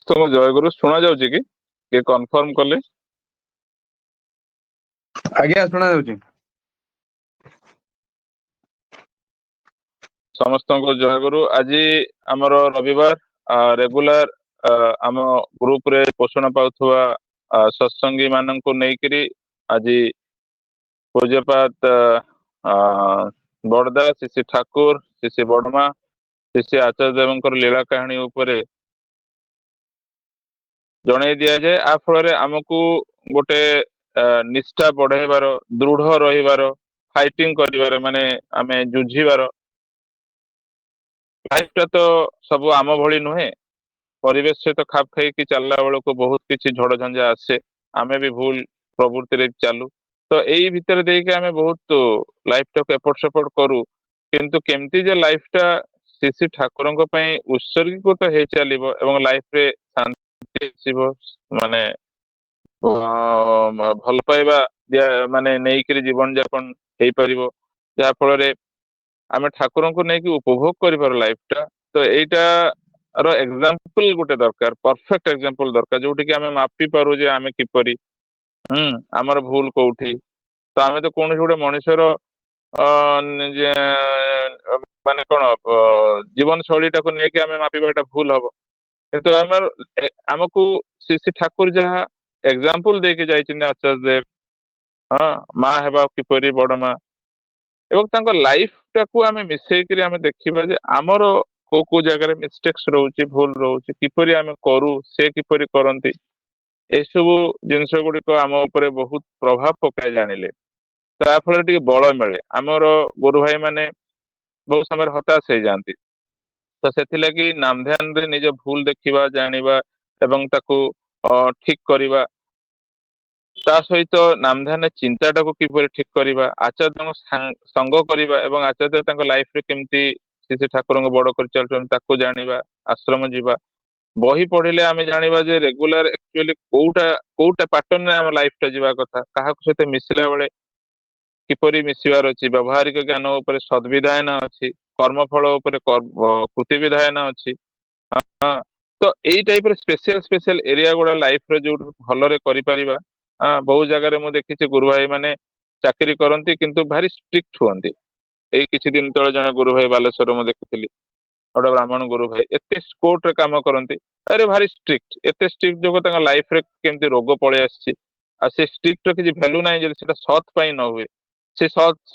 ସମସ୍ତଙ୍କୁ ଜୟଗୁରୁ। ଶୁଣା ଯାଉଛି କି? କିଏ କନଫର୍ମ କଲେ? ଆଜ୍ଞା ଶୁଣା ଯାଉଛି। ସମସ୍ତଙ୍କୁ ଜୟଗୁରୁ। ଆଜି ଆମର ରବିବାର ରେଗୁଲାର ଆମ ଗ୍ରୁପରେ ପୋଷଣ ପାଉଥିବା ସତ୍ସଙ୍ଗୀ ମାନଙ୍କୁ ନେଇକିରି ଆଜି ପୂଜ୍ୟପାତ ବଡ଼ଦା, ଶ୍ରୀ ଠାକୁର, ଶ୍ରୀ ବଡମା, ଶ୍ରୀ ଆଚାର୍ଯ୍ୟ ଦେବଙ୍କର ଲୀଳା କାହାଣୀ ଉପରେ ଜଣେଇ ଦିଆଯାଏ। ଆ ଫଳରେ ଆମକୁ ଗୋଟେ ନିଷ୍ଠା ବଢେଇବାର, ଦୃଢ ରହିବାର, ଫାଇଟିଂ କରିବାର, ମାନେ ଆମେ ଯୁଝିବାର। ଲାଇଫଟା ତ ସବୁ ଆମ ଭଳି ନୁହେଁ। ପରିବେଶ ସହିତ ଖାପ ଖାଇକି ଚାଲିଲା ବେଳକୁ ବହୁତ କିଛି ଝଡଝଞ୍ଝା ଆସେ। ଆମେ ବି ଭୁଲ ପ୍ରବୃତ୍ତିରେ ଚାଲୁ। ତ ଏଇ ଭିତରେ ଦେଇକି ଆମେ ବହୁତ ଲାଇଫଟାକୁ ଏପଟ ସେପଟ କରୁ। କିନ୍ତୁ କେମିତି ଯେ ଲାଇଫଟା ଶ୍ରୀ ଠାକୁରଙ୍କ ପାଇଁ ଉତ୍ସର୍ଗୀକୃତ ହେଇ ଚାଲିବ ଏବଂ ଲାଇଫରେ ଶାନ୍ତି ଆସିବ, ମାନେ ଭଲ ପାଇବା ମାନେ ନେଇକିରି ଜୀବନ ଯାପନ ହେଇପାରିବ, ଯାହା ଫଳରେ ଆମେ ଠାକୁରଙ୍କୁ ନେଇକି ଉପଭୋଗ କରିପାରୁ ଲାଇଫଟା। ତ ଏଇଟା ର ଏକ୍ସାମ୍ପଲ ଗୋଟେ ଦରକାର, ପରଫେକ୍ଟ ଏକ୍ସାମ୍ପଲ ଦରକାର, ଯୋଉଠି କି ଆମେ ମାପି ପାରୁ ଯେ ଆମେ କିପରି ଆମର ଭୁଲ କୋଉଠି। ତ ଆମେ ତ କୌଣସି ଗୋଟେ ମଣିଷର ମାନେ କଣ ଜୀବନ ଶୈଳୀଟାକୁ ନେଇକି ଆମେ ମାପିବା, ଏଟା ଭୁଲ ହବ। କିନ୍ତୁ ଆମକୁ ଶ୍ରୀ ଠାକୁର ଯାହା ଏକ୍ସାମ୍ପଲ ଦେଇକି ଯାଇଛନ୍ତି, ଆଚାର୍ଯ୍ୟ ଦେବ, ମା ହେବା କିପରି, ବଡ ମା, ଏବଂ ତାଙ୍କ ଲାଇଫଟାକୁ ଆମେ ମିଶେଇକିରି ଆମେ ଦେଖିବା ଯେ ଆମର କୋଉ କୋଉ ଜାଗାରେ ମିଷ୍ଟେକ୍ସ ରହୁଛି, ଭୁଲ ରହୁଛି, କିପରି ଆମେ କରୁ, ସେ କିପରି କରନ୍ତି। ଏସବୁ ଜିନିଷ ଗୁଡିକ ଆମ ଉପରେ ବହୁତ ପ୍ରଭାବ ପକାଇ ଜାଣିଲେ। ତା ଫଳରେ ଟିକେ ବଳ ମିଳେ। ଆମର ଗୁରୁ ଭାଇ ମାନେ ବହୁତ ସମୟରେ ହତାଶ ହେଇଯାଆନ୍ତି। ତ ସେଥିଲାଗି ନାମ ଧ୍ୟାନରେ ନିଜ ଭୁଲ ଦେଖିବା, ଜାଣିବା ଏବଂ ତାକୁ ଠିକ କରିବା। ତା ସହିତ ନାମ ଧ୍ୟାନ ଚିନ୍ତାଟାକୁ କିପରି ଠିକ କରିବା, ଆଚାର୍ଯ୍ୟଙ୍କ ସଙ୍ଗ କରିବା ଏବଂ ଆଚାର୍ଯ୍ୟ ତାଙ୍କ ଲାଇଫରେ କେମିତି ଶ୍ରୀ ଠାକୁରଙ୍କୁ ବଡ କରିଚାଲୁଛନ୍ତି ତାକୁ ଜାଣିବା, ଆଶ୍ରମ ଯିବା। ବହି ପଢିଲେ ଆମେ ଜାଣିବା ଯେ ରେଗୁଲାର ଆକ୍ଚୁଆଲି କୋଉଟା ପାଟର୍ନରେ ଆମ ଲାଇଫଟା ଯିବା କଥା, କାହାକୁ ସହିତ ମିଶିଲା ବେଳେ କିପରି ମିଶିବାର ଅଛି, ବ୍ୟବହାରିକ ଜ୍ଞାନ ଉପରେ ସଦ୍ବିଧାୟନ ଅଛି, କର୍ମଫଳ ଉପରେ କୃତି ବିଧାୟନ ଅଛି। ତ ଏଇ ଟାଇପର ସ୍ପେଶିଆଲ ଏରିଆ ଗୁଡା ଲାଇଫରେ ଯୋଉଠି ଭଲରେ କରିପାରିବା। ବହୁତ ଜାଗାରେ ମୁଁ ଦେଖିଛି ଗୁରୁ ଭାଇ ମାନେ ଚାକିରି କରନ୍ତି କିନ୍ତୁ ଭାରି ଷ୍ଟ୍ରିକ୍ଟ ହୁଅନ୍ତି। ଏଇ କିଛି ଦିନ ତଳେ ଜଣେ ଗୁରୁ ଭାଇ ବାଲେଶ୍ୱର ମୁଁ ଦେଖିଥିଲି, ଗୋଟେ ବ୍ରାହ୍ମଣ ଗୁରୁ ଭାଇ, ଏତେ କୋର୍ଟରେ କାମ କରନ୍ତି, ଆରେ ଭାରି ଷ୍ଟ୍ରିକ୍ଟ। ଏତେ ଷ୍ଟ୍ରିକ୍ଟ ଯୋଗୁଁ ତାଙ୍କ ଲାଇଫରେ କେମିତି ରୋଗ ପଳେଇ ଆସିଛି। ଆଉ ସେ ଷ୍ଟ୍ରିକ୍ଟର କିଛି ଭ୍ୟାଲୁ ନାହିଁ ଯଦି ସେଟା ସତ୍ ପାଇଁ ନ ହୁଏ। ସେ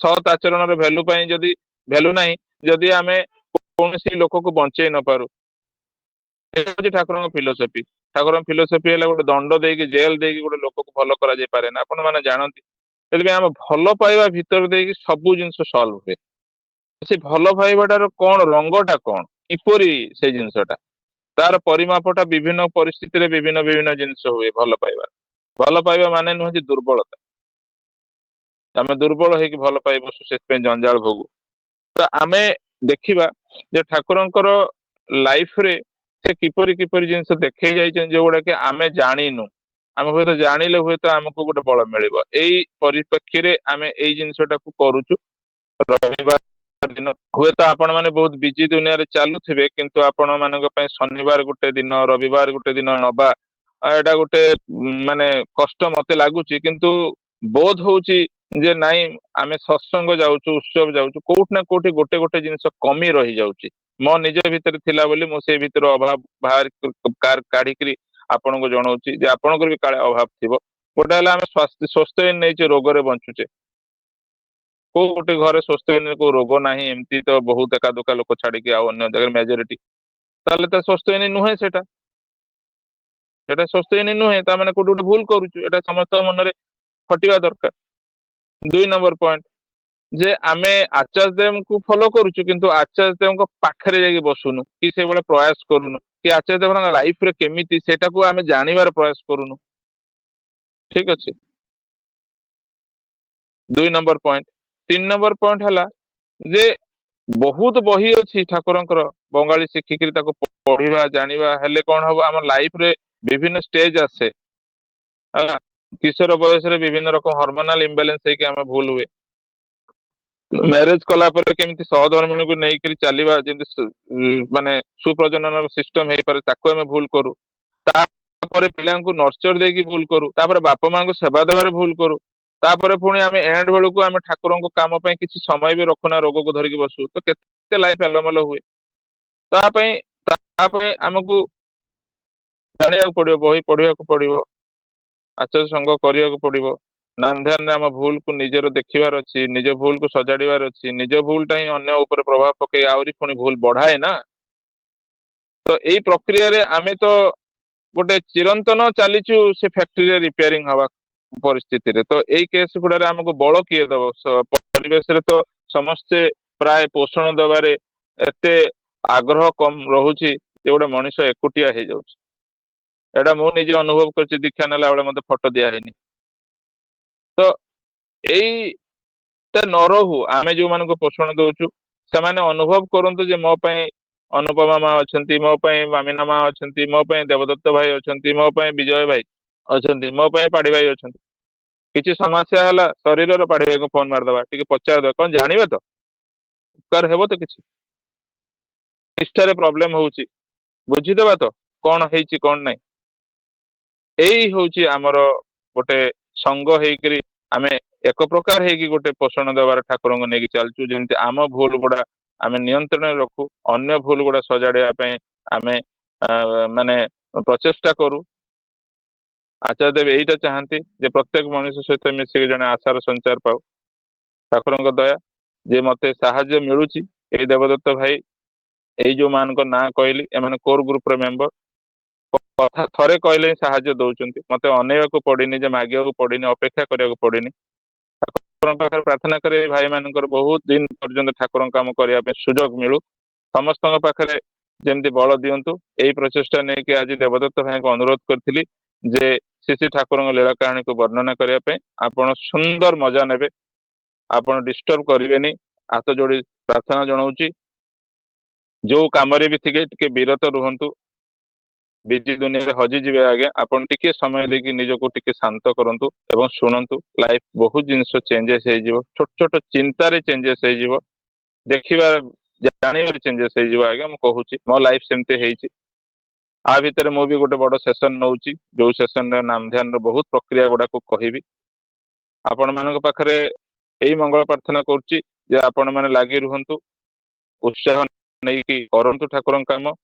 ସତ୍ ଆଚରଣର ଭ୍ୟାଲୁ ପାଇଁ ଯଦି ଭ୍ୟାଲୁ ନାହିଁ, ଯଦି ଆମେ କୌଣସି ଲୋକକୁ ବଞ୍ଚେଇ ନ ପାରୁ। ଏଇଟା ହଉଛି ଠାକୁରଙ୍କ ଫିଲୋସଫି। ଠାକୁରଙ୍କ ଫିଲୋସଫି ହେଲା ଗୋଟେ ଦଣ୍ଡ ଦେଇକି, ଜେଲ ଦେଇକି ଗୋଟେ ଲୋକକୁ ଭଲ କରାଯାଇ ପାରେ ନା, ଆପଣ ମାନେ ଜାଣନ୍ତି। ସେଥିପାଇଁ ଆମ ଭଲ ପାଇବା ଭିତରେ ଦେଇକି ସବୁ ଜିନିଷ ସଲ୍ଭ ହୁଏ। ସେ ଭଲ ପାଇବାଟାର କଣ, ରଙ୍ଗଟା କଣ, କିପରି ସେଇ ଜିନିଷଟା, ତାର ପରିମାପଟା ବିଭିନ୍ନ ପରିସ୍ଥିତିରେ ବିଭିନ୍ନ ଜିନିଷ ହୁଏ। ଭଲ ପାଇବା ମାନେ ନୁହେଁ ଯେ ଦୁର୍ବଳତା। ଆମେ ଦୁର୍ବଳ ହେଇକି ଭଲ ପାଇ ବସୁ, ସେଥିପାଇଁ ଜଞ୍ଜାଳ ଭୋଗୁ। ତ ଆମେ ଦେଖିବା ଯେ ଠାକୁରଙ୍କର ଲାଇଫରେ ସେ କିପରି ଜିନିଷ ଦେଖେଇ ଯାଇଛନ୍ତି, ଯୋଉଗୁଡା କି ଆମେ ଜାଣିନୁ। ଆମେ ହୁଏତ ଜାଣିଲେ ହୁଏତ ଆମକୁ ଗୋଟେ ବଳ ମିଳିବ। ଏଇ ପରିପ୍ରେକ୍ଷୀରେ ଆମେ ଏଇ ଜିନିଷଟାକୁ କରୁଛୁ। ରବିବାର ଦିନ ହୁଏତ ଆପଣ ମାନେ ବହୁତ ବିଜି ଦୁନିଆରେ ଚାଲୁଥିବେ, କିନ୍ତୁ ଆପଣ ମାନଙ୍କ ପାଇଁ ଶନିବାର ଗୋଟେ ଦିନ, ରବିବାର ଗୋଟେ ଦିନ ନବା, ଏଇଟା ଗୋଟେ ମାନେ କଷ୍ଟ ମତେ ଲାଗୁଛି। କିନ୍ତୁ ବୋଧ ହଉଛି ଯେ ନାଇଁ, ଆମେ ସତ୍ସଙ୍ଗ ଯାଉଛୁ, ଉତ୍ସବ ଯାଉଛୁ, କୋଉଠି ନା କୋଉଠି ଗୋଟେ ଜିନିଷ କମି ରହିଯାଉଛି। ମୋ ନିଜ ଭିତରେ ଥିଲା ବୋଲି ମୁଁ ସେଇ ଭିତରେ ଅଭାବ କାଢିକିରି ଆପଣଙ୍କୁ ଜଣାଉଛି ଯେ ଆପଣଙ୍କର ବି କାଳେ ଅଭାବ ଥିବ। ଗୋଟେ ହେଲା ଆମେ ସ୍ୱସ୍ଥ ନେଇଛେ, ରୋଗରେ ବଞ୍ଚୁଛେ। କୋଉ ଗୋଟେ ଘରେ ସ୍ୱସ୍ଥ କୋଉ ରୋଗ ନାହିଁ, ଏମିତି ତ ବହୁତ ଏକା ଦୁକା ଲୋକ ଛାଡିକି ଆଉ ଅନ୍ୟ ଜାଗାରେ ମେଜରିଟି। ତାହେଲେ ତ ସ୍ୱସ୍ଥ ନୁହେଁ, ସେଟା ସ୍ୱସ୍ଥ ନୁହେଁ। ତା ମାନେ କୋଉଠି ଗୋଟେ ଭୁଲ କରୁଛୁ, ଏଟା ସମସ୍ତଙ୍କ ମନରେ ଖଟିବା ଦରକାର। 2 ନମ୍ବର ପଏଣ୍ଟ ଯେ ଆମେ ଆଚାର୍ଯ୍ୟ ଦେବଙ୍କୁ ଫଲୋ କରୁଛୁ, କିନ୍ତୁ ଆଚାର୍ଯ୍ୟ ଦେବଙ୍କ ପାଖରେ ଯାଇକି ବସୁନୁ, କି ସେଇଭଳିଆ ପ୍ରୟାସ କରୁନୁ, କି ଆଚାର୍ଯ୍ୟ ଦେବଙ୍କ ଲାଇଫରେ କେମିତି ସେଇଟାକୁ ଆମେ ଜାଣିବାର ପ୍ରୟାସ କରୁନୁ। ଠିକ ଅଛି, 2 ନମ୍ବର ପଏଣ୍ଟ। 3 ନମ୍ବର ପଏଣ୍ଟ ହେଲା ଯେ ବହୁତ ବହି ଅଛି ଠାକୁରଙ୍କର, ବଙ୍ଗାଳୀ ଶିଖିକିରି ତାକୁ ପଢିବା, ଜାଣିବା। ହେଲେ କଣ ହବ, ଆମ ଲାଇଫରେ ବିଭିନ୍ନ ଷ୍ଟେଜ ଆସେ। କିଶୋର ବୟସରେ ବିଭିନ୍ନ ରକମ ହରମୋନାଲ ଇମ୍ବାଲାନ୍ସ ହେଇକି ଆମେ ଭୁଲ ହୁଏ। ମ୍ୟାରେଜ କଲା ପରେ କେମିତି ସହଧର୍ମିଣୀକୁ ନେଇକରି ଚାଲିବା, ଯେମିତି ମାନେ ସୁପ୍ରଜନନ ସିଷ୍ଟମ ହେଇପାରେ, ତାକୁ ଆମେ ଭୁଲ କରୁ। ତାପରେ ପିଲାଙ୍କୁ ନର୍ଚର ଦେଇକି ଭୁଲ କରୁ, ତାପରେ ବାପା ମାଙ୍କୁ ସେବା ଦେବାରେ ଭୁଲ କରୁ, ତାପରେ ପୁଣି ଆମେ ଏଣ୍ଡ ବେଳକୁ ଆମେ ଠାକୁରଙ୍କ କାମ ପାଇଁ କିଛି ସମୟ ବି ରଖୁନା, ରୋଗକୁ ଧରିକି ବସୁ। ତ କେତେ ଲାଇଫ ଏଲୋମେଲୋ ହୁଏ। ତା ପାଇଁ ଆମକୁ ଜାଣିବାକୁ ପଡିବ, ବହି ପଢିବାକୁ ପଡିବ, ଆଚାର୍ଯ୍ୟ ସଂଘ କରିବାକୁ ପଡିବ। ନାମ ଧ୍ୟାନରେ ଆମ ଭୁଲକୁ ନିଜର ଦେଖିବାର ଅଛି, ନିଜ ଭୁଲକୁ ସଜାଡିବାର ଅଛି। ନିଜ ଭୁଲଟା ହିଁ ଅନ୍ୟ ଉପରେ ପ୍ରଭାବ ପକେଇ ଆହୁରି ପୁଣି ଭୁଲ ବଢାଏ ନା। ତ ଏଇ ପ୍ରକ୍ରିୟାରେ ଆମେ ତ ଗୋଟେ ଚିରନ୍ତନ ଚାଲିଛୁ ସେ ଫ୍ୟାକ୍ଟ୍ରିରେ ରିପେୟାରିଂ ହବା ପରିସ୍ଥିତିରେ। ତ ଏଇ କେସ୍ ଗୁଡାରେ ଆମକୁ ବଳ କିଏ ଦବ? ପରିବେଶରେ ତ ସମସ୍ତେ ପ୍ରାୟ ପୋଷଣ ଦେବାରେ ଏତେ ଆଗ୍ରହ କମ ରହୁଛି ଯେ ଗୋଟେ ମଣିଷ ଏକୁଟିଆ ହେଇଯାଉଛି। ଏଇଟା ମୁଁ ନିଜେ ଅନୁଭବ କରିଛି, ଦୀକ୍ଷା ନେଲା ବେଳେ ମତେ ଫଟୋ ଦିଆ ହେଇନି। ତ ଏଇଟା ନ ରହୁ, ଆମେ ଯୋଉମାନଙ୍କୁ ପୋଷଣ ଦଉଛୁ ସେମାନେ ଅନୁଭବ କରନ୍ତୁ ଯେ ମୋ ପାଇଁ ଅନୁପମା ମା ଅଛନ୍ତି, ମୋ ପାଇଁ ମାମିନା ମା ଅଛନ୍ତି, ମୋ ପାଇଁ ଦେବଦତ୍ତ ଭାଇ ଅଛନ୍ତି, ମୋ ପାଇଁ ବିଜୟ ଭାଇ ଅଛନ୍ତି, ମୋ ପାଇଁ ପାଢୀ ଭାଇ ଅଛନ୍ତି। କିଛି ସମସ୍ୟା ହେଲା ଶରୀରର, ପାଢୀ ଭାଇକୁ ଫୋନ ମାରିଦବା, ଟିକେ ପଚାରିଦବା, କଣ ଜାଣିବେ ତ, ଉପକାର ହେବ ତ କିଛି? ନିଷ୍ଠାରେ ପ୍ରୋବ୍ଲେମ ହଉଛି, ବୁଝିଦବା ତ କଣ ହେଇଛି କଣ ନାହିଁ। ଏଇ ହଉଛି ଆମର ଗୋଟେ ସଙ୍ଗ ହେଇକରି ଆମେ ଏକ ପ୍ରକାର ହେଇକି ଗୋଟେ ପୋଷଣ ଦେବାର ଠାକୁରଙ୍କୁ ନେଇକି ଚାଲିଛୁ। ଯେମିତି ଆମ ଭୁଲ ଗୁଡା ଆମେ ନିୟନ୍ତ୍ରଣରେ ରଖୁ, ଅନ୍ୟ ଭୁଲ ଗୁଡା ସଜାଡିବା ପାଇଁ ଆମେ ମାନେ ପ୍ରଚେଷ୍ଟା କରୁ। ଆଚାର୍ଯ୍ୟ ଦେବ ଏଇଟା ଚାହାନ୍ତି ଯେ ପ୍ରତ୍ୟେକ ମଣିଷ ସହିତ ମିଶିକି ଜଣେ ଆଶାର ସଞ୍ଚାର ପାଉ। ଠାକୁରଙ୍କ ଦୟା ଯେ ମତେ ସାହାଯ୍ୟ ମିଳୁଛି, ଏଇ ଦେବଦତ୍ତ ଭାଇ, ଏଇ ଯୋଉ ମାନଙ୍କ ନାଁ କହିଲି, ଏମାନେ କୋର ଗ୍ରୁପର ମେମ୍ବର। କଥା ଥରେ କହିଲେ ହିଁ ସାହାଯ୍ୟ ଦଉଛନ୍ତି। ମତେ ଅନେଇବାକୁ ପଡିନି, ଯେ ମାଗିବାକୁ ପଡିନି, ଅପେକ୍ଷା କରିବାକୁ ପଡିନି। ଠାକୁରଙ୍କ ପାଖରେ ପ୍ରାର୍ଥନା କରି ଏଇ ଭାଇ ମାନଙ୍କର ବହୁତ ଦିନ ପର୍ଯ୍ୟନ୍ତ ଠାକୁରଙ୍କ କାମ କରିବା ପାଇଁ ସୁଯୋଗ ମିଳୁ। ସମସ୍ତଙ୍କ ପାଖରେ ଯେମିତି ବଳ ଦିଅନ୍ତୁ। ଏଇ ପ୍ରଚେଷ୍ଟା ନେଇକି ଆଜି ଦେବଦତ୍ତ ଭାଇଙ୍କୁ ଅନୁରୋଧ କରିଥିଲି ଯେ ଶ୍ରୀ ଠାକୁରଙ୍କ ଲୀଳା କାହାଣୀକୁ ବର୍ଣ୍ଣନା କରିବା ପାଇଁ। ଆପଣ ସୁନ୍ଦର ମଜା ନେବେ, ଆପଣ ଡିଷ୍ଟର୍ବ କରିବେନି। ହାତ ଯୋଡି ପ୍ରାର୍ଥନା ଜଣାଉଛି, ଯୋଉ କାମରେ ବି ଥିବେ ଟିକେ ବିରତ ରୁହନ୍ତୁ। ବିଜି ଦୁନିଆରେ ହଜିଯିବେ ଆଜ୍ଞା। ଆପଣ ଟିକେ ସମୟ ଦେଇକି ନିଜକୁ ଟିକେ ଶାନ୍ତ କରନ୍ତୁ ଏବଂ ଶୁଣନ୍ତୁ। ଲାଇଫ ବହୁତ ଜିନିଷ ଚେଞ୍ଜେସ ହେଇଯିବ, ଛୋଟ ଛୋଟ ଚିନ୍ତାରେ ଚେଞ୍ଜେସ ହେଇଯିବ, ଦେଖିବା ଜାଣିବାରେ ଚେଞ୍ଜେସ ହେଇଯିବ। ଆଜ୍ଞା ମୁଁ କହୁଛି, ମୋ ଲାଇଫ ସେମିତି ହେଇଛି। ଆ ଭିତରେ ମୁଁ ବି ଗୋଟେ ବଡ ସେସନ ନଉଛି, ଯୋଉ ସେସନରେ ନାମ ଧ୍ୟାନର ବହୁତ ପ୍ରକ୍ରିୟା ଗୁଡାକୁ କହିବି। ଆପଣ ମାନଙ୍କ ପାଖରେ ଏଇ ମଙ୍ଗଳ ପ୍ରାର୍ଥନା କରୁଛି ଯେ ଆପଣ ମାନେ ଲାଗି ରୁହନ୍ତୁ, ଉତ୍ସାହ ନେଇକି କରନ୍ତୁ ଠାକୁରଙ୍କ କାମ।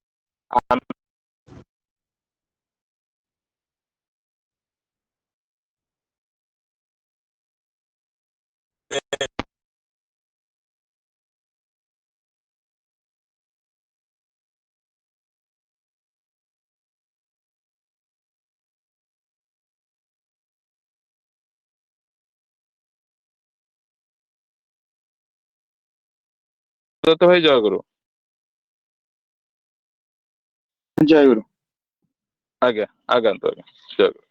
ଦତ୍ତ ଭାଇ ଜୟଗୁରୁ। ଜୟଗୁରୁ। ଆଜ୍ଞା ଆଗନ୍ତୁ ଆଜ୍ଞା, ଜୟଗୁରୁ।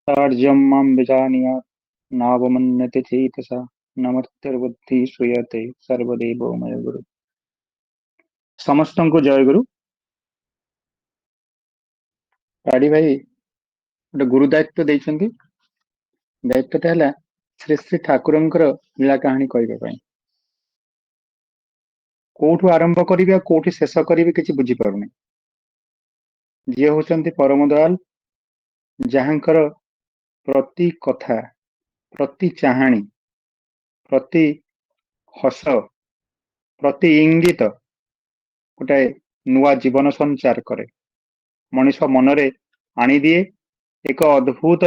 तार्ज्यं मां विजानीयात् नावमन्यते चेतसा नमस्तेर्बुद्धि श्रूयते सर्वदेव मय गुरु। ସମସ୍ତଙ୍କୁ ଜୟଗୁରୁ। ପାଢୀ ଭାଇ ଗୋଟେ ଗୁରୁ ଦାୟିତ୍ୱ ଦେଇଛନ୍ତି। ଦାୟିତ୍ୱଟା ହେଲା ଶ୍ରୀ ଶ୍ରୀ ଠାକୁରଙ୍କର ଲୀଳା କାହାଣୀ କହିବା ପାଇଁ। କୋଉଠୁ ଆରମ୍ଭ କରିବି ଆଉ କୋଉଠି ଶେଷ କରିବି କିଛି ବୁଝିପାରୁନି। ଯିଏ ହଉଛନ୍ତି ପରମ ଦୟାଲ, ଯାହାଙ୍କର ପ୍ରତି କଥା, ପ୍ରତି ଚାହାଣୀ, ପ୍ରତି ହସ, ପ୍ରତି ଇଙ୍ଗିତ ଗୋଟାଏ ନୂଆ ଜୀବନ ସଞ୍ଚାର କରେ, ମଣିଷ ମନରେ ଆଣିଦିଏ ଏକ ଅଦ୍ଭୁତ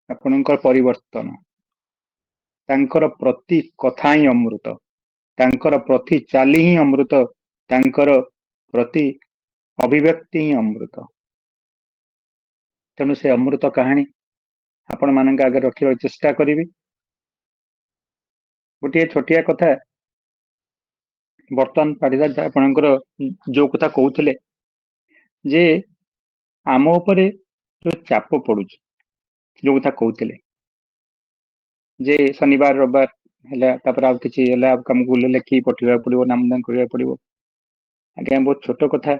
ଆପଣଙ୍କର ପରିବର୍ତ୍ତନ। ତାଙ୍କର ପ୍ରତି କଥା ହିଁ ଅମୃତ, ତାଙ୍କର ପ୍ରତି ଚାଲି ହିଁ ଅମୃତ, ତାଙ୍କର ପ୍ରତି ଅଭିବ୍ୟକ୍ତି ହିଁ ଅମୃତ। ତେଣୁ ସେ ଅମୃତ କାହାଣୀ ଆପଣ ମାନଙ୍କ ଆଗରେ ରଖିବାକୁ ଚେଷ୍ଟା କରିବି। ଗୋଟିଏ ଛୋଟିଆ କଥା, ବର୍ତ୍ତମାନ ପାଢୀରାଜ ଆପଣଙ୍କର ଯୋଉ କଥା କହୁଥିଲେ ଯେ ଆମ ଉପରେ ଯୋଉ ଚାପ ପଡୁଛି, ଯୋଉ କଥା କହୁଥିଲେ ଯେ ଶନିବାର ରବିବାର ହେଲା, ତାପରେ ଆଉ କିଛି ହେଲା ଆମକୁ ଲେଖିକି ପଠେଇବାକୁ ପଡିବ, ନାମଦାନ କରିବାକୁ ପଡିବ। ଆଜ୍ଞା ବହୁତ ଛୋଟ କଥା।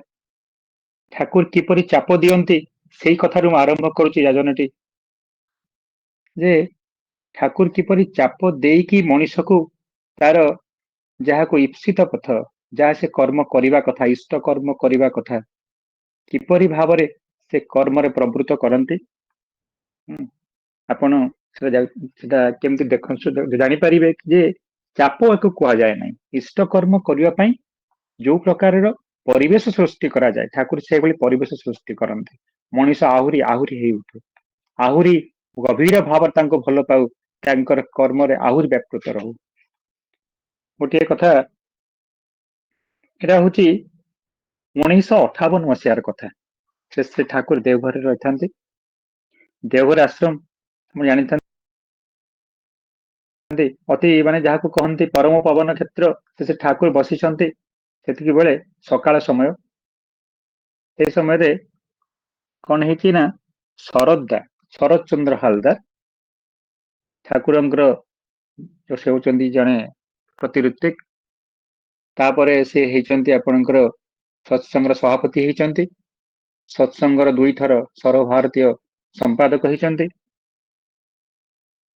ଠାକୁର କିପରି ଚାପ ଦିଅନ୍ତି ସେଇ କଥାରୁ ମୁଁ ଆରମ୍ଭ କରୁଛି ରାଜନୀତି। ଯେ ଠାକୁର କିପରି ଚାପ ଦେଇକି ମଣିଷକୁ ତାର ଯାହାକୁ ଇପ୍ସିତ ପଥ ଯାହା ସେ କର୍ମ କରିବା କଥା, ଇଷ୍ଟ କର୍ମ କରିବା କଥା, କିପରି ଭାବରେ ସେ କର୍ମରେ ପ୍ରବୃତ୍ତ କରନ୍ତି, ଆପଣ ସେଟା କେମିତି ଦେଖନ୍ତୁ ଜାଣିପାରିବେ ଯେ ଚାପ ଏକୁ କୁହାଯାଏ ନାହିଁ। ଇଷ୍ଟ କର୍ମ କରିବା ପାଇଁ ଯୋଉ ପ୍ରକାରର ପରିବେଶ ସୃଷ୍ଟି କରାଯାଏ, ଠାକୁର ସେଇଭଳି ପରିବେଶ ସୃଷ୍ଟି କରନ୍ତି। ମଣିଷ ଆହୁରି ଆହୁରି ହେଇ ଉଠୁ, ଆହୁରି ଗଭୀର ଭାବରେ ତାଙ୍କୁ ଭଲ ପାଉ, ତାଙ୍କର କର୍ମରେ ଆହୁରି ବ୍ୟାପୃତ ରହୁ। ଗୋଟିଏ କଥା, ଏଟା ହଉଛି 1958 ମସିହାର କଥା। ଶ୍ରୀ ଠାକୁର ଦେଓଘରରେ ରହିଥାନ୍ତି। ଦେଓଘର ଆଶ୍ରମ ମୁଁ ଜାଣିଥାନ୍ତି ଅତି ମାନେ ଯାହାକୁ କହନ୍ତି ପରମ ପବନ କ୍ଷେତ୍ର, ସେ ଠାକୁର ବସିଛନ୍ତି। ସେତିକି ବେଳେ ସକାଳ ସମୟ, ସେ ସମୟରେ କଣ ହେଇଛି ନା ଶରଦ ଚନ୍ଦ୍ର ହାଲଦାର ଠାକୁରଙ୍କର ସେ ହେଉଛନ୍ତି ଜଣେ ପ୍ରତିଋତ୍ତିକ। ତାପରେ ସେ ହେଇଛନ୍ତି ଆପଣଙ୍କର ସତ୍ସଙ୍ଗର ସଭାପତି ହେଇଛନ୍ତି, ସତ୍ସଙ୍ଗର 2 ଥର ସର୍ବଭାରତୀୟ ସମ୍ପାଦକ ହେଇଛନ୍ତି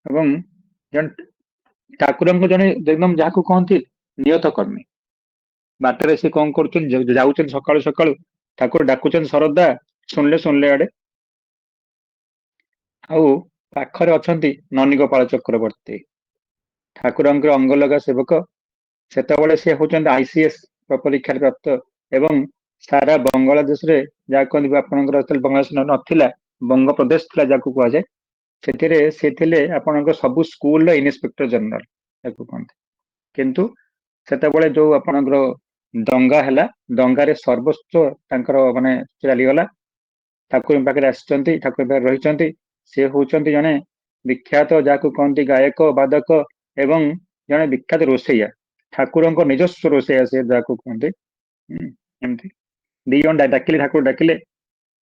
ଏବଂ ଜଣେ ଠାକୁରଙ୍କ ଜଣେ ଏକଦମ ଯାହାକୁ କହନ୍ତି ନିୟତ କର୍ମୀ। ବାଟରେ ସେ କଣ କରୁଛନ୍ତି, ଯାଉଛନ୍ତି ସକାଳୁ ସକାଳୁ, ଠାକୁର ଡାକୁଛନ୍ତି ଶରଦା, ଶୁଣିଲେ ଆଡେ। ଆଉ ପାଖରେ ଅଛନ୍ତି ନନୀଗୋପାଳ ଚକ୍ରବର୍ତ୍ତୀ, ଠାକୁରଙ୍କର ଅଙ୍ଗଲଗା ସେବକ। ସେତେବେଳେ ସେ ହଉଛନ୍ତି ICS ପରୀକ୍ଷାରେ ପ୍ରାପ୍ତ ଏବଂ ସାରା ବାଂଲାଦେଶରେ ଯାହା କହନ୍ତି ଆପଣଙ୍କର ବାଂଲାଦେଶ ନଥିଲା, ବଙ୍ଗ ପ୍ରଦେଶ ଥିଲା ଯାହାକୁ କୁହାଯାଏ, ସେଥିରେ ସେ ଥିଲେ ଆପଣଙ୍କ ସବୁ ସ୍କୁଲର ଇନ୍ସପେକ୍ଟର ଜେନେରାଲ ଯାହାକୁ କହନ୍ତି। କିନ୍ତୁ ସେତେବେଳେ ଯୋଉ ଆପଣଙ୍କର ଦଙ୍ଗା ହେଲା, ଦଙ୍ଗାରେ ସର୍ବୋଚ୍ଚ ତାଙ୍କର ମାନେ ଚାଲିଗଲା। ଠାକୁରଙ୍କ ପାଖରେ ଆସିଛନ୍ତି, ଠାକୁରଙ୍କ ପାଖରେ ରହିଛନ୍ତି। ସେ ହଉଛନ୍ତି ଜଣେ ବିଖ୍ୟାତ ଯାହାକୁ କହନ୍ତି ଗାୟକ ବାଦକ ଏବଂ ଜଣେ ବିଖ୍ୟାତ ରୋଷେଇଆ, ଠାକୁରଙ୍କ ନିଜସ୍ୱ ରୋଷେଇଆ ସେ ଯାହାକୁ କୁହନ୍ତି। ଏମିତି 2 ଜଣ ଡାକିଲେ, ଠାକୁର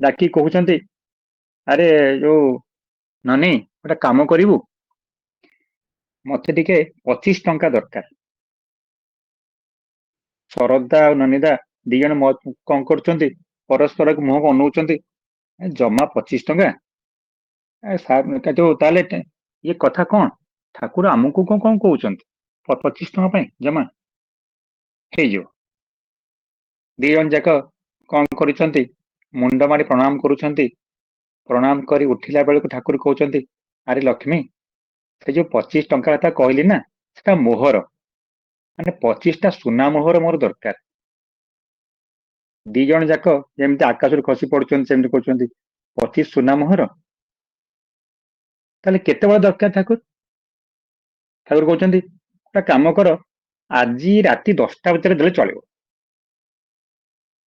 ଡାକି କହୁଛନ୍ତି, ଆରେ ଯୋଉ ନନୀ ଗୋଟେ କାମ କରିବୁ, ମତେ ଟିକେ 25 ଟଙ୍କା ଦରକାର। ଶରଦା ଆଉ ନନିଦା 2 ଜଣ କଣ କରୁଛନ୍ତି, ପରସ୍ପରକୁ ମୁହଁକୁ ଅନଉଛନ୍ତି, ଜମା 25 ଟଙ୍କା? ତାହେଲେ ଇଏ କଥା କଣ, ଠାକୁର ଆମକୁ କଣ କହୁଛନ୍ତି 25 ଟଙ୍କା ପାଇଁ ଜମା ହେଇଯିବ? 2 ଜଣ ଯାକ କଣ କରିଛନ୍ତି, ମୁଣ୍ଡ ମାରି ପ୍ରଣାମ କରୁଛନ୍ତି। ପ୍ରଣାମ କରି ଉଠିଲା ବେଳକୁ ଠାକୁର କହୁଛନ୍ତି, ଆରେ ଲକ୍ଷ୍ମୀ, ସେ ଯୋଉ 25 ଟଙ୍କା କଥା କହିଲି ନା, ସେଟା ମୋହର, ମାନେ 25ଟା ସୁନା ମୋହର ମୋର ଦରକାର। 2 ଜଣ ଯାକ ଯେମିତି ଆକାଶରୁ ଖସି ପଡୁଛନ୍ତି ସେମିତି କହୁଛନ୍ତି, 25 ସୁନା ମୋହର? ତାହେଲେ କେତେବେଳେ ଦରକାର ଠାକୁର? ଠାକୁର କହୁଛନ୍ତି, ଗୋଟେ କାମ କର, ଆଜି ରାତି 10ଟା ଭିତରେ ଦେଲେ ଚଳିବ,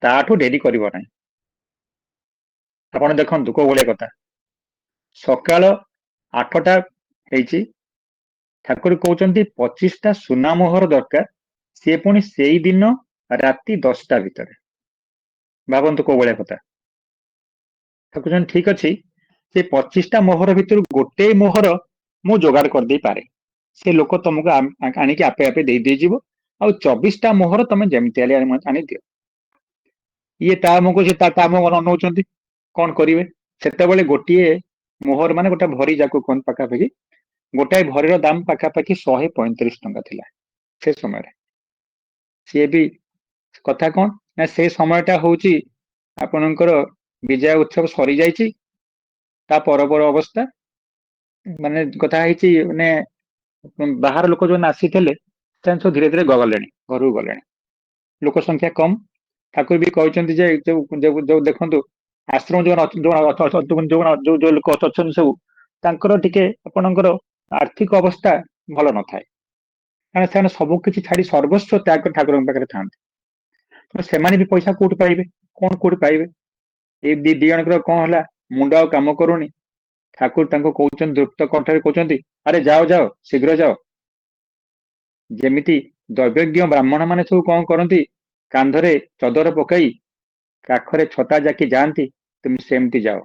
ତାଠୁ ଡେରି କରିବ ନାହିଁ। ଆପଣ ଦେଖନ୍ତୁ କୋଉ ଭଳିଆ କଥା, ସକାଳ 8ଟା ହେଇଛି, ଠାକୁର କହୁଛନ୍ତି 25ଟା ସୁନା ମୋହର ଦରକାର, ସିଏ ପୁଣି ସେଇ ଦିନ ରାତି 10ଟା ଭିତରେ। ଭାବନ୍ତୁ କୋଉ ଭଳିଆ କଥା। ଠାକୁର ଠିକ ଅଛି, ସେ 25ଟା ମୋହର ଭିତରୁ ଗୋଟେ ମୋହର ମୁଁ ଯୋଗାଡ଼ କରିଦେଇ ପାରେ, ସେ ଲୋକ ତମକୁ ଆଣିକି ଆପେ ଆପେ ଦେଇଯିବ, ଆଉ 24ଟା ମୋହର ତମେ ଯେମିତି ହେଲେ ଆଣିଦିଅ। ଇଏ ତା ମୁଖକୁ ସେ ତା ମୁଖ ଅନଉଛନ୍ତି, କଣ କରିବେ? ସେତେବେଳେ ଗୋଟିଏ ମୋହର ମାନେ ଗୋଟେ ଭରି ଯାକୁ କୁହନ୍ତି, ପାଖାପାଖି ଗୋଟାଏ ଭରିର ଦାମ ପାଖାପାଖି 135 ଟଙ୍କା ଥିଲା ସେ ସମୟରେ। ସିଏ ବି କଥା କଣ ନା, ସେ ସମୟଟା ହଉଛି ଆପଣଙ୍କର ବିଜୟ ଉତ୍ସବ ସରିଯାଇଛି, ତା ପର ଅବସ୍ଥା। ମାନେ କଥା ହେଇଛି, ମାନେ ବାହାର ଲୋକ ଯୋଉମାନେ ଆସିଥିଲେ ସେମାନେ ସବୁ ଧୀରେ ଧୀରେ ଗଲେଣି, ଘରକୁ ଗଲେଣି, ଲୋକ ସଂଖ୍ୟା କମ। ଠାକୁର ବି କହିଛନ୍ତି ଯେ ଯୋଉ ଦେଖନ୍ତୁ ଆଶ୍ରମ ଯୋଉ ଲୋକ ଅଛନ୍ତି ସବୁ, ତାଙ୍କର ଟିକେ ଆପଣଙ୍କର ଆର୍ଥିକ ଅବସ୍ଥା ଭଲ ନଥାଏ, କାରଣ ସେମାନେ ସବୁ କିଛି ଛାଡି ସର୍ବସ୍ୱ ତ୍ୟାଗ କରି ଠାକୁରଙ୍କ ପାଖରେ ଥାଆନ୍ତି। ସେମାନେ ବି ପଇସା କୋଉଠି ପାଇବେ, କଣ କୋଉଠି ପାଇବେ? ଏଇ 2 ଜଣଙ୍କର କଣ ହେଲା, ମୁଣ୍ଡ ଆଉ କାମ କରୁନି। ଠାକୁର ତାଙ୍କୁ କହୁଛନ୍ତି, ଦୃପ୍ତ କଣ୍ଠରେ କହୁଛନ୍ତି, ଆରେ ଯାଅ ଶୀଘ୍ର ଯାଅ। ଯେମିତି ଦୈବଜ୍ଞ ବ୍ରାହ୍ମଣ ମାନେ ସବୁ କଣ କରନ୍ତି, କାନ୍ଧରେ ଚଦର ପକାଇ କାଖରେ ଛତା ଜାକି ଯାଆନ୍ତି, ତୁମେ ସେମିତି ଯାଅ,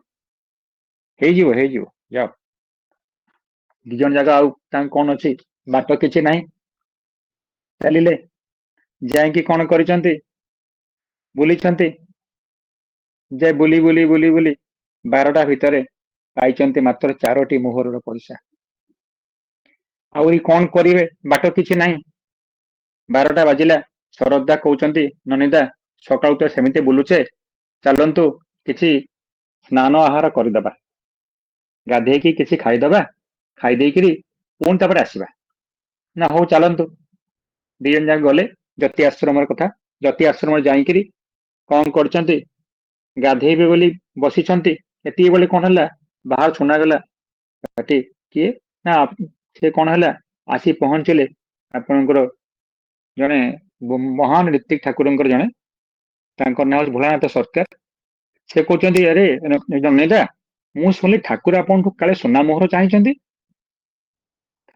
ହେଇଯିବ ଯାଅ। 2 ଜଣ ଯାକ ଆଉ ତାଙ୍କ କଣ ଅଛି, ବାଟ କିଛି ନାହିଁ, ଚାଲିଲେ। ଯାଇକି କଣ କରିଛନ୍ତି, ବୁଲିଛନ୍ତି, ଯେ ବୁଲି 12ଟା ଭିତରେ ପାଇଛନ୍ତି ମାତ୍ର 4ଟି ମୋହରର ପଇସା। ଆହୁରି କଣ କରିବେ, ବାଟ କିଛି ନାହିଁ। 12ଟା ବାଜିଲା, ଶରଦା କହୁଛନ୍ତି ନନିଦା ସକାଳୁ ତ ସେମିତି ବୁଲୁଛେ, ଚାଲନ୍ତୁ କିଛି ସ୍ନାନ ଆହାର କରିଦବା, ଗାଧେଇକି କିଛି ଖାଇଦବା, ଖାଇଦେଇକିରି ପୁଣି ତାପରେ ଆସିବା। ନା ହଉ ଚାଲନ୍ତୁ। ଦି ଜଣ ଯାକ ଗଲେ ଜ୍ୟୋତି ଆଶ୍ରମର କଥା। ଜ୍ୟୋତି ଆଶ୍ରମରେ ଯାଇକିରି କଣ କରୁଛନ୍ତି, ଗାଧେଇବେ ବୋଲି ବସିଛନ୍ତି। ଏତିକି ବେଳେ କଣ ହେଲା, ବାହାର ଶୁଣାଗଲା ପାଟି, କିଏ ନା ସେ କଣ ହେଲା, ଆସି ପହଞ୍ଚିଲେ ଆପଣଙ୍କର ଜଣେ ମହାନ ଋତିକ ଠାକୁରଙ୍କର ଜଣେ, ତାଙ୍କ ନାଁ ହଉଛି ଭୋଳାନାଥ ସରକାର। ସେ କହୁଛନ୍ତି ଆରେ ନମିତା, ମୁଁ ଶୁଣିଲି ଠାକୁର ଆପଣଙ୍କୁ କାଳେ ସୁନା ମୋହର ଚାହିଁଛନ୍ତି।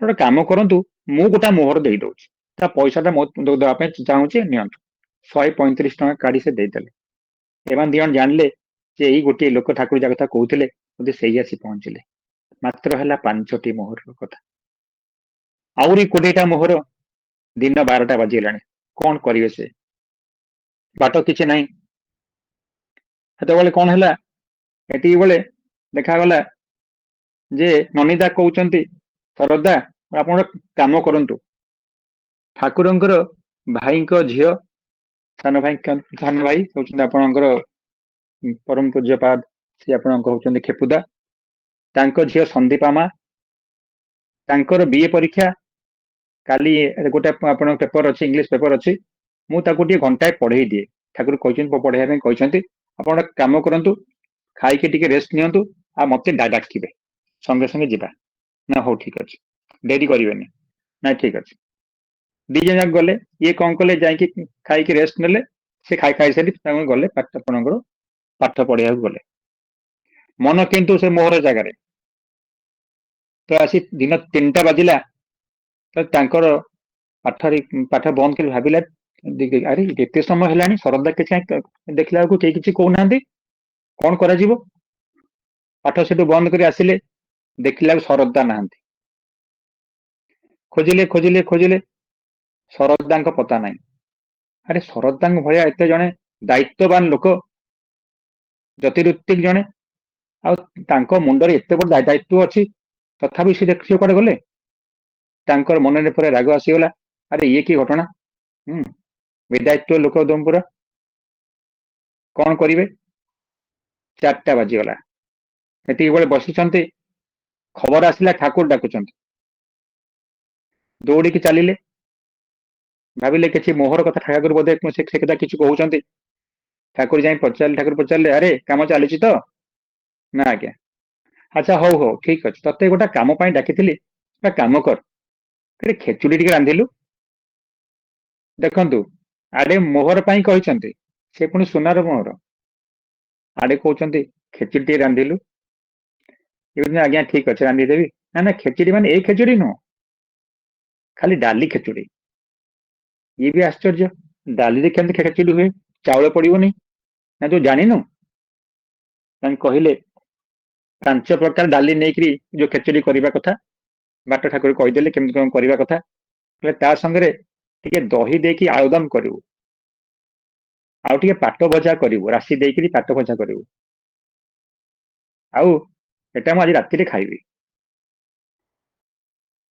ଗୋଟେ କାମ କରନ୍ତୁ, ମୁଁ ଗୋଟେ ମୋହର ଦେଇଦଉଛି, ତା ପଇସାଟା ମୋ ଦେବା ପାଇଁ ଚାହୁଁଛି, ନିଅନ୍ତୁ। 135 ଟଙ୍କା କାଢି ସେ ଦେଇଦେଲେ। ଏମାନେ ଦି ଜଣ ଜାଣିଲେ ଯେ ଏଇ ଗୋଟିଏ ଲୋକ ଠାକୁର ଯାହା କଥା କହୁଥିଲେ, ବୋଧେ ସେଇ ଆସି ପହଞ୍ଚିଲେ। ମାତ୍ର ହେଲା 5ଟି ମୋହରର କଥା। ଆହୁରି 20ଟା ମୋହର। ଦିନ 12ଟା ବାଜିଗଲାଣି। କଣ କରିବେ ସେ? ବାଟ କିଛି ନାହିଁ। ସେତେବେଳେ କଣ ହେଲା, ଏତିକି ବେଳେ ଦେଖାଗଲା ଯେ ନନିଦା କହୁଛନ୍ତି ଶରଦା, ଆପଣ ଗୋଟେ କାମ କରନ୍ତୁ, ଠାକୁରଙ୍କର ଭାଇଙ୍କ ଝିଅ, ସାନ ଭାଇ ହଉଛନ୍ତି ଆପଣଙ୍କର ପରମ ପୂଜ୍ୟପାଦ, ସେ ଆପଣଙ୍କ ହଉଛନ୍ତି ଖେପୁଦା। ତାଙ୍କ ଝିଅ ସନ୍ଦୀପା ମା, ତାଙ୍କର ବିଏ ପରୀକ୍ଷା କାଲି ଗୋଟେ ଆପଣଙ୍କ ପେପର ଅଛି, ଇଂଲିଶ ପେପର ଅଛି, ମୁଁ ତାକୁ ଟିକେ ଘଣ୍ଟାଏ ପଢେଇ ଦିଏ। ଠାକୁର କହିଛନ୍ତି ପଢେଇବା ପାଇଁ କହିଛନ୍ତି। ଆପଣ ଗୋଟେ କାମ କରନ୍ତୁ, ଖାଇକି ଟିକେ ରେଷ୍ଟ ନିଅନ୍ତୁ, ଆଉ ମତେ ଡାକିବେ, ସଙ୍ଗେ ସଙ୍ଗେ ଯିବା। ନା ହଉ ଠିକ ଅଛି, ଡେରି କରିବେନି। ନା ଠିକ ଅଛି। ଦି ଜଣ ଯାକ ଗଲେ। ଇଏ କଣ କଲେ, ଯାଇକି ଖାଇକି ରେଷ୍ଟ ନେଲେ। ସେ ଖାଇସାରି ତାଙ୍କୁ ଗଲେ ଆପଣଙ୍କର ପାଠ ପଢିବାକୁ ଗଲେ। ମନ କିନ୍ତୁ ସେ ମୋହର ଜାଗାରେ। ତ ଆସି ଦିନ 3ଟା ବାଜିଲା, ତ ତାଙ୍କର ପାଠ ବନ୍ଦ କରି ଭାବିଲା, ଆରେ ଏତେ ସମୟ ହେଲାଣି ଶରଦା କିଛି ଦେଖିଲା ବେଳକୁ କେହି କିଛି କହୁନାହାନ୍ତି, କଣ କରାଯିବ? ପାଠ ସେଠୁ ବନ୍ଦ କରି ଆସିଲେ, ଦେଖିଲା ବେଳକୁ ଶରଦା ନାହାନ୍ତି। ଖୋଜିଲେ ଖୋଜିଲେ ଖୋଜିଲେ, ଶରଦାଙ୍କ ପତା ନାହିଁ। ଆରେ ଶରଦାଙ୍କ ଭଳିଆ ଏତେ ଜଣେ ଦାୟିତ୍ୱବାନ ଲୋକ, ଜ୍ୟୋତିଋତ୍ତିକ ଜଣେ, ଆଉ ତାଙ୍କ ମୁଣ୍ଡରେ ଏତେ ବଡ ଦାୟିତ୍ୱ ଅଛି, ତଥାପି ସେ କୁଆଡେ ଗଲେ? ତାଙ୍କର ମନରେ ପୁରା ରାଗ ଆସିଗଲା। ଆରେ ଇଏ କି ଘଟଣା, ବେଦାୟିତ୍ୱ ଲୋକ ପୁରା। କଣ କରିବେ? 4ଟା ବାଜିଗଲା। ଏତିକି ବେଳେ ବସିଛନ୍ତି, ଖବର ଆସିଲା ଠାକୁର ଡାକୁଛନ୍ତି। ଦୌଡ଼ିକି ଚାଲିଲେ। ଭାବିଲେ କିଛି ମୋହର କଥା ଠାକୁର ବୋଧେ ସେ କଥା କିଛି କହୁଛନ୍ତି। ଠାକୁର ଯାଇ ପଚାରିଲେ, ଆରେ କାମ ଚାଲିଛି ତ? ନା ଆଜ୍ଞା। ଆଚ୍ଛା ହଉ ହଉ ଠିକ ଅଛି, ତତେ ଗୋଟେ କାମ ପାଇଁ ଡାକିଥିଲି, ଗୋଟେ କାମ କର, ଖେଚୁଡି ଟିକେ ରାନ୍ଧିଲୁ। ଦେଖନ୍ତୁ, ଆଡେ ମୋହର ପାଇଁ କହିଛନ୍ତି, ସେ ପୁଣି ସୁନାର ମୋହର। ଆଡେ କହୁଛନ୍ତି ଖେଚୁଡି ଟିକେ ରାନ୍ଧିଲୁ। ଆଜ୍ଞା ଠିକ ଅଛି, ରାନ୍ଧିଦେବି। ନା ନା, ଖେଚୁଡି ମାନେ ଏଇ ଖେଚୁଡି ନୁହଁ, ଖାଲି ଡାଲି ଖେଚୁଡି। ଇଏ ବି ଆଶ୍ଚର୍ଯ୍ୟ, ଡାଲିରେ କେମିତି ଖେଚୁଡି ହୁଏ? ଚାଉଳ ପଡିବନି? ନା ତୁ ଜାଣିନୁ? ତାଙ୍କୁ କହିଲେ 5 ପ୍ରକାର ଡାଲି ନେଇକରି ଯୋଉ ଖେଚୁଡି କରିବା କଥା, ବାଟ ଠାକୁର କହିଦେଲେ କେମିତି କଣ କରିବା କଥା। ତା ସାଙ୍ଗରେ ଟିକେ ଦହି ଦେଇକି ଆଳୁଦମ କରିବୁ, ଆଉ ଟିକେ ପାଟ ଭଜା କରିବୁ, ରାଶି ଦେଇକରି ପାଟ ଭଜା କରିବୁ, ଆଉ ଏଟା ମୁଁ ଆଜି ରାତିରେ ଖାଇବି।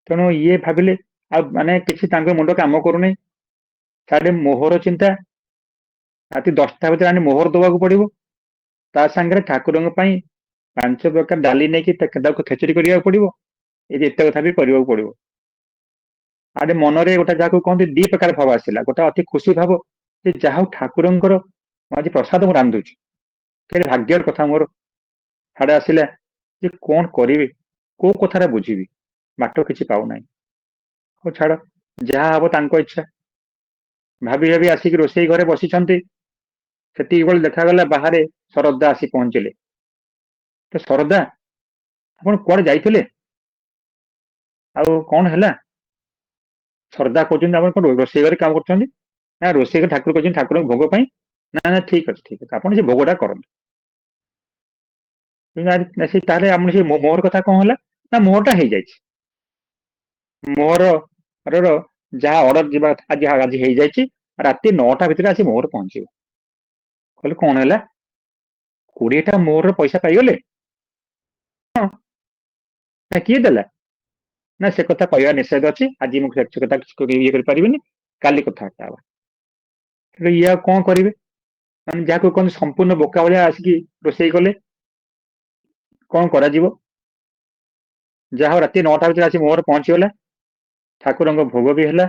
ତେଣୁ ଇଏ ଭାବିଲେ, ଆଉ ମାନେ କିଛି ତାଙ୍କ ମୁଣ୍ଡ କାମ କରୁନି। ତାହେଲେ ମୋହର ଚିନ୍ତା, ରାତି 10ଟା ଭିତରେ ଆଣି ମୋହର ଦବାକୁ ପଡିବ, ତା ସାଙ୍ଗରେ ଠାକୁରଙ୍କ ପାଇଁ 5 ପ୍ରକାର ଡାଲି ନେଇକି ତାକୁ ଖେଚୁଡି କରିବାକୁ ପଡିବ। ଏତେ କଥା ବି କରିବାକୁ ପଡିବ। ଆରେ ମନରେ ଗୋଟେ ଯାହାକୁ କହନ୍ତି 2 ପ୍ରକାର ଭାବ ଆସିଲା। ଗୋଟେ ଅତି ଖୁସି ଭାବ, ଯେ ଯାହା ହଉ ଠାକୁରଙ୍କର ଆଜି ପ୍ରସାଦ ମୁଁ ରାନ୍ଧୁଛି, କେତେ ଭାଗ୍ୟର କଥା ମୋର। ହାଡେ ଆସିଲା ଯେ କଣ କରିବି, କୋଉ କଥାଟା ବୁଝିବି, ବାଟ କିଛି ପାଉନାହିଁ। ହଉ ଛାଡ, ଯାହା ହବ ତାଙ୍କ ଇଚ୍ଛା। ଭାବି ଭାବି ଆସିକି ରୋଷେଇ ଘରେ ବସିଛନ୍ତି। ସେତିକି ବେଳେ ଦେଖାଗଲା ବାହାରେ ଶରଦା ଆସି ପହଞ୍ଚିଲେ। ତ ଶରଦା, ଆପଣ କୁଆଡେ ଯାଇଥିଲେ? ଆଉ କଣ ହେଲା? ଶରଦା କହୁଛନ୍ତି, ଆପଣ କଣ ରୋଷେଇ ଘରେ କାମ କରୁଛନ୍ତି? ନା ରୋଷେଇ ଘରେ ଠାକୁର କହିଛନ୍ତି ଠାକୁରଙ୍କ ଭୋଗ ପାଇଁ। ନା ନା ଠିକ ଅଛି ଠିକ ଅଛି, ଆପଣ ସେ ଭୋଗଟା କରନ୍ତୁ। ତାହେଲେ ଆମର ସେ ମୋହର କଥା କଣ ହେଲା? ନା ମୋହରଟା ହେଇଯାଇଛି। ମୋହର ଯାହା ଅର୍ଡର ଯିବା ଆଜି ହେଇଯାଇଛି। ରାତି 9ଟା ଭିତରେ ଆସି ମୋହର ପହଞ୍ଚିବ। କହିଲେ କଣ ହେଲା? 20ଟା ମୋହର ପଇସା ପାଇଗଲେ? ହଁ। ନା କିଏ ଦେଲା? ନା ସେ କଥା କହିବା ନିଷେଧ ଅଛି, ଆଜି ମୁଁ ସେ କଥା ଇଏ କରିପାରିବିନି, କାଲି କଥାବାର୍ତ୍ତା ହେବା। ଇଏ ଆଉ କଣ କରିବେ? ମାନେ ଯାହାକୁ କହନ୍ତି ସମ୍ପୂର୍ଣ୍ଣ ବୋକା ଭଳିଆ ଆସିକି ରୋଷେଇ କଲେ। କଣ କରାଯିବ? ଯାହା ହଉ ରାତି 9ଟା ଭିତରେ ଆସି ମୋହର ପହଞ୍ଚିଗଲା, ଠାକୁରଙ୍କ ଭୋଗ ବି ହେଲା,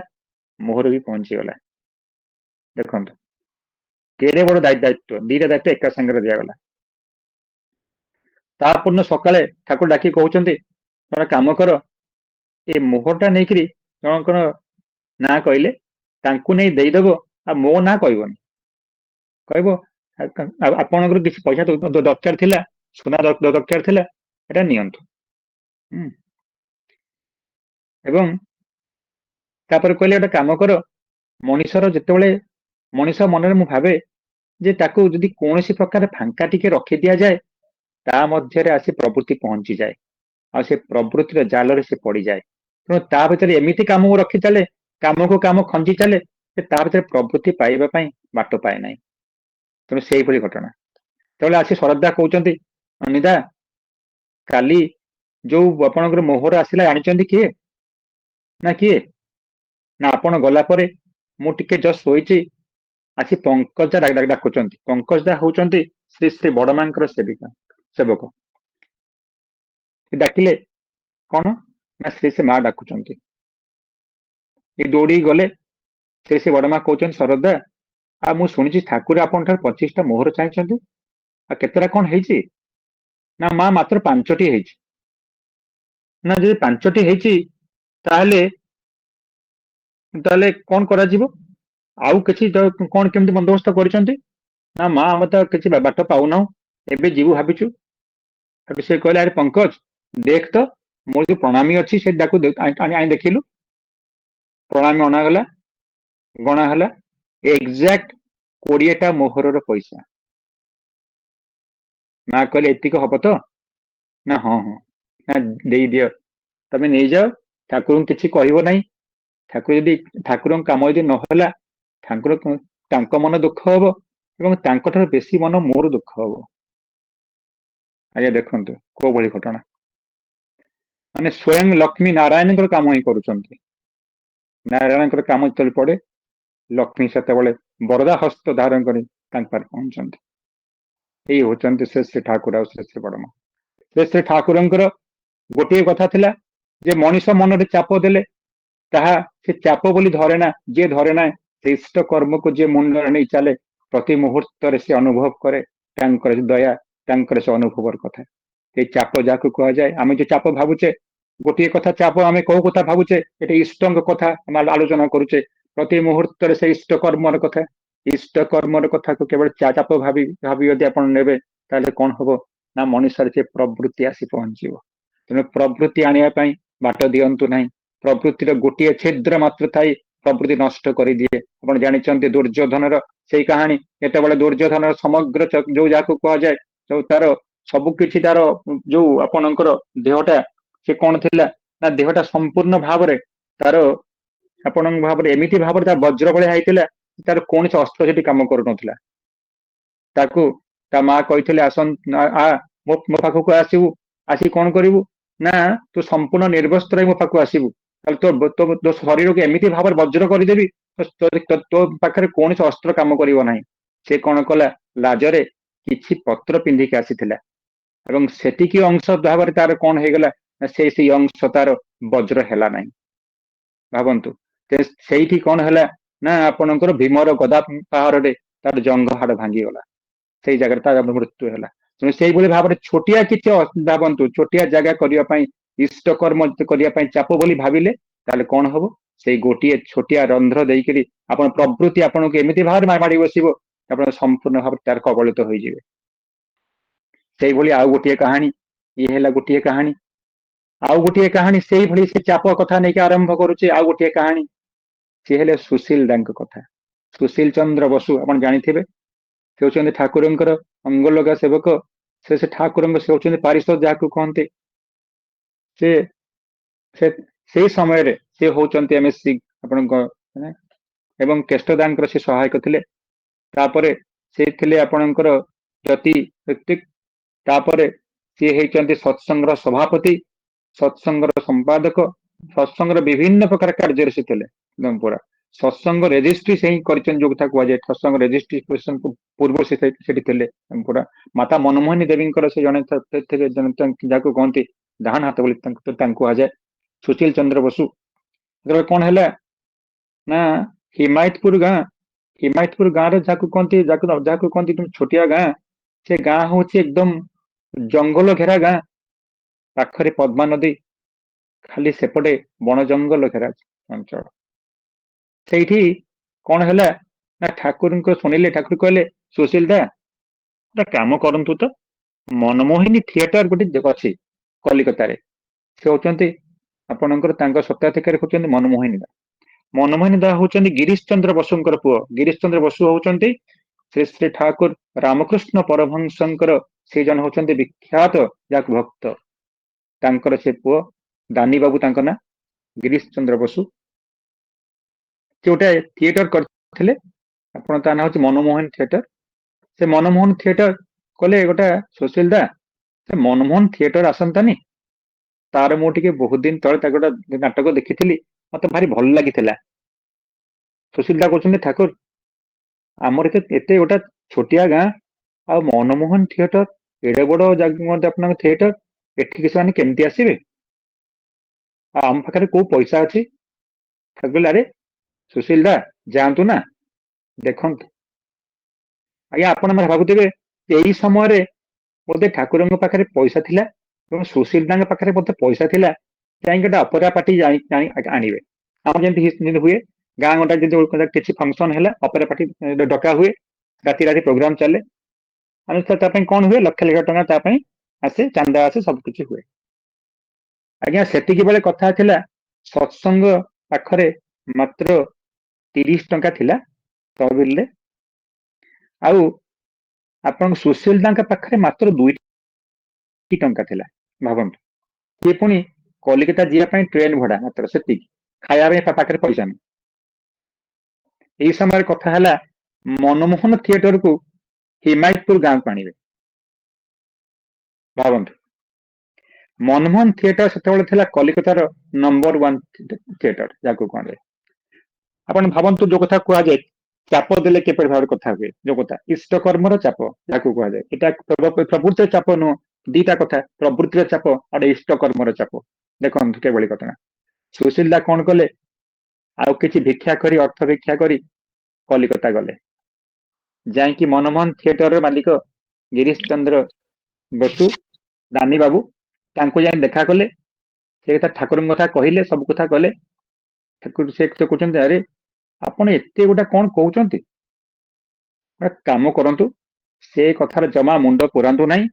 ମୋହର ବି ପହଞ୍ଚିଗଲା। ଦେଖନ୍ତୁ କେଡେ ବଡ ଦାୟିତ୍ୱ, ଦିଟା ଦାୟିତ୍ୱ ଏକା ସାଙ୍ଗରେ ଦିଆଗଲା। ତା ପୂର୍ଣ୍ଣ ସକାଳେ ଠାକୁର ଡାକି କହୁଛନ୍ତି ତମେ କାମ କର, ଏ ମୋହରଟା ନେଇକିରି ଜଣଙ୍କର ନାଁ କହିଲେ ତାଙ୍କୁ ନେଇ ଦେଇଦବ, ଆଉ ମୋ ନାଁ କହିବନି। କହିବ ଆପଣଙ୍କର କିଛି ପଇସା ଦରକାର ଥିଲା, ସୁନା ଦରକାର ଥିଲା, ଏଟା ନିଅନ୍ତୁ। ଏବଂ ତାପରେ କହିଲେ ଗୋଟେ କାମ କର, ମଣିଷର ଯେତେବେଳେ ମଣିଷ ମନରେ ମୁଁ ଭାବେ ଯେ ତାକୁ ଯଦି କୌଣସି ପ୍ରକାର ଫାଙ୍କା ଟିକେ ରଖି ଦିଆଯାଏ, ତା ମଧ୍ୟରେ ଆସି ପ୍ରବୃତ୍ତି ପହଞ୍ଚିଯାଏ, ଆଉ ସେ ପ୍ରବୃତ୍ତିର ଜାଲରେ ସେ ପଡିଯାଏ। ତେଣୁ ତା ଭିତରେ ଏମିତି କାମକୁ ରଖି ଚାଲେ, କାମକୁ କାମ ଖଞ୍ଜି ଚାଲେ, ଯେ ତା ଭିତରେ ପ୍ରବୃତ୍ତି ପାଇବା ପାଇଁ ବାଟ ପାଏ ନାହିଁ। ତେଣୁ ସେଇଭଳି ଘଟଣା। ତେବେଳେ ଆସି ଶରଦା କହୁଛନ୍ତି ଅନିଦା, କାଲି ଯୋଉ ଆପଣଙ୍କର ମୋହର ଆସିଲା ଜାଣିଛନ୍ତି କିଏ? ନା କିଏ? ନା ଆପଣ ଗଲା ପରେ ମୁଁ ଟିକେ ଜଷ୍ଟ ଶୋଇଛି, ଆସି ପଙ୍କଜ ଡାକୁଛନ୍ତି। ପଙ୍କଜ ଦା ହଉଛନ୍ତି ଶ୍ରୀ ଶ୍ରୀ ବଡ ମାଙ୍କର ସେବକ। ଡାକିଲେ କଣ ନା ଶ୍ରୀ ଶ୍ରୀ ମା ଡାକୁଛନ୍ତି। ଏ ଦୌଡ଼ିକି ଗଲେ, ଶ୍ରୀ ବଡ ମା କହୁଛନ୍ତି ଶରଦା, ଆଉ ମୁଁ ଶୁଣିଛି ଠାକୁର ଆପଣଙ୍କ ଠାରୁ 25ଟା ମୋହର ଚାହିଁଛନ୍ତି, ଆଉ କେତେଟା କଣ ହେଇଛି? ନା ମା ମାତ୍ର 5ଟି ହେଇଛି। ନା ଯଦି 5ଟି ହେଇଛି ତାହେଲେ କଣ କରାଯିବ? ଆଉ କିଛି କଣ କେମିତି ବନ୍ଦୋବସ୍ତ କରିଛନ୍ତି? ନା ମା ଆମେ ତ କିଛି ବାଟ ପାଉନାହୁଁ, ଏବେ ଯିବୁ ଭାବିଛୁ। ସେ କହିଲେ ଆରେ ପଙ୍କଜ ଦେଖ ତ, ମୋର ଯୋଉ ପ୍ରଣାମୀ ଅଛି ସେ ତାକୁ ଆଣି ଦେଖିଲୁ। ପ୍ରଣାମୀ ଅଣାଗଲା, ଗଣା ହେଲା, ଏକ୍ଜାକ୍ଟ 20ଟା ମୋହରର ପଇସା। ମା କହିଲେ ଏତିକି ହବ ତ? ନା ହଁ ହଁ। ନା ଦେଇଦିଅ, ତମେ ନେଇଯାଅ, ଠାକୁରଙ୍କୁ କିଛି କହିବ ନାହିଁ। ଠାକୁରଙ୍କ କାମ ଯଦି ନହେଲା, ଠାକୁର ତାଙ୍କ ମନ ଦୁଃଖ ହବ, ଏବଂ ତାଙ୍କଠାରୁ ବେଶୀ ମନ ମୋର ଦୁଃଖ ହବ। ଆଜ୍ଞା ଦେଖନ୍ତୁ କୋଉ ଭଳି ଘଟଣା, ମାନେ ସ୍ଵୟଂ ଲକ୍ଷ୍ମୀ ନାରାୟଣଙ୍କର କାମ ହିଁ କରୁଛନ୍ତି। ନାରାୟଣଙ୍କର କାମ ଯେତେବେଳେ ପଡେ, ଲକ୍ଷ୍ମୀ ସେତେବେଳେ ବରଦା ହସ୍ତ ଧାରଣ କରି ତାଙ୍କ ପାଖରେ ପହଞ୍ଚନ୍ତି। ଏଇ ହଉଛନ୍ତି ଶ୍ରୀ ଶ୍ରୀ ଠାକୁର ଆଉ ଶ୍ରୀ ଶ୍ରୀ ବଡ ମା। ଶ୍ରୀ ଶ୍ରୀ ଠାକୁରଙ୍କର ଗୋଟିଏ କଥା ଥିଲା ଯେ ମଣିଷ ମନରେ ଚାପ ଦେଲେ ତାହା ସେ ଚାପ ବୋଲି ଧରେ ନା, ଯିଏ ଧରେ ନା ସେ ଇଷ୍ଟ କର୍ମକୁ ଯିଏ ମୁଣ୍ଡରେ ନେଇ ଚାଲେ, ପ୍ରତି ମୁହୂର୍ତ୍ତରେ ସେ ଅନୁଭବ କରେ ତାଙ୍କର ଦୟା, ତାଙ୍କର ସେ ଅନୁଭବର କଥା। ଏଇ ଚାପ ଯାହାକୁ କୁହାଯାଏ, ଆମେ ଯୋଉ ଚାପ ଭାବୁଛେ, ଗୋଟିଏ କଥା ଚାପ ଆମେ କୋଉ କଥା ଭାବୁଛେ, ଏଠି ଇଷ୍ଟଙ୍କ କଥା ଆମେ ଆଲୋଚନା କରୁଛେ। ପ୍ରତି ମୁହୂର୍ତ୍ତରେ ସେ ଇଷ୍ଟ କର୍ମର କଥା, ଇଷ୍ଟ କର୍ମର କଥାକୁ କେବଳ ଚାପ ଭାବି ଯଦି ଆପଣ ନେବେ, ତାହେଲେ କଣ ହବ ନା ମଣିଷରେ ସେ ପ୍ରବୃତ୍ତି ଆସି ପହଞ୍ଚିବ। ତେଣୁ ପ୍ରବୃତ୍ତି ଆଣିବା ପାଇଁ ବାଟ ଦିଅନ୍ତୁ ନାହିଁ। ପ୍ରବୃତ୍ତିର ଗୋଟିଏ ଛିଦ୍ର ମାତ୍ର ଥାଇ ପ୍ରବୃତ୍ତି ନଷ୍ଟ କରିଦିଏ। ଆପଣ ଜାଣିଛନ୍ତି ଦୁର୍ଯ୍ୟୋଧନର ସେଇ କାହାଣୀ, ଯେତେବେଳେ ଦୁର୍ଯ୍ୟୋଧନର ସମଗ୍ର ଯୋଉ ଯାହାକୁ କୁହାଯାଏ, ଯୋଉ ତାର ସବୁ କିଛି, ତାର ଯୋଉ ଆପଣଙ୍କର ଦେହଟା ସେ କଣ ଥିଲା ନା ଦେହଟା ସମ୍ପୂର୍ଣ୍ଣ ଭାବରେ ତାର ଆପଣଙ୍କ ଭାବରେ ଏମିତି ଭାବରେ ତା ବଜ୍ର ଭଳିଆ ହେଇଥିଲା, ତାର କୌଣସି ଅସ୍ତ୍ର ସେଠି କାମ କରୁନଥିଲା। ତାକୁ ତା ମା କହିଥିଲେ ମୋ ପାଖକୁ ଆସିବୁ, ଆସି କଣ କରିବୁ ନା ତୁ ସମ୍ପୂର୍ଣ୍ଣ ନିର୍ବସ୍ତ୍ର ହେଇ ମୋ ପାଖକୁ ଆସିବୁ, ତାହେଲେ ତୋ ଶରୀରକୁ ଏମିତି ଭାବରେ ବଜ୍ର କରିଦେବି, ତୋ ପାଖରେ କୌଣସି ଅସ୍ତ୍ର କାମ କରିବ ନାହିଁ। ସେ କଣ କଲା, ଲାଜରେ କିଛି ପତ୍ର ପିନ୍ଧିକି ଆସିଥିଲା, ଏବଂ ସେତିକି ଅଂଶ ଭାବରେ ତାର କଣ ହେଇଗଲା ନା ସେଇ ଅଂଶ ତାର ବଜ୍ର ହେଲା ନାହିଁ। ଭାବନ୍ତୁ ସେଇଠି କଣ ହେଲା ନା ଆପଣଙ୍କର ଭୀମର ଗଦା ପାହାରରେ ତାର ଜଙ୍ଘ ହାଡ ଭାଙ୍ଗିଗଲା, ସେଇ ଜାଗାରେ ତାର ମୃତ୍ୟୁ ହେଲା। ତେଣୁ ସେଇଭଳି ଭାବରେ ଛୋଟିଆ କିଛି ଭାବନ୍ତୁ, ଛୋଟିଆ ଜାଗା କରିବା ପାଇଁ, ଇଷ୍ଟ କର୍ମ କରିବା ପାଇଁ ଚାପ ବୋଲି ଭାବିଲେ, ତାହେଲେ କଣ ହବ, ସେଇ ଗୋଟିଏ ଛୋଟିଆ ରନ୍ଧ୍ର ଦେଇକରି ଆପଣ ପ୍ରବୃତ୍ତି ଆପଣଙ୍କୁ ଏମିତି ଭାବରେ ମାଡି ବସିବ, ଆପଣ ସମ୍ପୂର୍ଣ୍ଣ ଭାବରେ ତାର କବଳିତ ହୋଇଯିବେ। ସେଇଭଳି ଆଉ ଗୋଟିଏ କାହାଣୀ, ଇଏ ହେଲା ଗୋଟିଏ କାହାଣୀ। ଆଉ ଗୋଟିଏ କାହାଣୀ ସେଇଭଳି ସେ ଚାପ କଥା ନେଇକି ଆରମ୍ଭ କରୁଛି। ଆଉ ଗୋଟିଏ କାହାଣୀ, ସିଏ ହେଲେ ସୁଶୀଲ ଦାଙ୍କ କଥା। ସୁଶୀଲ ଚନ୍ଦ୍ର ବସୁ ଆପଣ ଜାଣିଥିବେ, ସେ ହଉଛନ୍ତି ଠାକୁରଙ୍କର ଅଙ୍ଗଲଗା ସେବକ। ସେ ଠାକୁରଙ୍କ ସେ ହଉଛନ୍ତି ପାରିଷଦ ଯାହାକୁ କହନ୍ତି। ସେ ସେଇ ସମୟରେ ସେ ହଉଛନ୍ତି MSc ଆପଣଙ୍କ, ଏବଂ କେଷ୍ଟଦାନଙ୍କର ସେ ସହାୟକ ଥିଲେ। ତାପରେ ସେ ଥିଲେ ଆପଣଙ୍କର ଜ୍ୟୋତି ଋତ୍ବିକ। ତାପରେ ସିଏ ହେଇଛନ୍ତି ସତ୍ସଂଗର ସଭାପତି, ସତ୍ସଂଗର ସମ୍ପାଦକ, ସତ୍ସଂଗର ବିଭିନ୍ନ ପ୍ରକାର କାର୍ଯ୍ୟରେ ସେ ଥିଲେ ପୁରା। ସତ୍ସଙ୍ଗ ରେଜିଷ୍ଟ୍ରି ସେ ହିଁ କରିଛନ୍ତି, ଯୋଉ କଥା କୁହାଯାଏ ସତ୍ସଙ୍ଗ ରେଜିଷ୍ଟ୍ରେସନ ପୂର୍ବ ସେଠି ଥିଲେ ପୁରା। ମାତା ମନମୋହିନୀ ଦେବୀଙ୍କର ସେ ଜଣେ ଥିଲେ, ଯାହାକୁ କହନ୍ତି ଡାହାଣ ହାତ ବୋଲି ତାଙ୍କୁ କୁହାଯାଏ। ସୁଶୀଲ ଚନ୍ଦ୍ର ବସୁ ଯେତେବେଳେ କଣ ହେଲା ନା ହିମାୟତପୁର ଗାଁରେ ଯାହାକୁ କହନ୍ତି ଛୋଟିଆ ଗାଁ, ସେ ଗାଁ ହଉଛି ଏକଦମ ଜଙ୍ଗଲ ଘେରା ଗାଁ, ପାଖରେ ପଦ୍ମା ନଦୀ, ଖାଲି ସେପଟେ ବଣ ଜଙ୍ଗଲ ଘେରା ଅଞ୍ଚଳ। ସେଇଠି କଣ ହେଲା ନା ଠାକୁରଙ୍କ ଶୁଣିଲେ, ଠାକୁର କହିଲେ ସୁଶୀଲ ଦା ଗୋଟେ କାମ କରନ୍ତୁ ତ, ମନମୋହିନୀ ଥିଏଟର ଗୋଟେ ଅଛି କଲିକତାରେ, ସେ ହଉଛନ୍ତି ଆପଣଙ୍କର ତାଙ୍କ ସତ୍ତାଧିକାରୀ ହଉଛନ୍ତି ମନମୋହିନୀ ଦା। ମନମୋହିନୀ ଦା ହଉଛନ୍ତି ଗିରିଶ ଚନ୍ଦ୍ର ବସୁଙ୍କର ପୁଅ। ଗିରିଶ ଚନ୍ଦ୍ର ବସୁ ହଉଛନ୍ତି ଶ୍ରୀ ଶ୍ରୀ ଠାକୁର ରାମକୃଷ୍ଣ ପରମହଂସଙ୍କର ସେ ଜଣେ ହଉଛନ୍ତି ବିଖ୍ୟାତ ଯାକ ଭକ୍ତ, ତାଙ୍କର ସେ ପୁଅ ଦାନି ବାବୁ, ତାଙ୍କ ନାଁ ଗିରିଶ ଚନ୍ଦ୍ର ବସୁ। ସେ ଗୋଟେ ଥିଏଟର କରିଥିଲେ, ଆପଣ ତା ନାଁ ହଉଛି ମନମୋହନ ଥିଏଟର। ସେ ମନମୋହନ ଥିଏଟର କଲେ ଗୋଟେ ସୁଶୀଲ ଦା, ସେ ମନମୋହନ ଥିଏଟର ଆସନ୍ତାନି, ତାର ମୁଁ ଟିକେ ବହୁତ ଦିନ ତଳେ ତାକୁ ଗୋଟେ ନାଟକ ଦେଖିଥିଲି, ମତେ ଭାରି ଭଲ ଲାଗିଥିଲା। ସୁଶୀଲ ଦା କହୁଛନ୍ତି ଠାକୁର ଆମର ଏତେ ଗୋଟେ ଛୋଟିଆ ଗାଁ, ଆଉ ମନମୋହନ ଥିଏଟର ଏଡେ ବଡ ଆପଣଙ୍କ ଥିଏଟର, ଏଠିକି ସେମାନେ କେମିତି ଆସିବେ, ଆଉ ଆମ ପାଖରେ କୋଉ ପଇସା ଅଛି? ଠାକୁର ଆରେ ସୁଶୀଲ ଦା ଯାଆନ୍ତୁ ନା, ଦେଖନ୍ତୁ। ଆଜ୍ଞା ଆପଣ ମାନେ ଭାବୁଥିବେ ଏଇ ସମୟରେ ବୋଧେ ଠାକୁରଙ୍କ ପାଖରେ ପଇସା ଥିଲା ଏବଂ ସୁଶୀଲ ଦାଙ୍କ ପାଖରେ ବୋଧେ ପଇସା ଥିଲା, ଯାଇକି ଗୋଟେ ଅପେରା ପାର୍ଟି ଆଣିବେ। ଆମର ଯେମିତି ହୁଏ ଗାଁ ଗୋଟା ଯଦି କିଛି ଫଙ୍କସନ ହେଲା, ଅପେରା ପାର୍ଟି ଡକା ହୁଏ, ରାତି ରାତି ପ୍ରୋଗ୍ରାମ ଚାଲେ, ଆମେ ତା ପାଇଁ କଣ ହୁଏ, ଲକ୍ଷ ଲକ୍ଷ ଟଙ୍କା ତା ପାଇଁ ଆସେ, ଚାନ୍ଦା ଆସେ, ସବୁ କିଛି ହୁଏ। ଆଜ୍ଞା ସେତିକି ବେଳେ କଥା ଥିଲା ସତ୍ସଙ୍ଗ ପାଖରେ ମାତ୍ର 30 ଟଙ୍କା ଥିଲା ତହବିଲରେ, ଆଉ ଆପଣଙ୍କ ସୁଶୀଲ ଦାଙ୍କ ପାଖରେ ମାତ୍ର 2 ଟଙ୍କା ଥିଲା। ଭାବନ୍ତୁ, ସେ ପୁଣି କଲିକତା ଯିବା ପାଇଁ ଟ୍ରେନ ଭଡା ମାତ୍ର ସେତିକି, ଖାଇବା ପାଇଁ ତା ପାଖରେ ପଇସା ନାହିଁ। ଏଇ ସମୟରେ କଥା ହେଲା ମନମୋହନ ଥିଏଟରକୁ ହିମାୟତପୁର ଗାଁକୁ ଆଣିବେ। ଭାବନ୍ତୁ, ମନମୋହନ ଥିଏଟର ସେତେବେଳେ ଥିଲା କଲିକତାର ନମ୍ବର 1 ଥିଏଟର ଯାହାକୁ କୁହାଯାଏ। ଆପଣ ଭାବନ୍ତୁ ଯୋଉ କଥା କୁହାଯାଏ ଚାପ ଦେଲେ କିପରି ଭାବରେ କଥା ହୁଏ, ଯୋଉ କଥା ଇଷ୍ଟ କର୍ମର ଚାପ ଯାହାକୁ କୁହାଯାଏ, ଏଟା ପ୍ରବୃତ୍ତିର ଚାପ ନୁହଁ, ଦିଟା କଥା, ପ୍ରବୃତ୍ତିର ଚାପ ଆଉ ଇଷ୍ଟ କର୍ମର ଚାପ। ଦେଖନ୍ତୁ କିଭଳି ଘଟଣା। ସୁଶୀଲ ଦା କଣ କଲେ, ଆଉ କିଛି ଭିକ୍ଷା କରି, ଅର୍ଥ ଭିକ୍ଷା କରି କଲିକତା ଗଲେ, ଯାଇକି ମନମୋହନ ଥିଏଟରର ମାଲିକ ଗିରିଶ ଚନ୍ଦ୍ର ବସୁ, ଦାନି ବାବୁ, ତାଙ୍କୁ ଯାଇ ଦେଖା କଲେ। ସେ କଥା ଠାକୁରଙ୍କ କଥା କହିଲେ, ସବୁ କଥା କଲେ। ଠାକୁର ସେ କହୁଛନ୍ତି ଆରେ ଆପଣ ଏତେ ଗୋଟା କଣ କହୁଛନ୍ତି, ଗୋଟେ କାମ କରନ୍ତୁ, ସେ କଥାର ଜମା ମୁଣ୍ଡ ପୁରାନ୍ତୁ ନାହିଁ।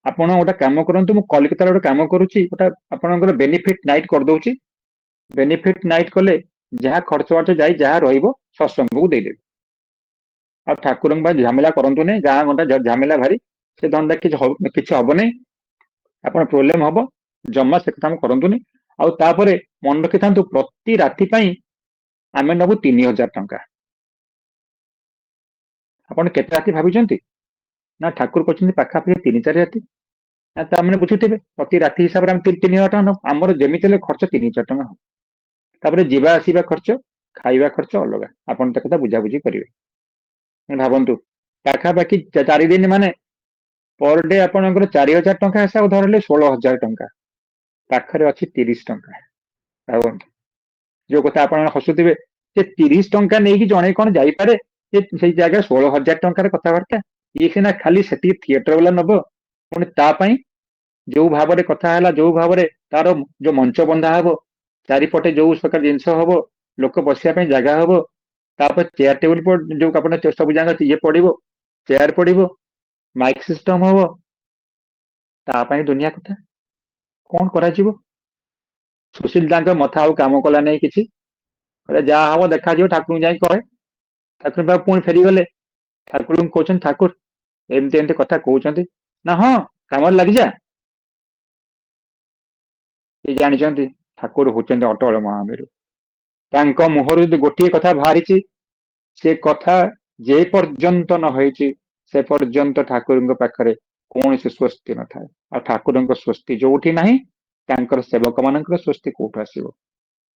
ଆପଣ ଗୋଟେ କାମ କରନ୍ତୁ, ମୁଁ କଲିକତାରେ ଗୋଟେ କାମ କରୁଛି, ଗୋଟେ ଆପଣଙ୍କର ବେନିଫିଟ ନାଇଟ୍ କରିଦଉଛି। ବେନିଫିଟ ନାଇଟ୍ କଲେ ଯାହା ଖର୍ଚ୍ଚ ବାର୍ଚ୍ଚ ଯାଇ ଯାହା ରହିବ ସତ୍ସଙ୍ଗକୁ ଦେଇଦେବି। ଆଉ ଠାକୁରଙ୍କ ପାଇଁ ଝାମେଲା କରନ୍ତୁନି, ଗାଁ ଗଣ୍ଡା ଝାମେଲା ଭାରି, ସେ ଧନ୍ଦା କିଛି ହବନି, ଆପଣ ପ୍ରୋବ୍ଲେମ ହବ, ଜମା ସେ କାମ କରନ୍ତୁନି। ଆଉ ତାପରେ ମନେ ରଖିଥାନ୍ତୁ, ପ୍ରତି ରାତି ପାଇଁ ଆମେ ନେବୁ 3000 ଟଙ୍କା। ଆପଣ କେତେ ରାତି ଭାବିଛନ୍ତି ନା ଠାକୁର କହିଛନ୍ତି ପାଖାପାଖି 3-4 ରାତି। ତାମାନେ ବୁଝୁଥିବେ ପ୍ରତି ରାତି ହିସାବରେ ଆମେ 3000 ଟଙ୍କା ନେବୁ, ଆମର ଯେମିତି ହେଲେ ଖର୍ଚ୍ଚ 3000 ଟଙ୍କା ହବ। ତାପରେ ଯିବା ଆସିବା ଖର୍ଚ୍ଚ, ଖାଇବା ଖର୍ଚ୍ଚ ଅଲଗା, ଆପଣ ତା କଥା ବୁଝାବୁଝି କରିବେ। ଭାବନ୍ତୁ ପାଖାପାଖି 4 ଦିନ ମାନେ ପର ଡେ ଆପଣଙ୍କର 4000 ଟଙ୍କା ହିସାବ ଧରିଲେ 16000 ଟଙ୍କା, ପାଖରେ ଅଛି 30 ଟଙ୍କା। ଭାବନ୍ତୁ, ଯୋଉ କଥା ଆପଣ ହସୁଥିବେ, ସେ 30 ଟଙ୍କା ନେଇକି ଜଣେ କଣ ଯାଇପାରେ ସେଇ ଜାଗାରେ 16000 ଟଙ୍କାର କଥାବାର୍ତ୍ତା। ଇଏ ସିନା ଖାଲି ସେତିକି ଥିଏଟର ବାଲା ନବ, ପୁଣି ତା ପାଇଁ ଯୋଉ ଭାବରେ କଥା ହେଲା, ଯୋଉ ଭାବରେ ତାର ଯୋଉ ମଞ୍ଚ ବନ୍ଧା ହବ, ଚାରିପଟେ ଯୋଉ ପ୍ରକାର ଜିନିଷ ହବ, ଲୋକ ବସିବା ପାଇଁ ଜାଗା ହବ, ତାପରେ ଚେୟାର ଟେବୁଲ ଯୋଉ ଆପଣ ସବୁ ଜାଗା ଇଏ ପଡିବ, ଚେୟାର ପଡିବ, ମାଇକ ସିଷ୍ଟମ ହବ, ତା ପାଇଁ ଦୁନିଆ କଥା। କଣ କରାଯିବ? ସୁଶୀଲ ଦାଙ୍କ ମଥା ଆଉ କାମ କଲା ନାହିଁ କିଛି, ଯାହା ହବ ଦେଖାଯିବ, ଠାକୁରଙ୍କୁ ଯାଇ କହେ। ଠାକୁର ବାବୁ ପୁଣି ଫେରିଗଲେ, ଠାକୁରଙ୍କୁ କହୁଛନ୍ତି ଠାକୁର ଏମିତି ଏମିତି କଥା କହୁଛନ୍ତି, ନା ହଁ କାମରେ ଲାଗିଯା। ସେ ଜାଣିଛନ୍ତି ଠାକୁର ହଉଛନ୍ତି ଅଟଳ ମହାମେରୁ, ତାଙ୍କ ମୁହଁରୁ ଯଦି ଗୋଟିଏ କଥା ବାହାରିଛି, ସେ କଥା ଯେ ପର୍ଯ୍ୟନ୍ତ ନ ହେଇଛି ସେ ପର୍ଯ୍ୟନ୍ତ ଠାକୁରଙ୍କ ପାଖରେ କୌଣସି ସ୍ୱସ୍ତି ନଥାଏ। ଆଉ ଠାକୁରଙ୍କ ସ୍ୱସ୍ତି ଯୋଉଠି ନାହିଁ, ତାଙ୍କର ସେବକ ମାନଙ୍କର ସ୍ୱସ୍ତି କୋଉଠୁ ଆସିବ?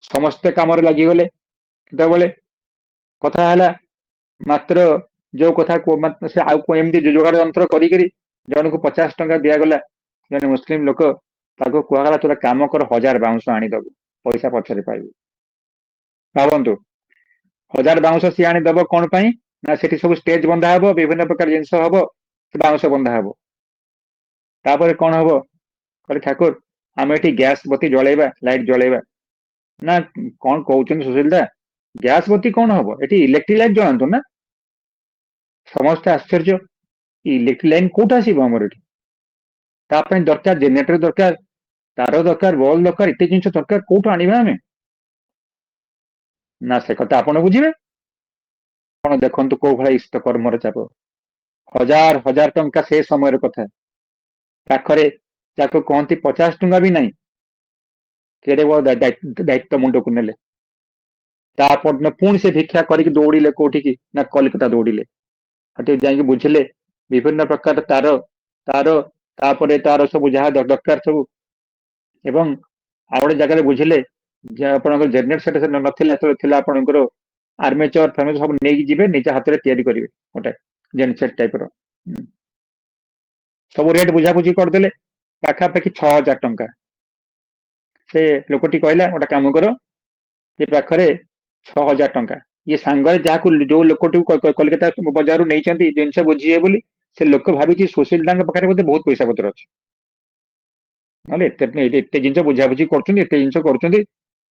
ସମସ୍ତେ କାମରେ ଲାଗିଗଲେ। କେତେବେଳେ କଥା ହେଲା ମାତ୍ର ଯୋଉ କଥା ସେ ଆଉ ଏମିତି ଯୋଗାଡ଼ ଯନ୍ତ୍ର କରିକିରି ଜଣକୁ 50 ଟଙ୍କା ଦିଆଗଲା। ଜଣେ ମୁସଲିମ ଲୋକ, ତାକୁ କୁହାଗଲା ତୋର କାମ କର 1000 ବାଉଁଶ ଆଣିଦବୁ, ପଇସା ପଛରେ ପାଇବୁ। ଭାବନ୍ତୁ 1000 ବାଉଁଶ ସିଏ ଆଣିଦବ କଣ ପାଇଁ ନା ସେଠି ସବୁ ଷ୍ଟେଜ ବନ୍ଧା ହବ, ବିଭିନ୍ନ ପ୍ରକାର ଜିନିଷ ହବ, ସେ ବାଉଁଶ ବନ୍ଧା ହବ। ତାପରେ କଣ ହବ, କହିଲେ ଠାକୁର ଆମେ ଏଠି ଗ୍ୟାସ ବତି ଜଳେଇବା, ଲାଇଟ ଜଳେଇବା। ନା କଣ କହୁଛନ୍ତି ସୁଶୀଲ ଦା, ଗ୍ୟାସ ବତି କଣ ହବ, ଏଠି ଇଲେକ୍ଟ୍ରିକ ଲାଇଟ ଜଳାନ୍ତୁ ନା। ସମସ୍ତେ ଆଶ୍ଚର୍ଯ୍ୟ, ଇଲେକ୍ଟ୍ରିକ ଲାଇନ କୋଉଠି ଆସିବ ଆମର ଏଠି? ତା ପାଇଁ ଦରକାର ଜେନେରେଟର ଦରକାର, ତାର ଦରକାର, ବଲ୍ ଦରକାର, ଏତେ ଜିନିଷ ଦରକାର, କୋଉଠୁ ଆଣିବା ଆମେ? ନା ସେ କଥା ଆପଣ ବୁଝିବେ। ଆପଣ ଦେଖନ୍ତୁ କୋଉ ଭଳିଆ ଇଷ୍ଟ କର୍ମର ଚାପ। 1000 ଟଙ୍କା ସେ ସମୟର କଥା। ପାଖରେ ଯାକୁ କହନ୍ତି 50 ଟଙ୍କା ବି ନାହିଁ, କେଡେ ବଡ ଦାୟିତ୍ୱ ମୁଣ୍ଡକୁ ନେଲେ। ତାପରଦିନ ପୁଣି ସେ ଭିକ୍ଷା କରିକି ଦୌଡ଼ିଲେ କୋଉଠିକି ନା କଲିକତା ଦୌଡ଼ିଲେ। ସେଠି ଯାଇକି ବୁଝିଲେ ବିଭିନ୍ନ ପ୍ରକାର ତାର ତାପରେ ତାର ସବୁ ଯାହା ଦରକାର ସବୁ, ଏବଂ ଆଉ ଗୋଟେ ଜାଗାରେ ବୁଝିଲେ ଯେ ଆପଣଙ୍କର ଜେନେରେଟ ସେଟା ନଥିଲା, ସେତେବେଳେ ଥିଲା ଆପଣଙ୍କର ଆର୍ମେଚର ଫାର୍ମେଚର ସବୁ ନେଇକି ଯିବେ, ନିଜ ହାତରେ ତିଆରି କରିବେ ଗୋଟେ ଜେନସେଟ ଟାଇପର। ସବୁ ରେଟ୍ ବୁଝାବୁଝି କରିଦେଲେ, ପାଖାପାଖି 6000 ଟଙ୍କା। ସେ ଲୋକଟି କହିଲା ଗୋଟେ କାମ କର, ଏ ପାଖରେ 6000 ଟଙ୍କା। ଇଏ ସାଙ୍ଗରେ ଯାହାକୁ ଯୋଉ ଲୋକଟିକୁ କଲିକତା ବଜାରରୁ ନେଇଛନ୍ତି ଜିନିଷ ବୁଝିବେ ବୋଲି, ସେ ଲୋକ ଭାବିଛି ସୁଶୀଲ ଦାଙ୍କ ପାଖରେ ବୋଧେ ବହୁତ ପଇସା ପତ୍ର ଅଛି, ନହେଲେ ଏତେ ଜିନିଷ ବୁଝାବୁଝି କରୁଛନ୍ତି, ଏତେ ଜିନିଷ କରୁଛନ୍ତି।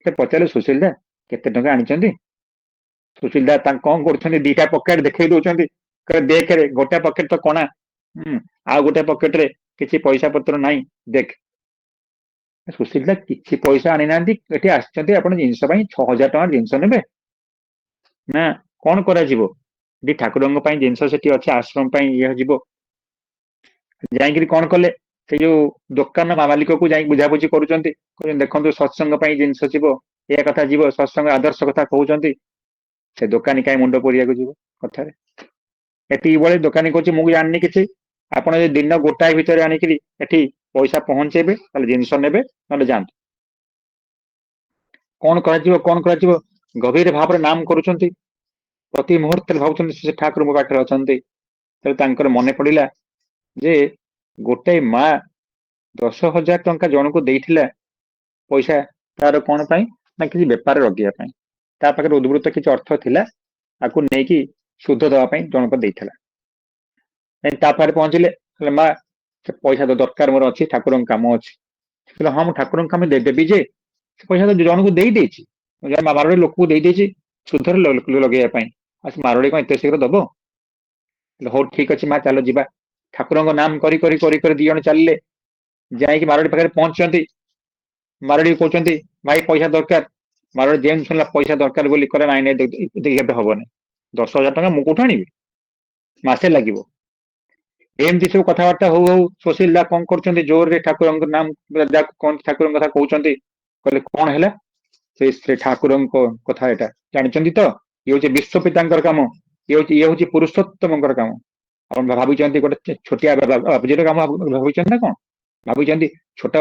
ସେ ପଚାରିଲେ ସୁଶୀଲ ଦା କେତେ ଟଙ୍କା ଆଣିଛନ୍ତି? ସୁଶୀଲ ଦା ତାଙ୍କ କଣ କରୁଛନ୍ତି, ଦିଟା ପକେଟ ଦେଖେଇ ଦଉଛନ୍ତି, କହିଲେ ଦେଖରେ ଗୋଟେ ପକେଟ ତ କଣା, ଆଉ ଗୋଟେ ପକେଟ ରେ କିଛି ପଇସା ପତ୍ର ନାହିଁ, ଦେଖ। ସୁଶୀଲ ଦା କିଛି ପଇସା ଆଣିନାହାନ୍ତି, ଏଠି ଆସିଛନ୍ତି ଆପଣ ଜିନିଷ ପାଇଁ, 6000 ଟଙ୍କା ଜିନିଷ ନେବେ। ନା କଣ କରାଯିବ, ଏଠି ଠାକୁରଙ୍କ ପାଇଁ ଜିନିଷ ସେଠି ଅଛି, ଆଶ୍ରମ ପାଇଁ ଇଏ ଯିବ। ଯାଇକିରି କଣ କଲେ, ସେ ଯୋଉ ଦୋକାନ ମାଲିକକୁ ଯାଇ ବୁଝାବୁଝି କରୁଛନ୍ତି, ଦେଖନ୍ତୁ ସତ୍ସଙ୍ଗ ପାଇଁ ଜିନିଷ ଯିବ, ଏୟା କଥା ଯିବ, ସତ୍ସଙ୍ଗ ଆଦର୍ଶ କଥା କହୁଛନ୍ତି। ସେ ଦୋକାନୀ କାହିଁ ମୁଣ୍ଡ ପୁରେଇବାକୁ ଯିବ କଥାରେ। ଏତିକି ବେଳେ ଦୋକାନୀ କହୁଛି ମୁଁ ଜାଣିନି କିଛି, ଆପଣ ଯଦି ଦିନ ଗୋଟାଏ ଭିତରେ ଆଣିକିରି ଏଠି ପଇସା ପହଞ୍ଚେଇବେ ତାହେଲେ ଜିନିଷ ନେବେ, ନହେଲେ ଯାଆନ୍ତୁ। କଣ କରାଯିବ, କଣ କରାଯିବ, ଗଭୀର ଭାବରେ ନାମ କରୁଛନ୍ତି, ପ୍ରତି ମୁହୂର୍ତ୍ତରେ ଭାବୁଛନ୍ତି ସେ ଠାକୁର ମୋ ପାଖରେ ଅଛନ୍ତି। ତେଣୁ ତାଙ୍କର ମନେ ପଡିଲା ଯେ ଗୋଟେ ମା 10,000 ଟଙ୍କା ଜଣକୁ ଦେଇଥିଲା ପଇସା, ତାର କଣ ପାଇଁ ନା କିଛି ବେପାର ଲଗେଇବା ପାଇଁ। ତା ପାଖରେ ଉଦ୍ବୃତ୍ତ କିଛି ଅର୍ଥ ଥିଲା, ତାକୁ ନେଇକି ସୁଧ ଦେବା ପାଇଁ ଜଣକ ଦେଇଥିଲା। ତା ପାଖରେ ପହଞ୍ଚିଲେ, କହିଲେ ମା ସେ ପଇସା ତ ଦରକାର ମୋର ଅଛି, ଠାକୁରଙ୍କ କାମ ଅଛି। କହିଲେ ହଁ ମୁଁ ଠାକୁରଙ୍କ କାମ ଦେବି ଯେ, ସେ ପଇସା ତ ଜଣକୁ ଦେଇଦେଇଛି, ମାରୋଡି ଲୋକକୁ ଦେଇଦେଇଛି ସୁଧରେ ଲଗେଇବା ପାଇଁ, ଆଉ ସେ ମାରୋଡି କଣ ଏତେ ଶୀଘ୍ର ଦବ? ହଉ ଠିକ ଅଛି ମା ଚାଲ ଯିବା। ଠାକୁରଙ୍କ ନାମ କରି କରି କରି କରି 2 ଜଣ ଚାଲିଲେ, ଯାଇକି ମାରୋଡି ପାଖରେ ପହଞ୍ଚିଛନ୍ତି। ମାରୋଡି କହୁଛନ୍ତି ଭାଇ ପଇସା ଦରକାର। ମାରୋଡି ଯେମିତି ଶୁଣିଲା ପଇସା ଦରକାର ବୋଲି, କହିଲା ନାଇଁ ନାଇଁ ଏବେ ହବନି, 10,000 ଟଙ୍କା ମୁଁ କୋଉଠୁ ଆଣିବି, ମାସେ ଲାଗିବ। ଏମିତି ସବୁ କଥାବାର୍ତ୍ତା ହଉ ହଉ ସୁଶୀଲ ଦା କଣ କରୁଛନ୍ତି, ଜୋରରେ ଠାକୁରଙ୍କ ନାମ ଠାକୁରଙ୍କ କଥା କହୁଛନ୍ତି। କହିଲେ କଣ ହେଲା, ସେ ଠାକୁରଙ୍କ କଥା ଏଟା ଜାଣିଛନ୍ତି ତ, ଇଏ ହଉଛି ବିଶ୍ୱ ପିତାଙ୍କର କାମ, ଇଏ ହଉଛି ପୁରୁଷୋତ୍ତମଙ୍କର କାମ। ଆପଣ ଭାବିଛନ୍ତି ଗୋଟେ ଛୋଟିଆ କାମ ଭାବିଛନ୍ତି ନା କଣ, ଭାବିଛନ୍ତି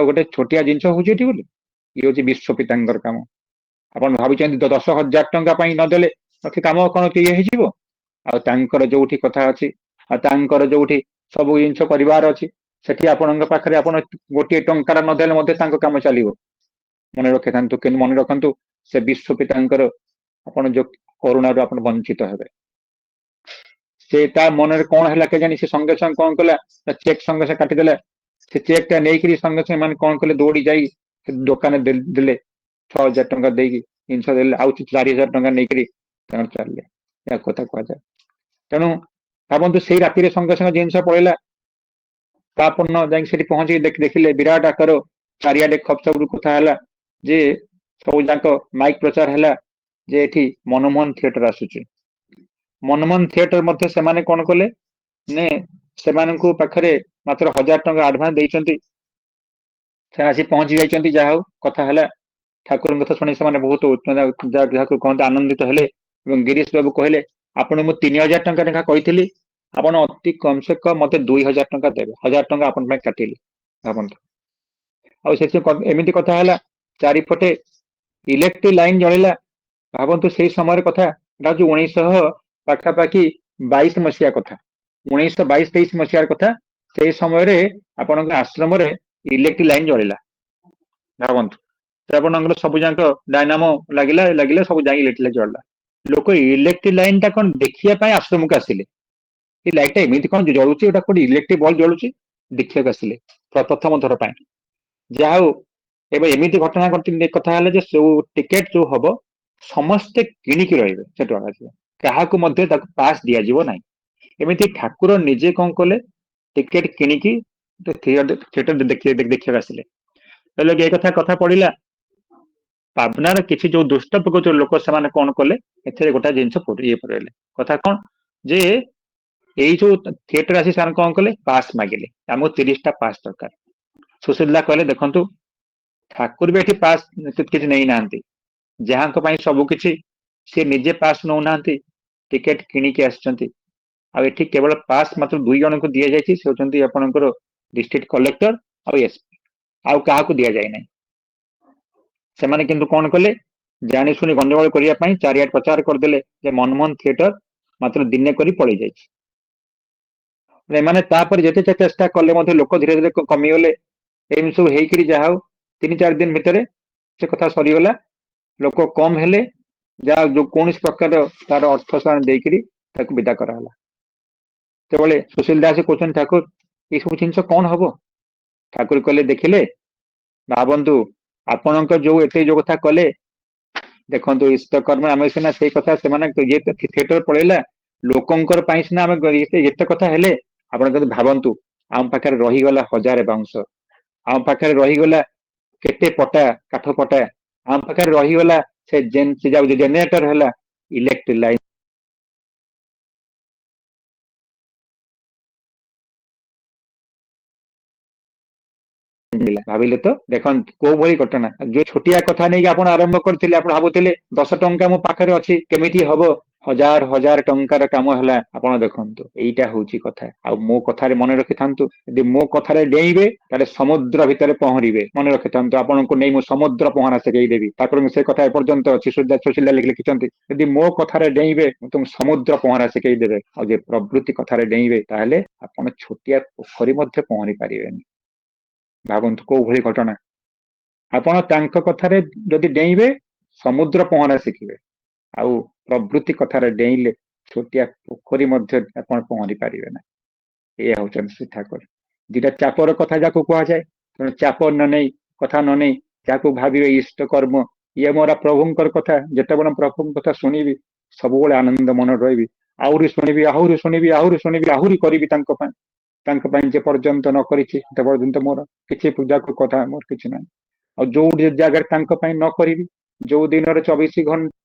ଗୋଟେ ଛୋଟିଆ ଜିନିଷ ହଉଛି ଏଠି ବୋଲି, ଇଏ ହଉଛି ବିଶ୍ୱ ପିତାଙ୍କର କାମ। ଆପଣ ଭାବିଛନ୍ତି 10,000 ଟଙ୍କା ପାଇଁ ନଦେଲେ କାମ କଣ ଇଏ ହେଇଯିବ? ଆଉ ତାଙ୍କର ଯୋଉଠି କଥା ଅଛି, ଆଉ ତାଙ୍କର ଯୋଉଠି ସବୁ ଜିନିଷ କରିବାର ଅଛି, ସେଠି ଆପଣଙ୍କ ପାଖରେ ଆପଣ ଗୋଟିଏ ଟଙ୍କାର ନଦେଲେ ମଧ୍ୟ ତାଙ୍କ କାମ ଚାଲିବ। ମନେ ରଖିଥାନ୍ତୁ, କିନ୍ତୁ ମନେ ରଖନ୍ତୁ ସେ ବିଶ୍ୱ ପିତାଙ୍କର ଆପଣ ଯୋଉ କରୁଣାରୁ ଆପଣ ବଞ୍ଚିତ ହେବେ। ସେ ତା ମନରେ କଣ ହେଲା କେଜାଣି, ସେ ସଙ୍ଗେ ସଙ୍ଗେ କଣ କଲା, ଚେକ୍ ସଙ୍ଗେ ସଙ୍ଗେ କାଟିଦେଲା। ସେ ଚେକ୍ ଟା ନେଇକରି ସଙ୍ଗେ ସଙ୍ଗେ ମାନେ କଣ କଲେ, ଦୌଡି ଯାଇ ଦୋକାନରେ ଦେଲେ, 6,000 ଟଙ୍କା ଦେଇକି ଜିନିଷ ଦେଲେ, ଆଉ 4,000 ଟଙ୍କା ନେଇକରି ତାଙ୍କର ଚାଲିଲେ। ଏହା କଥା କୁହାଯାଏ। ତେଣୁ ଭାବନ୍ତୁ ସେଇ ରାତିରେ ସଙ୍ଗେ ସଙ୍ଗେ ଜିନିଷ ପଳେଇଲା। ତାପରଦିନ ଯାଇକି ସେଠି ପହଞ୍ଚିକି ଦେଖିଲେ ବିରାଟ ଆକାର ଚାରିଆଡେ ସବୁ କଥା ହେଲା ଯେ, ସବୁ ଯାକ ମାଇକ ପ୍ରଚାର ହେଲା ଯେ ଏଠି ମନମୋହନ ଥିଏଟର ଆସୁଛି। ମନମୋହନ ଥିଏଟର ମଧ୍ୟ ସେମାନେ କଣ କଲେ, ନେ ସେମାନଙ୍କୁ ପାଖରେ ମାତ୍ର 1,000 ଟଙ୍କା ଆଡଭାନ୍ସ ଦେଇଛନ୍ତି। ସେମାନେ ଆସି ପହଞ୍ଚି ଯାଇଛନ୍ତି, ଯାହା ହଉ କଥା ହେଲା। ଠାକୁରଙ୍କ କଥା ଶୁଣି ସେମାନେ ବହୁତ ଯାହାକୁ କହନ୍ତି ଆନନ୍ଦିତ ହେଲେ, ଏବଂ ଗିରିଶ ବାବୁ କହିଲେ ଆପଣ ମୁଁ 3,000 ଟଙ୍କା ଲେଖା କହିଥିଲି, ଆପଣ ଅତି କମ ସେ କମ ମତେ 2,000 ଟଙ୍କା ଦେବେ, 1,000 ଟଙ୍କା ଆପଣଙ୍କ ପାଇଁ କାଟିଲି। ଭାବନ୍ତୁ, ଆଉ ସେଥି ଏମିତି କଥା ହେଲା, ଚାରିପଟେ ଇଲେକ୍ଟ୍ରିକ ଲାଇନ ଜଳିଲା। ଭାବନ୍ତୁ ସେଇ ସମୟର କଥା, এটা ହଉଛି 1900 ପାଖାପାଖି 22 ମସିହା କଥା, 1922-23 ମସିହାର କଥା। ସେଇ ସମୟରେ ଆପଣଙ୍କ ଆଶ୍ରମରେ ଇଲେକ୍ଟ୍ରିକ ଲାଇନ ଜଳିଲା ଭାବନ୍ତୁ। ତ ଆପଣଙ୍କର ସବୁ ଯାକ ଡାଇନାମୋ ଲାଗିଲା ଲାଗିଲା ସବୁ ଯାଇ ଇଲେକ୍ଟ୍ରିକ ଜଳିଲା। ଲୋକ ଇଲେକ୍ଟ୍ରିକ ଲାଇନ ଟା କଣ ଦେଖିବା ପାଇଁ ଆଶ୍ରମକୁ ଆସିଲେ। ଏଇ ଲାଇଟ୍ ଟା ଏମିତି କଣ ଜଳୁଛି, ଏଟା କୋଉଠି ଇଲେକ୍ଟ୍ରିକ ବଲ୍ବ ଜଳୁଛି ଦେଖିବାକୁ ଆସିଲେ ପ୍ରଥମ ଥର ପାଇଁ। ଯାହା ହଉ ଏବେ ଏମିତି ଘଟଣା କଥା ହେଲେ ଯେ ଯୋଉ ଟିକେଟ ଯୋଉ ହବ ସମସ୍ତେ କିଣିକି ରହିବେ ସେଠୁ ଆସିବ, କାହାକୁ ମଧ୍ୟ ତାକୁ ପାସ୍ ଦିଆଯିବ ନାହିଁ। ଏମିତି ଠାକୁର ନିଜେ କଣ କଲେ, ଟିକେଟ କିଣିକି ଥିଏଟର ଦେଖିବାକୁ ଆସିଲେ। ହେଲେ ଏ କଥା ପଡିଲା, ପାବନାର କିଛି ଯୋଉ ଦୁଷ୍ଟ ପ୍ରକୃତିର ଲୋକ ସେମାନେ କଣ କଲେ, ଏଥିରେ ଗୋଟେ ଜିନିଷ ଇଏ ପଡିଲେ। କଥା କଣ ଯେ ଏଇ ଯୋଉ ଥିଏଟର ଆସି ସେମାନେ କଣ କଲେ, ପାସ୍ ମାଗିଲେ, ଆମକୁ 30ଟା ପାସ୍ ଦରକାର। ସୁଶୀଲା କହିଲେ ଦେଖନ୍ତୁ ଠାକୁର ବି ଏଠି ପାସ୍ କିଛି ନେଇନାହାନ୍ତି, ଯାହାଙ୍କ ପାଇଁ ସବୁ କିଛି ସେ ନିଜେ ପାସ୍ ନଉନାହାନ୍ତି, ଟିକେଟ କିଣିକି ଆସିଛନ୍ତି। ଆଉ ଏଠି କେବଳ ପାସ୍ ମାତ୍ର 2 ଜଣଙ୍କୁ ଦିଆଯାଇଛି, ସେ ହେଉଛନ୍ତି ଆପଣଙ୍କର ଡିଷ୍ଟ୍ରିକ୍ଟ କଲେକ୍ଟର ଆଉ ଏସପି, ଆଉ କାହାକୁ ଦିଆଯାଇ ନାହିଁ। ସେମାନେ କିନ୍ତୁ କଣ କଲେ, ଜାଣି ଶୁଣି ଗଣ୍ଡଗୋଳ କରିବା ପାଇଁ ଚାରିଆଡେ ପ୍ରଚାର କରିଦେଲେ ଯେ ମନମୋହନ ଥିଏଟର ମାତ୍ର ଦିନେ କରି ପଳେଇ ଯାଇଛି। ଏମାନେ ତାପରେ ଯେତେ ଚେଷ୍ଟା କଲେ ମଧ୍ୟ ଲୋକ ଧୀରେ ଧୀରେ କମିଗଲେ। ଏମିତି ସବୁ ହେଇକିରି ଯାହା ହଉ 3-4 ଦିନ ଭିତରେ ସେ କଥା ସରିଗଲା, ଲୋକ କମ ହେଲେ, ଯାହା ଯୋଉ କୌଣସି ପ୍ରକାର ତାର ଅର୍ଥ ସେମାନେ ଦେଇକିରି ତାକୁ ବିଦା କରାହେଲା। ସେତେବେଳେ ସୁଶୀଲ ଦାସ କହୁଛନ୍ତି ଠାକୁର ଏସବୁ ଜିନିଷ କଣ ହବ? ଠାକୁର କହିଲେ ଦେଖିଲେ ଭାବନ୍ତୁ ଆପଣଙ୍କ ଯୋଉ ଏତେ ଯୋଉ କଥା କଲେ, ଦେଖନ୍ତୁ ଇଷ୍ଟକର୍ମ ଆମେ ସିନା ସେଇ କଥା ସେମାନେ ଥିଏଟର ପଳେଇଲା, ଲୋକଙ୍କର ପାଇଁ ସିନା ଆମେ ଏତେ କଥା ହେଲେ, ଆପଣ ଯଦି ଭାବନ୍ତୁ ଆମ ପାଖରେ ରହିଗଲା 1000 ବାଉଁଶ, ଆମ ପାଖରେ ରହିଗଲା କେତେ ପଟା କାଠ ପଟା, ଆମ ପାଖରେ ରହିଗଲା ସେ ଜେନେରେଟର ହେଲା, ଇଲେକ୍ଟ୍ରିକ ଲାଇନ ଭାବିଲେ ତ ଦେଖନ୍ତୁ କୋଉ ଭଳି ଘଟଣା। ଯୋଉ ଛୋଟିଆ କଥା ନେଇକି ଆପଣ ଆରମ୍ଭ କରିଥିଲେ, ଆପଣ ଭାବୁଥିଲେ 10 ଟଙ୍କା ମୋ ପାଖରେ ଅଛି କେମିତି ହବ, 1000 ଟଙ୍କାର କାମ ହେଲା। ଆପଣ ଦେଖନ୍ତୁ ଏଇଟା ହଉଛି କଥା। ଆଉ ମୋ କଥାରେ ମନେ ରଖିଥାନ୍ତୁ, ଯଦି ମୋ କଥାରେ ଡେଇଁବେ ତାହେଲେ ସମୁଦ୍ର ଭିତରେ ପହଁରିବେ, ମନେ ରଖିଥାନ୍ତୁ। ଆପଣଙ୍କୁ ନେଇ ମୁଁ ସମୁଦ୍ର ପହଁରା ଶିଖେଇଦେବି। ଠାକୁରଙ୍କ ସେ କଥା ଏପର୍ଯ୍ୟନ୍ତ ଅଛି, ସୁଶୀଲା ଲେଖିଛନ୍ତି ଯଦି ମୋ କଥାରେ ଡେଇଁବେ ମୁଁ ତୁମ ସମୁଦ୍ର ପହଁରା ଶିଖେଇଦେବେ। ଆଉ ଯେ ପ୍ରବୃତ୍ତି କଥାରେ ଡେଇଁବେ ତାହେଲେ ଆପଣ ଛୋଟିଆ ପୋଖରୀ ମଧ୍ୟ ପହଁରି ପାରିବେନି। ଭାବନ୍ତୁ କୋଉ ଭଳି ଘଟଣା। ଆପଣ ତାଙ୍କ କଥାରେ ଯଦି ଡେଇଁବେ ସମୁଦ୍ର ପହଁରା ଶିଖିବେ, ଆଉ ପ୍ରବୃତ୍ତି କଥାରେ ଡେଇଁଲେ ଛୋଟିଆ ପୋଖରୀ ମଧ୍ୟ ଆପଣ ପହଁରି ପାରିବେ ନା। ଏଇଆ ହଉଛନ୍ତି ଶ୍ରୀ ଠାକୁର। ଦିଟା ଚାପର କଥା ଯାକୁ କୁହାଯାଏ, ତେଣୁ ଚାପ ନ ନେଇ କଥା ନ ନେଇ ଯାହାକୁ ଭାବିବେ ଇଷ୍ଟ କର୍ମ, ଇଏ ମୋର ପ୍ରଭୁଙ୍କର କଥା, ଯେତେବେଳେ ପ୍ରଭୁଙ୍କ କଥା ଶୁଣିବି ସବୁବେଳେ ଆନନ୍ଦ ମନରେ ରହିବି, ଆହୁରି ଶୁଣିବି ଆହୁରି ଶୁଣିବି ଆହୁରି ଶୁଣିବି ଆହୁରି କରିବି ତାଙ୍କ ପାଇଁ ଯେ ପର୍ଯ୍ୟନ୍ତ ନ କରିଛି ସେ ପର୍ଯ୍ୟନ୍ତ ମୋର କିଛି ପୂଜାକୁ କଥା ମୋର କିଛି ନାହିଁ। ଆଉ ଯୋଉ ଜାଗାରେ ତାଙ୍କ ପାଇଁ ନ କରିବି, ଯୋଉ ଦିନରେ 24 ଘଣ୍ଟା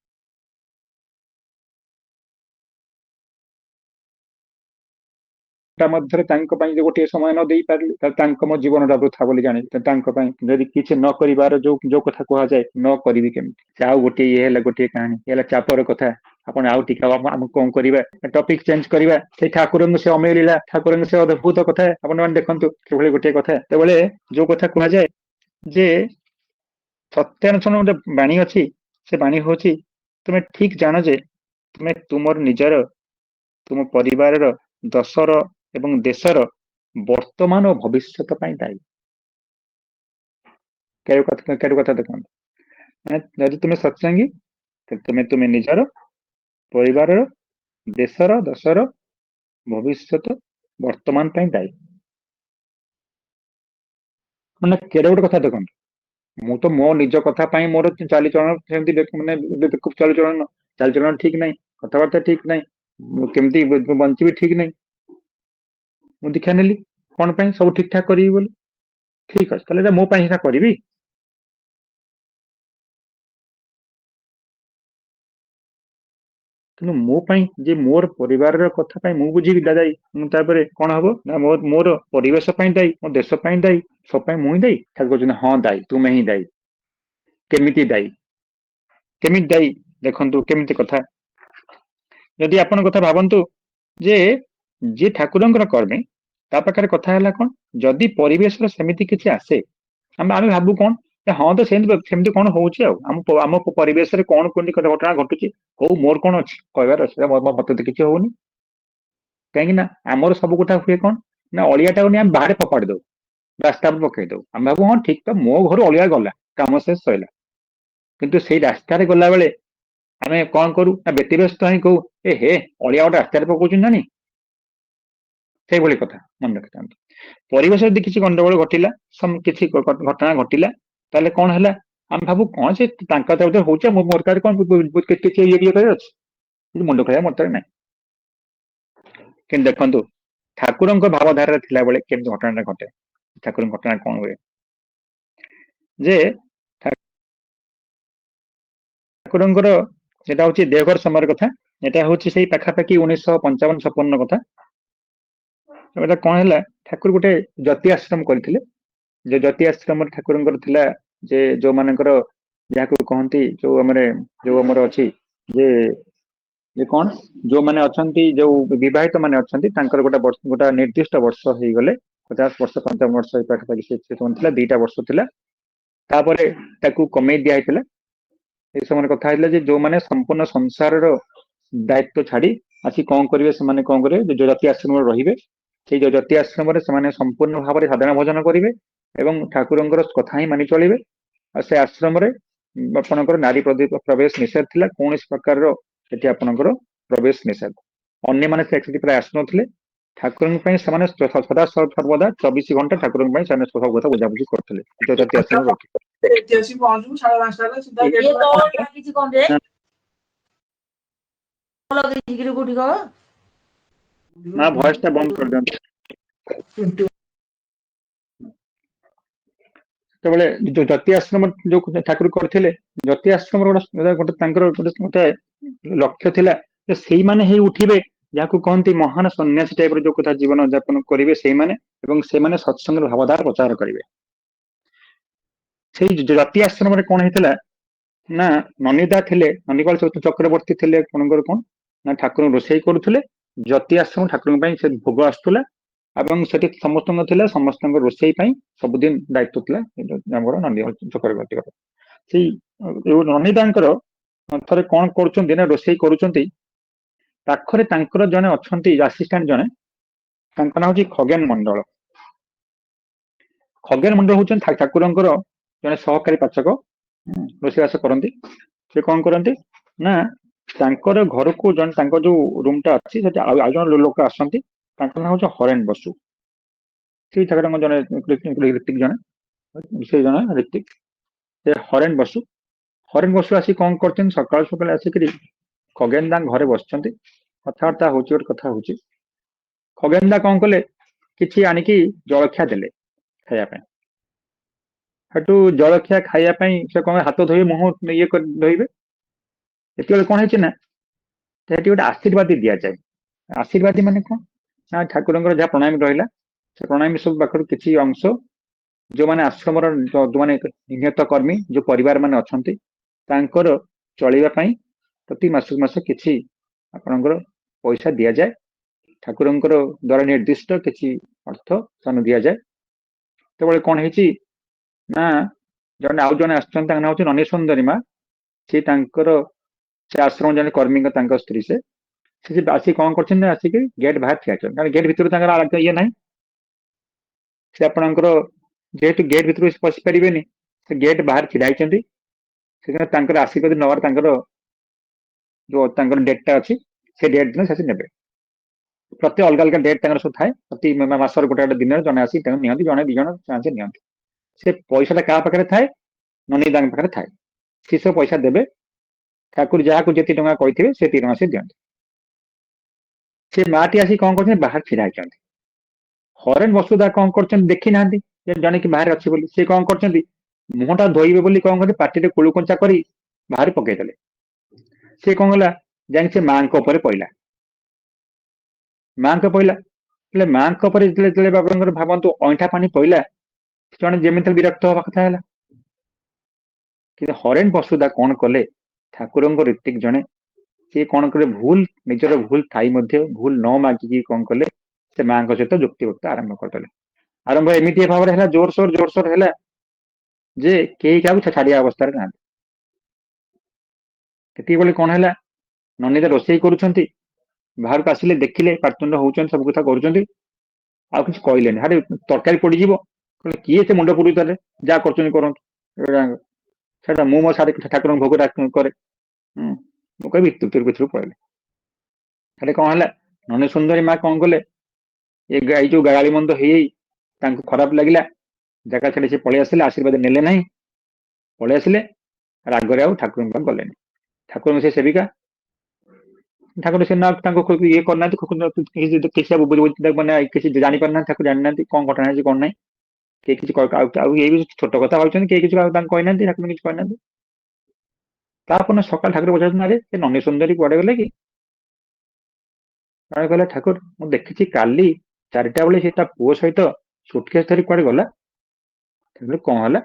ମଧ୍ୟରେ ତାଙ୍କ ପାଇଁ ଗୋଟିଏ ସମୟ ନ ଦେଇ ପାରିଲି ତାହେଲେ ତାଙ୍କ ମୋ ଜୀବନଟା ବୃଥା ବୋଲି ଜାଣିବି। ତାଙ୍କ ପାଇଁ ଯଦି କିଛି ନ କରିବାର ଯୋଉ କଥା କୁହାଯାଏ ନ କରିବି କେମିତି, ସେ ଆଉ ଗୋଟିଏ ଇଏ ହେଲା ଗୋଟିଏ କାହାଣୀ, ହେଲା ଚାପର କଥା। ଆପଣ ଆଉ ଟିକେ ଆମକୁ କଣ କରିବା, ଟପିକ ଚେଞ୍ଜ କରିବା। ସେଇ ଠାକୁରଙ୍କୁ ସେ ଅମେଳିଲା, ଠାକୁରଙ୍କୁ ସେ ଅଦ୍ଭୁତ କଥା। ଆପଣ ମାନେ ଦେଖନ୍ତୁ ସେଭଳି ଗୋଟିଏ କଥା। ସେତେବେଳେ ଯୋଉ କଥା କୁହାଯାଏ ଯେ ସତ୍ୟାନୁଷ୍ଠାନ ଗୋଟେ ବାଣୀ ଅଛି, ସେ ବାଣୀ ହଉଛି ତୁମେ ଠିକ ଜାଣ ଯେ ତୁମେ ତୁମର ନିଜର, ତୁମ ପରିବାରର, ଦଶର ଏବଂ ଦେଶର ବର୍ତ୍ତମାନ ଓ ଭବିଷ୍ୟତ ପାଇଁ ଦାୟୀ। କେଡ଼େ କଥା ଦେଖନ୍ତୁ, ଯଦି ତୁମେ ସତ୍ସଙ୍ଗୀ ତୁମେ ନିଜର, ପରିବାରର, ଦେଶର, ଦଶର, ଭବିଷ୍ୟତ, ବର୍ତ୍ତମାନ ପାଇଁ ଦାୟୀ। ମାନେ କେଡ଼େ ଗୋଟେ କଥା ଦେଖନ୍ତୁ। ମୁଁ ତ ମୋ ନିଜ କଥା ପାଇଁ ମୋର ଚାଲିଚଳନ ସେମିତି ଚାଲିଚଳନ ଠିକ ନାହିଁ, କଥାବାର୍ତ୍ତା ଠିକ ନାହିଁ, କେମିତି ବଞ୍ଚିବି ଠିକ ନାହିଁ। ମୁଁ ଦୀକ୍ଷା ନେଲି କଣ ପାଇଁ, ସବୁ ଠିକ ଠାକ କରିବି ବୋଲି। ଠିକ ଅଛି, ତାହେଲେ ମୋ ପାଇଁ ସେଇଟା କରିବି। କିନ୍ତୁ ମୋ ପାଇଁ ଯେ ମୋର ପରିବାରର କଥା ପାଇଁ ମୁଁ ବୁଝିବି ଦାୟୀ, ମୁଁ ତାପରେ କଣ ହବ ନା ମୋର ପରିବେଶ ପାଇଁ ଦାୟୀ, ମୋ ଦେଶ ପାଇଁ ଦାୟୀ, ସବୁ ପାଇଁ ମୁଁ ହିଁ ଦାୟୀ। ଠାକୁର କହୁଛନ୍ତି ହଁ ଦାୟୀ, ତୁମେ ହିଁ ଦାୟୀ। କେମିତି ଦାୟୀ, କେମିତି ଦାୟୀ ଦେଖନ୍ତୁ କେମିତି କଥା। ଯଦି ଆପଣଙ୍କ କଥା ଭାବନ୍ତୁ ଯେ ଯିଏ ଠାକୁରଙ୍କର କର୍ମୀ ତା ପାଖରେ କଥା ହେଲା କଣ, ଯଦି ପରିବେଶର ସେମିତି କିଛି ଆସେ ଆମେ ଭାବୁ କଣ ହଁ ତ ସେମିତି କଣ ହଉଛି ଆଉ ଆମ ପରିବେଶରେ କଣ କେମିତି ଘଟଣା ଘଟୁଛି, ହଉ ମୋର କଣ ଅଛି କହିବାର ଅଛି, ମତେ ତ କିଛି ହଉନି। କାହିଁକି ନା ଆମର ସବୁ କଥା ହୁଏ କଣ ନା ଅଳିଆଟାକୁ ନେଇ ଆମେ ବାହାରେ ଫୋପାଡ଼ି ଦଉ, ରାସ୍ତା ଉପରେ ପକେଇ ଦଉ। ଆମେ ଭାବୁ ହଁ ଠିକ ତ ମୋ ଘରୁ ଅଳିଆ ଗଲା, କାମ ଶେଷ ସଇଲା। କିନ୍ତୁ ସେଇ ରାସ୍ତାରେ ଗଲାବେଳେ ଆମେ କଣ କରୁ ନା ବ୍ୟତିବ୍ୟସ୍ତ ହିଁ କହୁ, ଏ ହେ ଅଳିଆ ଗୋଟେ ରାସ୍ତାରେ ପକଉଛନ୍ତି ଜାଣି। ସେଇଭଳି କଥା ମନେ ରଖିଥାନ୍ତୁ। ପରିବେଶ ଯଦି କିଛି ଗଣ୍ଡଗୋଳ ଘଟିଲା, କିଛି ଘଟଣା ଘଟିଲା, ତାହେଲେ କଣ ହେଲା ଆମେ ଭାବୁ କଣ ସେ ତାଙ୍କ ହଉଛି ମୋର କାହାରେ କଣ କିଛି ଇଏ କରିବାର ଅଛି, ମୁଣ୍ଡ ଖେଳିବା ମତରେ ନାହିଁ। କିନ୍ତୁ ଦେଖନ୍ତୁ ଠାକୁରଙ୍କ ଭାବଧାରାରେ ଥିଲାବେଳେ କେମିତି ଘଟଣାଟା ଘଟେ। ଠାକୁରଙ୍କ ଘଟଣା କଣ ହୁଏ ଯେ ଠାକୁରଙ୍କର ଏଟା ହଉଛି ଦେଓଘର ସମୟର କଥା। ଏଟା ହଉଛି ସେଇ ପାଖାପାଖି 1955-56 କଥା। ଏଟା କଣ ହେଲା, ଠାକୁର ଗୋଟେ ଜ୍ୟୋତି ଆଶ୍ରମ କରିଥିଲେ। ଯେ ଜ୍ୟୋତି ଆଶ୍ରମରେ ଠାକୁରଙ୍କର ଥିଲା ଯେ ଯୋଉମାନଙ୍କର ଯାହାକୁ କହନ୍ତି ଯୋଉ ଆମର ଅଛି ଯେ କଣ ଯୋଉମାନେ ଅଛନ୍ତି ଯୋଉ ବିବାହିତ ମାନେ ଅଛନ୍ତି ତାଙ୍କର ଗୋଟେ ନିର୍ଦ୍ଦିଷ୍ଟ ବର୍ଷ ହେଇଗଲେ, 50 ବର୍ଷ 55 ବର୍ଷ ପାଖାପାଖି ସେ ଥିଲା, 2ଟା ବର୍ଷ ଥିଲା। ତାପରେ ତାକୁ କମେଇ ଦିଆ ହେଇଥିଲା। ଏ ସମୟରେ କଥା ହେଇଥିଲା ଯେ ଯୋଉମାନେ ସମ୍ପୂର୍ଣ୍ଣ ସଂସାରର ଦାୟିତ୍ୱ ଛାଡି ଆସି କଣ କରିବେ, ସେମାନେ କଣ କରିବେ ଯୋଉ ଜାତି ଆଶ୍ରମରେ ରହିବେ। ସେଇ ଯୋଉ ଜାତି ଆଶ୍ରମରେ ସେମାନେ ସମ୍ପୂର୍ଣ୍ଣ ଭାବରେ ସାଧନା ଭୋଜନ କରିବେ ଏବଂ ଠାକୁରଙ୍କର କଥା ହିଁ ମାନି ଚଳିବେ। ଆଉ ସେ ଆଶ୍ରମରେ ଆପଣଙ୍କର ନାରୀ ପ୍ରବେଶ ନିଷେଧ ଥିଲା, କୌଣସି ପ୍ରକାରର ସେଠି ଆପଣଙ୍କର ପ୍ରବେଶ ନିଷେଧ। ଅନ୍ୟମାନେ ସେଠି ପ୍ରାୟ ଆସୁନଥିଲେ। ଠାକୁରଙ୍କ ପାଇଁ ସେମାନେ ସଦା ସର୍ବଦା 24 ଘଣ୍ଟା ଠାକୁରଙ୍କ ପାଇଁ ସେମାନେ ସବୁ କଥା ବୁଝାବୁଝି କରୁଥିଲେ। ଯୋଉ ଜାତି ଆଶ୍ରମରେ ରଖି ଏଠି ଆସି ପହଞ୍ଚିବୁ 5:30 ହେଲେ ସିଧା ଇଏ ତ ଲାଗିଛି କଣ ରେ? ଲଗେଇଛି କିରେ କୋଉଠି କଣ? ମା ଭଏସ ଟା ବନ୍ଦ କରିଦିଅନ୍ତୁ। ସେତେବେଳେ ଯୋଉ ଜାତି ଆଶ୍ରମ ଯୋଉ ଠାକୁର କରିଥିଲେ, ଜାତି ଆଶ୍ରମର ଗୋଟେ ତାଙ୍କର ଗୋଟେ ଲକ୍ଷ୍ୟ ଥିଲା ଯେ ସେଇମାନେ ହେଇ ଉଠିବେ ଯାହାକୁ କହନ୍ତି ମହାନ ସନ୍ନ୍ୟାସୀ ଟାଇପର ଯୋଉ କଥା ଜୀବନ ଯାପନ କରିବେ ସେଇମାନେ, ଏବଂ ସେମାନେ ସତ୍ସଙ୍ଗର ଭାବଧାରା ପ୍ରଚାର କରିବେ। ସେଇ ଜାତି ଆଶ୍ରମରେ କଣ ହେଇଥିଲା ନା ନନିଦା ଥିଲେ, ନନିକାଳ ଚକ୍ରବର୍ତ୍ତୀ ଥିଲେ ଆପଣଙ୍କର କଣ ନା ଠାକୁରଙ୍କୁ ରୋଷେଇ କରୁଥିଲେ। ଜାତି ଆଶ୍ରମ ଠାକୁରଙ୍କ ପାଇଁ ସେ ଭୋଗ ଆସୁଥିଲା ଏବଂ ସେଠି ସମସ୍ତଙ୍କ ଥିଲା, ସମସ୍ତଙ୍କ ରୋଷେଇ ପାଇଁ ସବୁଦିନ ଦାୟିତ୍ୱ ଥିଲା ଆମର ଚକ୍ରବର୍ତ୍ତୀଙ୍କର। ସେଇ ନନିଦାଙ୍କର ଥରେ କଣ କରୁଛନ୍ତି ନା ରୋଷେଇ କରୁଛନ୍ତି, ପାଖରେ ତାଙ୍କର ଜଣେ ଅଛନ୍ତି ଆସିଷ୍ଟାଣ୍ଟ ଜଣେ, ତାଙ୍କ ନାଁ ହଉଛି ଖଗେନ ମଣ୍ଡଳ। ଖଗେନ ମଣ୍ଡଳ ହଉଛନ୍ତି ଠାକୁରଙ୍କର ଜଣେ ସହକାରୀ ପାଚକ, ରୋଷେଇବାସ କରନ୍ତି। ସେ କଣ କରନ୍ତି ନା ତାଙ୍କର ଘରକୁ ଜଣେ ତାଙ୍କ ଯୋଉ ରୁମ ଟା ଅଛି ସେଠି ଆଉ ଜଣେ ଲୋକ ଆସନ୍ତି, ତାଙ୍କ ନାଁ ହଉଛି ହରେନ ବସୁ। ସେଇ ଠାକୁରଙ୍କ ଜଣେ ଋତିକ ଜଣେ ସେ ଜଣେ ଋତିକ, ସେ ହରେନ ବସୁ ଆସି କଣ କରୁଛନ୍ତି ସକାଳୁ ସକାଳୁ ଆସିକିରି ଖଗେନ ଦାଙ୍କ ଘରେ ବସିଛନ୍ତି, କଥାବାର୍ତ୍ତା ହଉଛି, ଗୋଟେ କଥା ହଉଛି। ଖଗେନ ଦା କଣ କଲେ କିଛି ଆଣିକି ଜଳଖିଆ ଦେଲେ ଖାଇବା ପାଇଁ। ସେଠୁ ଜଳଖିଆ ଖାଇବା ପାଇଁ ସେ କଣ ହାତ ଧୋଇ ମୁହଁ ଇଏ କରି ଧୋଇବେ। ସେତେବେଳେ କଣ ହେଇଛି ନା ସେଠି ଗୋଟେ ଆଶୀର୍ବାଦୀ ଦିଆଯାଏ। ଆଶୀର୍ବାଦୀ ମାନେ କଣ ନା ଠାକୁରଙ୍କର ଯାହା ପ୍ରଣାମୀ ରହିଲା, ସେ ପ୍ରଣାମୀ ସବୁ ପାଖରୁ କିଛି ଅଂଶ ଯୋଉମାନେ ଆଶ୍ରମର ଯୋଉମାନେ ନିହତ କର୍ମୀ ଯୋଉ ପରିବାର ମାନେ ଅଛନ୍ତି ତାଙ୍କର ଚଳିବା ପାଇଁ ପ୍ରତି ମାସକୁ ମାସ କିଛି ଆପଣଙ୍କର ପଇସା ଦିଆଯାଏ। ଠାକୁରଙ୍କର ଦ୍ଵାରା ନିର୍ଦ୍ଦିଷ୍ଟ କିଛି ଅର୍ଥ ସେମାନଙ୍କୁ ଦିଆଯାଏ। ସେତେବେଳେ କଣ ହେଇଛି ନା ଆଉ ଜଣେ ଆସିଛନ୍ତି, ତାଙ୍କ ନାଁ ହଉଛି ନନୀ ସୁନ୍ଦରୀ ମା। ସେ ତାଙ୍କର ସେ ଆଶ୍ରମ ଜଣେ କର୍ମୀଙ୍କ ତାଙ୍କ ସ୍ତ୍ରୀ ସେ ଆସିକି କଣ କରୁଛନ୍ତି ନା ଆସିକି ଗେଟ୍ ବାହାରେ ଠିଆ ହେଇଛନ୍ତି, କାରଣ ଗେଟ୍ ଭିତରୁ ତାଙ୍କର ଇଏ ନାହିଁ। ସେ ଆପଣଙ୍କର ଯେହେତୁ ଗେଟ୍ ଭିତରୁ ପଶି ପାରିବେନି, ସେ ଗେଟ୍ ବାହାରେ ଛିଡା ହେଇଛନ୍ତି। ସେখানে ତାଙ୍କର ଆଶୀର୍ବାଦ ନେବାର ତାଙ୍କର ଯୋଉ ତାଙ୍କର ଡେଟ୍ ଟା ଅଛି, ସେ ଡେଟ୍ ଦିନ ସେ ନେବେ। ପ୍ରତି ଅଲଗା ଅଲଗା ଡେଟ୍ ତାଙ୍କର ସବୁ ଥାଏ, ପ୍ରତି ମାସର ଗୋଟେ ଗୋଟେ ଦିନରେ ଜଣେ ଆସିକି ତାଙ୍କୁ ନିଅନ୍ତି, ଜଣେ ଦି ଜଣ ନିଅନ୍ତି। ସେ ପଇସାଟା କାହା ପାଖରେ ଥାଏ, ନନୀ ଦାଙ୍କ ପାଖରେ ଥାଏ। ସେ ସବୁ ପଇସା ଦେବେ, ଠାକୁର ଯାହାକୁ ଯେତିକି ଟଙ୍କା କହିଥିବେ ସେତିକି ଟଙ୍କା ସେ ଦିଅନ୍ତି। ସେ ମାଟି ଆସି କଣ କରୁଛନ୍ତି ବାହାରେ ଛିଡା ହେଇଛନ୍ତି। ହରେନ ବସୁଧା କଣ କରୁଛନ୍ତି ଦେଖି ନାହାନ୍ତି ଯେ ଜଣେ କି ବାହାରେ ଅଛି ବୋଲି, ସେ କଣ କରୁଛନ୍ତି ମୁହଁଟା ଧୋଇବେ ବୋଲି କଣ କରନ୍ତି ପାଟିରେ କୁଳୁକୁଞ୍ଚା କରି ବାହାରେ ପକେଇଦେଲେ। ସେ କଣ କଲା ଯାଇକି ସେ ମାଙ୍କ ଉପରେ ପଇଲା। ମାଙ୍କ ପଇଲା ହେଲେ ମାଙ୍କ ଉପରେ ଯେତେବେଳେ ବାବାଙ୍କର ଭାବନ୍ତୁ ଅଇଁଠା ପାଣି ପଇଲା, ଜଣେ ଯେମିତି ବିରକ୍ତ ହବା କଥା ହେଲା। କିନ୍ତୁ ହରେନ ବସୁଧା କଣ କଲେ, ଠାକୁରଙ୍କ ଋତିକ ଜଣେ, ସିଏ କଣ କଲେ ଭୁଲ ନିଜର ଭୁଲ ଥାଇ ମଧ୍ୟ ଭୁଲ ନ ମାଗିକି କଣ କଲେ ସେ ମାଙ୍କ ସହିତ ଯୁକ୍ତିବକ୍ତା ଆରମ୍ଭ କରିଦେଲେ। ଆରମ୍ଭ ଏମିତି ଭାବରେ ହେଲା ଜୋରସୋର ହେଲା ଯେ କେହି କାହାକୁ ଛାଡିବା ଅବସ୍ଥାରେ ନାହାନ୍ତି। ସେତିକିବେଳେ କଣ ହେଲା, ନନିତା ରୋଷେଇ କରୁଛନ୍ତି, ବାହାରକୁ ଆସିଲେ ଦେଖିଲେ ପାଟିତୁଣ୍ଡ ହଉଛନ୍ତି, ସବୁ କଥା କରୁଛନ୍ତି, ଆଉ କିଛି କହିଲେନି। ଆରେ ତରକାରୀ ପୋଡିଯିବ, କହିଲେ କିଏ ସେ ମୁଣ୍ଡ ପୋଡୁଛି, ତାହେଲେ ଯାହା କରୁଛନ୍ତି କରନ୍ତୁ, ସେଟା ମୁଁ ମୋ ସାରେ ଠାକୁରଙ୍କ ଭୋଗ କରେ। ମୁଁ କହିବି ଭିତରକୁ ପଳେଇଲେ। ହେଲେ କଣ ହେଲା, ନନି ସୁନ୍ଦରୀ ମା କଣ କଲେ, ଏଇ ଯୋଉ ଗାଳି ମନ୍ଦ ହେଇ ତାଙ୍କୁ ଖରାପ ଲାଗିଲା, ଜାଗା ଛାଡି ସେ ପଳେଇ ଆସିଲେ, ଆଶୀର୍ବାଦ ନେଲେ ନାହିଁ, ପଳେଇ ଆସିଲେ। ରାଗରେ ଆଉ ଠାକୁରଙ୍କ ପାଖକୁ ଗଲେନି। ଠାକୁରଙ୍କ ସେ ସେବିକା, ଠାକୁର ସେ ନା ତାଙ୍କୁ ଇଏ କରିନାହାନ୍ତି, ମାନେ କିଛି ଜାଣିପାରୁନାହାନ୍ତି, ଠାକୁର ଜାଣିନାହାନ୍ତି କଣ ଘଟଣା ହେଇଛି କଣ ନାହିଁ, କେହି କିଛି ଆଉ ଏଇ ଛୋଟ କଥା ଭାବୁଛନ୍ତି, କେହି କିଛି ତାଙ୍କୁ କହିନାହାନ୍ତି, ଠାକୁର କିଛି କହିନାହାନ୍ତି। ତାପରେ ସକାଳ ଠାକୁର ପଚାରୁଛନ୍ତି, ଆରେ ସେ ନନି ସୁନ୍ଦରୀ କୁଆଡେ ଗଲେ କି? କହିଲେ ଠାକୁର ମୁଁ ଦେଖିଛି କାଲି 4ଟା ବେଳେ ସେ ତା ପୁଅ ସହିତ ସୁଟକେସ ଧରି କୁଆଡେ ଗଲା। କଣ ହେଲା,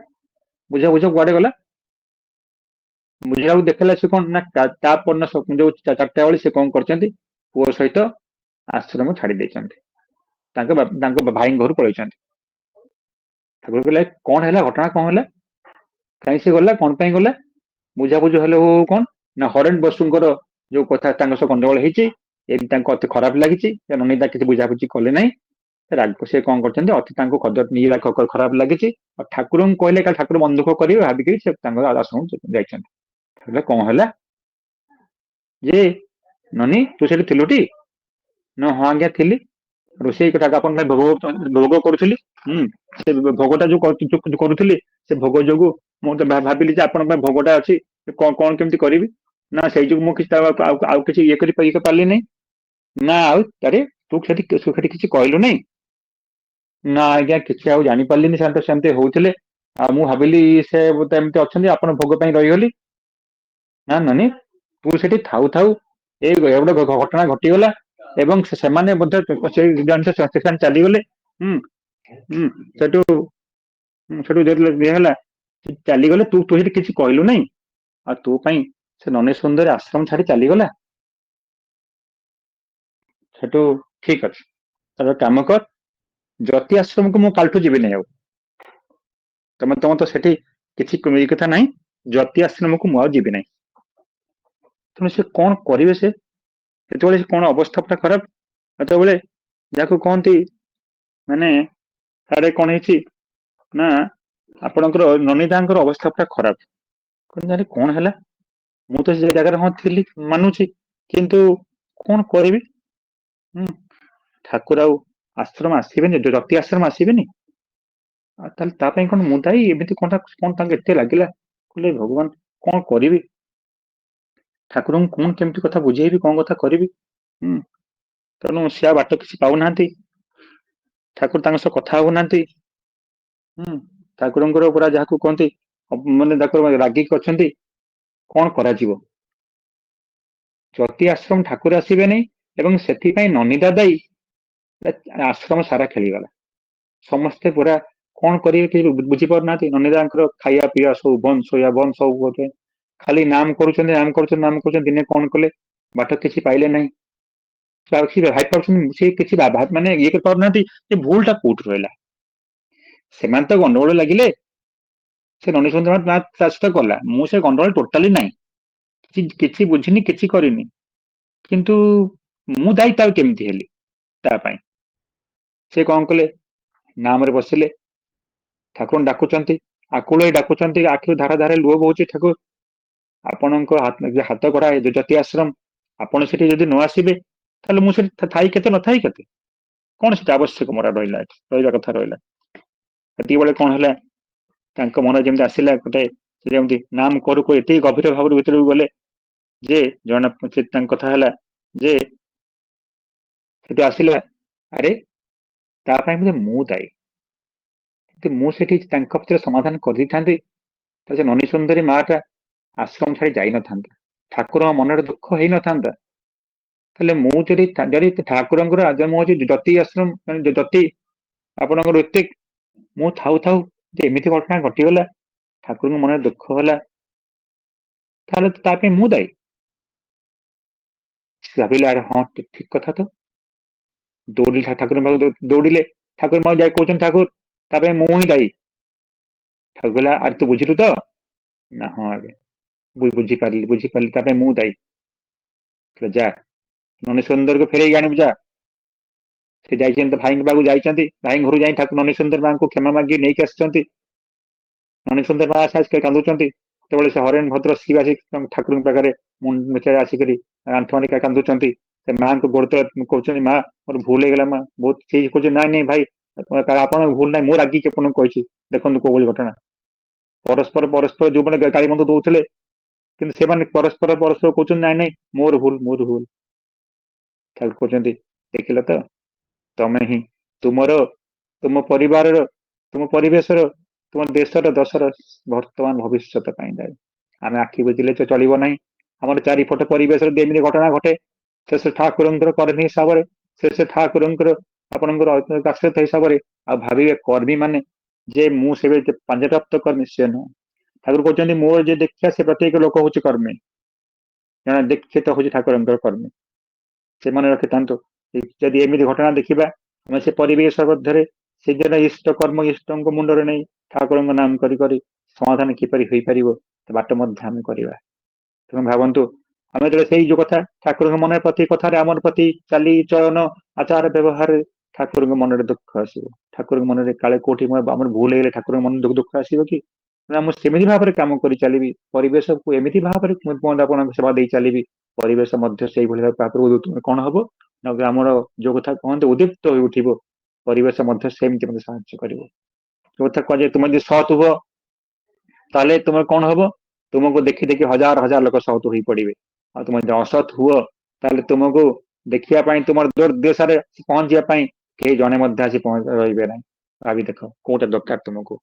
ବୁଝା କୁଆଡେ ଗଲା? ବୁଝିବାକୁ ଦେଖିଲା ସେ କଣ ନା, ତାପର ଯୋଉ 4ଟା ବେଳେ ସେ କଣ କରିଛନ୍ତି, ପୁଅ ସହିତ ଆଶ୍ରମ ଛାଡି ଦେଇଛନ୍ତି, ତାଙ୍କ ଭାଇଙ୍କ ଘରୁ ପଳେଇଛନ୍ତି। ଠାକୁର କହିଲେ କଣ ହେଲା, ଘଟଣା କଣ ହେଲା, କାହିଁ ସେ ଗଲା, କଣ ପାଇଁ ଗଲା? ବୁଝାବୁଝି ହେଲେ କଣ ନା, ହରେଣ ବସୁଙ୍କର ଯୋଉ କଥା ତାଙ୍କ ସହ ଗଣ୍ଡଗୋଳ ହେଇଛି, ଏମିତି ତାଙ୍କୁ ଅତି ଖରାପ ଲାଗିଛି, ନନିତା କିଛି ବୁଝାବୁଝି କଲେ ନାହିଁ, ସେ କଣ କରିଛନ୍ତି, ଅତି ତାଙ୍କୁ ଖରାପ ଲାଗିଛି, ଆଉ ଠାକୁରଙ୍କୁ କହିଲେ କାଲି ଠାକୁର ମନ ଦୁଃଖ କରିବେ ଭାବିକି ସେ ତାଙ୍କ ଆଶ୍ରମ ଯାଇଛନ୍ତି। କଣ ହେଲା ଯେ ନନି ତୁ ସେଠି ଥିଲୁଟି? ନା ହଁ ଆଜ୍ଞା ଥିଲି, ରୋଷେଇ କଥା ଆପଣ ଭୋଗ କରୁଥିଲି, ସେ ଭୋଗଟା ଯୋଉ କରୁଥିଲି, ସେ ଭୋଗ ଯୋଗୁ ମୁଁ ତ ଭାବିଲି ଯେ ଆପଣଙ୍କ ପାଇଁ ଭୋଗଟା ଅଛି, କଣ କେମିତି କରିବି, ନା ସେଇ ଯୋଗୁ ମୁଁ କିଛି ଆଉ କିଛି ଇଏ କରି ପାରିଲି ନାହିଁ। ନା ଆଉ ଆରେ ତୁ ସେଠି କିଛି କହିଲୁ ନାହିଁ? ନା ଆଜ୍ଞା କିଛି ଆଉ ଜାଣିପାରିଲିନି, ସେମିତି ହଉଥିଲେ, ଆଉ ମୁଁ ଭାବିଲି ସେ ଏମିତି ଅଛନ୍ତି, ଆପଣ ଭୋଗ ପାଇଁ ରହିଗଲି। ନା ନନି ତୁ ସେଠି ଥାଉ ଥାଉ ଏଇ ଗୋଟେ ଘଟଣା ଘଟିଗଲା, ଏବଂ ସେମାନେ ମଧ୍ୟ ଚାଲିଗଲେ। ସେଠୁ ହେଲା ଚାଲିଗଲେ, ତୁ ସେଠି କିଛି କହିଲୁ ନାହିଁ, ଆଉ ତୋ ପାଇଁ ସେ ନନି ସୁନ୍ଦରୀ ଆଶ୍ରମ ଛାଡି ଚାଲିଗଲା। ସେଠୁ ଠିକ ଅଛି, ତାର କାମ କର, ଜ୍ୟୋତି ଆଶ୍ରମକୁ ମୁଁ କାଲିଠୁ ଯିବି ନାହିଁ, ଆଉ ତମେ ତ ସେଠି କିଛି କଥା ନାହିଁ, ଜ୍ୟୋତି ଆଶ୍ରମକୁ ମୁଁ ଆଉ ଯିବି ନାହିଁ। ତେଣୁ ସେ କଣ କରିବେ, ସେ ଯେତେବେଳେ କଣ ଅବସ୍ଥା ପୁରା ଖରାପ, ସେତେବେଳେ ଯାହାକୁ କହନ୍ତି ମାନେ ଆରେ କଣ ହେଇଛି ନା, ଆପଣଙ୍କର ନନିତାଙ୍କର ଅବସ୍ଥା ପୁରା ଖରାପ। କଣ ହେଲା, ମୁଁ ତ ସେ ଜାଗାରେ ହଁ ଥିଲି ମାନୁଛି, କିନ୍ତୁ କଣ କରିବି? ଠାକୁର ଆଉ ଆଶ୍ରମ ଆସିବେନି, ଜ୍ୟୋତି ଆଶ୍ରମ ଆସିବେନି, ଆଉ ତାହେଲେ ତା ପାଇଁ କଣ ମୁଁ ଦାୟୀ? ଏମିତି କଣ ତାଙ୍କୁ ଏତେ ଲାଗିଲା, କହିଲେ ଭଗବାନ କଣ କରିବି, ଠାକୁରଙ୍କୁ କଣ କେମିତି କଥା ବୁଝେଇବି, କଣ କଥା କରିବି? ତେଣୁ ସେ ବାଟ କିଛି ପାଉନାହାନ୍ତି, ଠାକୁର ତାଙ୍କ ସହ କଥା ହଉନାହାନ୍ତି। ଠାକୁରଙ୍କର ପୁରା ଯାହାକୁ କହନ୍ତି ମାନେ ରାଗିକି ଅଛନ୍ତି। କଣ କରାଯିବ? ଜ୍ୟୋତି ଆଶ୍ରମ ଠାକୁର ଆସିବେନି, ଏବଂ ସେଥିପାଇଁ ନନିତା ଦାୟୀ, ଆଶ୍ରମ ସାରା ଖେଳିଗଲା। ସମସ୍ତେ ପୁରା କଣ କରିବେ କିଛି ବୁଝିପାରୁନାହାନ୍ତି। ନନିତାଙ୍କର ଖାଇବା ପିଇବା ସବୁ ବନ୍ଦ, ଶୋଇବା ବନ୍ଦ, ସବୁ ଖାଲି ନାମ କରୁଛନ୍ତି। ଦିନେ କଣ କଲେ, ବାଟ କିଛି ପାଇଲେ ନାହିଁ, ସେ କିଛି ମାନେ ଇଏ କରିପାରୁନାହାନ୍ତି ଯେ ଭୁଲ ଟା କୋଉଠି ରହିଲା। ସେମାନେ ତ ଗଣ୍ଡଗୋଳ ଲାଗିଲେ, ସେ ନନି ସୁନ୍ଦରୀ ତା ସହିତ ଗଲା, ମୁଁ ସେ ଗଣ୍ଡଗୋଳ ଟୋଟାଲି ନାହିଁ, କିଛି ବୁଝିନି, କିଛି କରିନି, କିନ୍ତୁ ମୁଁ ଦାୟୀ ତାକୁ କେମିତି ହେଲି ତା ପାଇଁ? ସେ କଣ କଲେ, ନାମରେ ବସିଲେ, ଠାକୁରଙ୍କୁ ଡାକୁଛନ୍ତି, ଆକୁଳ ଡାକୁଛନ୍ତି, ଆଖିରୁ ଧାରା ଧାରା ଲୁହ ବହୁଛି। ଠାକୁର ଆପଣଙ୍କ ହାତ ଗଢା ଜ୍ୟୋତି ଆଶ୍ରମ, ଆପଣ ସେଠି ଯଦି ନ ଆସିବେ, ତାହେଲେ ମୁଁ ସେଠି ଥାଇ କେତେ ନଥାଇ କେତେ, କଣ ସେଟା ଆବଶ୍ୟକ ମୋର ରହିବା କଥା ରହିଲା। ସେତିକିବେଳେ କଣ ହେଲା, ତାଙ୍କ ମନରେ ଯେମିତି ଆସିଲା ଗୋଟେ, ଯେମିତି ନାମ କରୁ ଏତେ ଗଭୀର ଭାବରେ ଭିତରକୁ ଗଲେ ଯେ ଜଣେ ତାଙ୍କ କଥା ହେଲା ଯେ ସେଠୁ ଆସିଲା, ଆରେ ତା ପାଇଁ ବୋଧେ ମୁଁ ଦାୟୀ, ମୁଁ ସେଠି ତାଙ୍କ ଭିତରେ ସମାଧାନ କରିଦେଇଥାନ୍ତି, ସେ ନନି ସୁନ୍ଦରୀ ମା ଟା ଆଶ୍ରମ ଛାଡି ଯାଇନଥାନ୍ତା, ଠାକୁରଙ୍କ ମନରେ ଦୁଃଖ ହେଇନଥାନ୍ତା। ତାହେଲେ ମୁଁ ଯଦି ଠାକୁରଙ୍କର ମୁଁ ହଉଛି ଜ୍ୟୋତି ଆଶ୍ରମ, ଜ୍ୟୋତି ଆପଣଙ୍କର ଏତେ, ମୁଁ ଥାଉ ଥାଉ ଯେ ଏମିତି ଘଟଣା ଘଟିଗଲା, ଠାକୁରଙ୍କ ମନରେ ଦୁଃଖ ହେଲା, ତାହେଲେ ତା ପାଇଁ ମୁଁ ଦାୟୀ। ଭାବିଲେ ଆରେ ହଁ ଠିକ କଥା, ତ ଦୌଡ଼ିଲେ ଠାକୁର ପାଖକୁ, ଦୌଡ଼ିଲେ ଠାକୁର ପାଖକୁ ଯାଇ କହୁଛନ୍ତି, ଠାକୁର ତା ପାଇଁ ମୁଁ ହିଁ ଦାୟୀ। ଠାକୁର କହିଲା ଆରେ ତୁ ବୁଝିଲୁ ତ? ନା ହଁ ଆଜ୍ଞା ବୁଝିପାରିଲି ତା ପାଇଁ ମୁଁ ଦାୟୀ। କହିଲା, ଯା ନନୀ ସୁନ୍ଦରକୁ ଫେରେଇକି ଆଣିବୁ ଯା। ସେ ଯାଇଛନ୍ତି ଭାଇଙ୍କ ପାଖକୁ ଯାଇଛନ୍ତି, ଭାଇଙ୍କ ଘରୁ ଯାଇ ଠାକୁର ନନୀ ସୁନ୍ଦର ମାଙ୍କୁ କ୍ଷମା ମାଗି ନେଇକି ଆସିଛନ୍ତି। ନନୀ ସୁନ୍ଦର ମା ଆସି କାନ୍ଦୁଛନ୍ତି। ସେତେବେଳେ ସେ ହରେଣ ଭଦ୍ର ଶିବ ଆସି ଠାକୁରଙ୍କ ପାଖରେ ଆସିକରି ଆଣ୍ଠୁ ଆଣ୍ଠି କାନ୍ଦୁଛନ୍ତି। ସେ ମାଆଙ୍କୁ ଗୋଡ ତଳେ କହୁଛନ୍ତି, ମା ମୋର ଭୁଲ ହେଇଗଲା ମା। ବହୁତ ସେଇ କହୁଛନ୍ତି, ନାଇଁ ଭାଇ ଆପଣଙ୍କ ଭୁଲ ନାହିଁ, ମୁଁ ରାଗିକି ଆପଣଙ୍କୁ କହିଛି। ଦେଖନ୍ତୁ କୋଉ ଭଳି ଘଟଣା। ପରସ୍ପର ଯୋଉମାନେ ଗାଳି ମନ୍ଦ ଦଉଥିଲେ, କିନ୍ତୁ ସେମାନେ ପରସ୍ପର କହୁଛନ୍ତି, ନାଇଁ ନାଇଁ ମୋର ଭୁଲ। ଠାକୁର କହୁଛନ୍ତି, ଦେଖିଲ ତ ତମେ ହିଁ ତୁମ ପରିବାରର, ତୁମ ପରିବେଶର, ତୁମ ଦେଶର ଦଶର ବର୍ତ୍ତମାନ ଭବିଷ୍ୟତ ପାଇଁ ଦାୟୀ। ଆମେ ଆଖି ବୁଝିଲେ ତ ଚଳିବ ନାହିଁ। ଆମର ଚାରିପଟ ପରିବେଶରେ ଯେମିତି ଘଟଣା ଘଟେ, ସେ ଠାକୁରଙ୍କର କର୍ମୀ ହିସାବରେ, ସେ ଠାକୁରଙ୍କର ଆପଣଙ୍କର ଆଶ୍ରିତ ହିସାବରେ ଆଉ ଭାବିବେ କର୍ମୀ ମାନେ ଯେ ମୁଁ ସେବେ ପାଞ୍ଚପ୍ରାପ୍ତ କର୍ମୀ, ସେ ନୁହଁ। ଠାକୁର କହୁଛନ୍ତି, ମୋର ଯେ ଦେଖିବା ସେ ପ୍ରତ୍ୟେକ ଲୋକ ହଉଛି କର୍ମୀ, ଜଣେ ଦୀକ୍ଷିତ ହଉଛି ଠାକୁରଙ୍କର କର୍ମୀ। ସେମାନେ ରଖିଥାନ୍ତୁ। ଯଦି ଏମିତି ଘଟଣା ଦେଖିବା, ଆମେ ସେ ପରିବେଶ ମଧ୍ୟରେ ସେ ଜଣେ ଇଷ୍ଟ କର୍ମ ଇଷ୍ଟଙ୍କ ମୁଣ୍ଡରେ ନେଇ ଠାକୁରଙ୍କ ନାମ କରି କରି ସମାଧାନ କିପରି ହେଇପାରିବ, ସେ ବାଟ ମଧ୍ୟ ଆମେ କରିବା। ତେଣୁ ଭାବନ୍ତୁ, ଆମେ ଯେତେବେଳେ ସେଇ ଯୋଉ କଥା ଠାକୁରଙ୍କ ମନରେ ପ୍ରତି କଥାରେ, ଆମର ପ୍ରତି ଚାଲି ଚଳନ ଆଚାର ବ୍ୟବହାରରେ ଠାକୁରଙ୍କ ମନରେ ଦୁଃଖ ଆସିବ। ଠାକୁରଙ୍କ ମନରେ କାଳେ କୋଉଠି ଆମର ଭୁଲ ହେଇଗଲେ ଠାକୁରଙ୍କ ମନରେ ଦୁଃଖ ଆସିବ କି? ମୁଁ ସେମିତି ଭାବରେ କାମ କରି ଚାଲିବି, ପରିବେଶକୁ ଏମିତି ଭାବରେ ଆପଣଙ୍କ ସେବା ଦେଇ ଚାଲିବି, ପରିବେଶ ମଧ୍ୟ ସେଇଭଳି ଭାବରେ କଣ ହବ ନା ଆମର ଯୋଉ କଥା କହନ୍ତି ଉଦ୍ଦୀପ୍ତ ହୋଇ ଉଠିବ, ପରିବେଶ ମଧ୍ୟ ସେମିତି ମତେ ସାହାଯ୍ୟ କରିବ। ଯୋଉ କଥା କୁହାଯାଏ, ତୁମେ ଯଦି ସତ୍ ହୁଅ ତାହେଲେ ତୁମେ କଣ ହବ? ତୁମକୁ ଦେଖି ଦେଖି ହଜାର ହଜାର ଲୋକ ସତ୍ ହୋଇ ପଡିବେ। ଆଉ ତୁମେ ଯଦି ଅସତ୍ ହୁଅ ତାହେଲେ ତୁମକୁ ଦେଖିବା ପାଇଁ, ତୁମର ଦୁର୍ଦ୍ଦଶାରେ ପହଞ୍ଚିବା ପାଇଁ କେହି ଜଣେ ମଧ୍ୟ ଆସି ରହିବେ ନାହିଁ। ଭାବି ଦେଖ କୋଉଟା ଦରକାର ତୁମକୁ।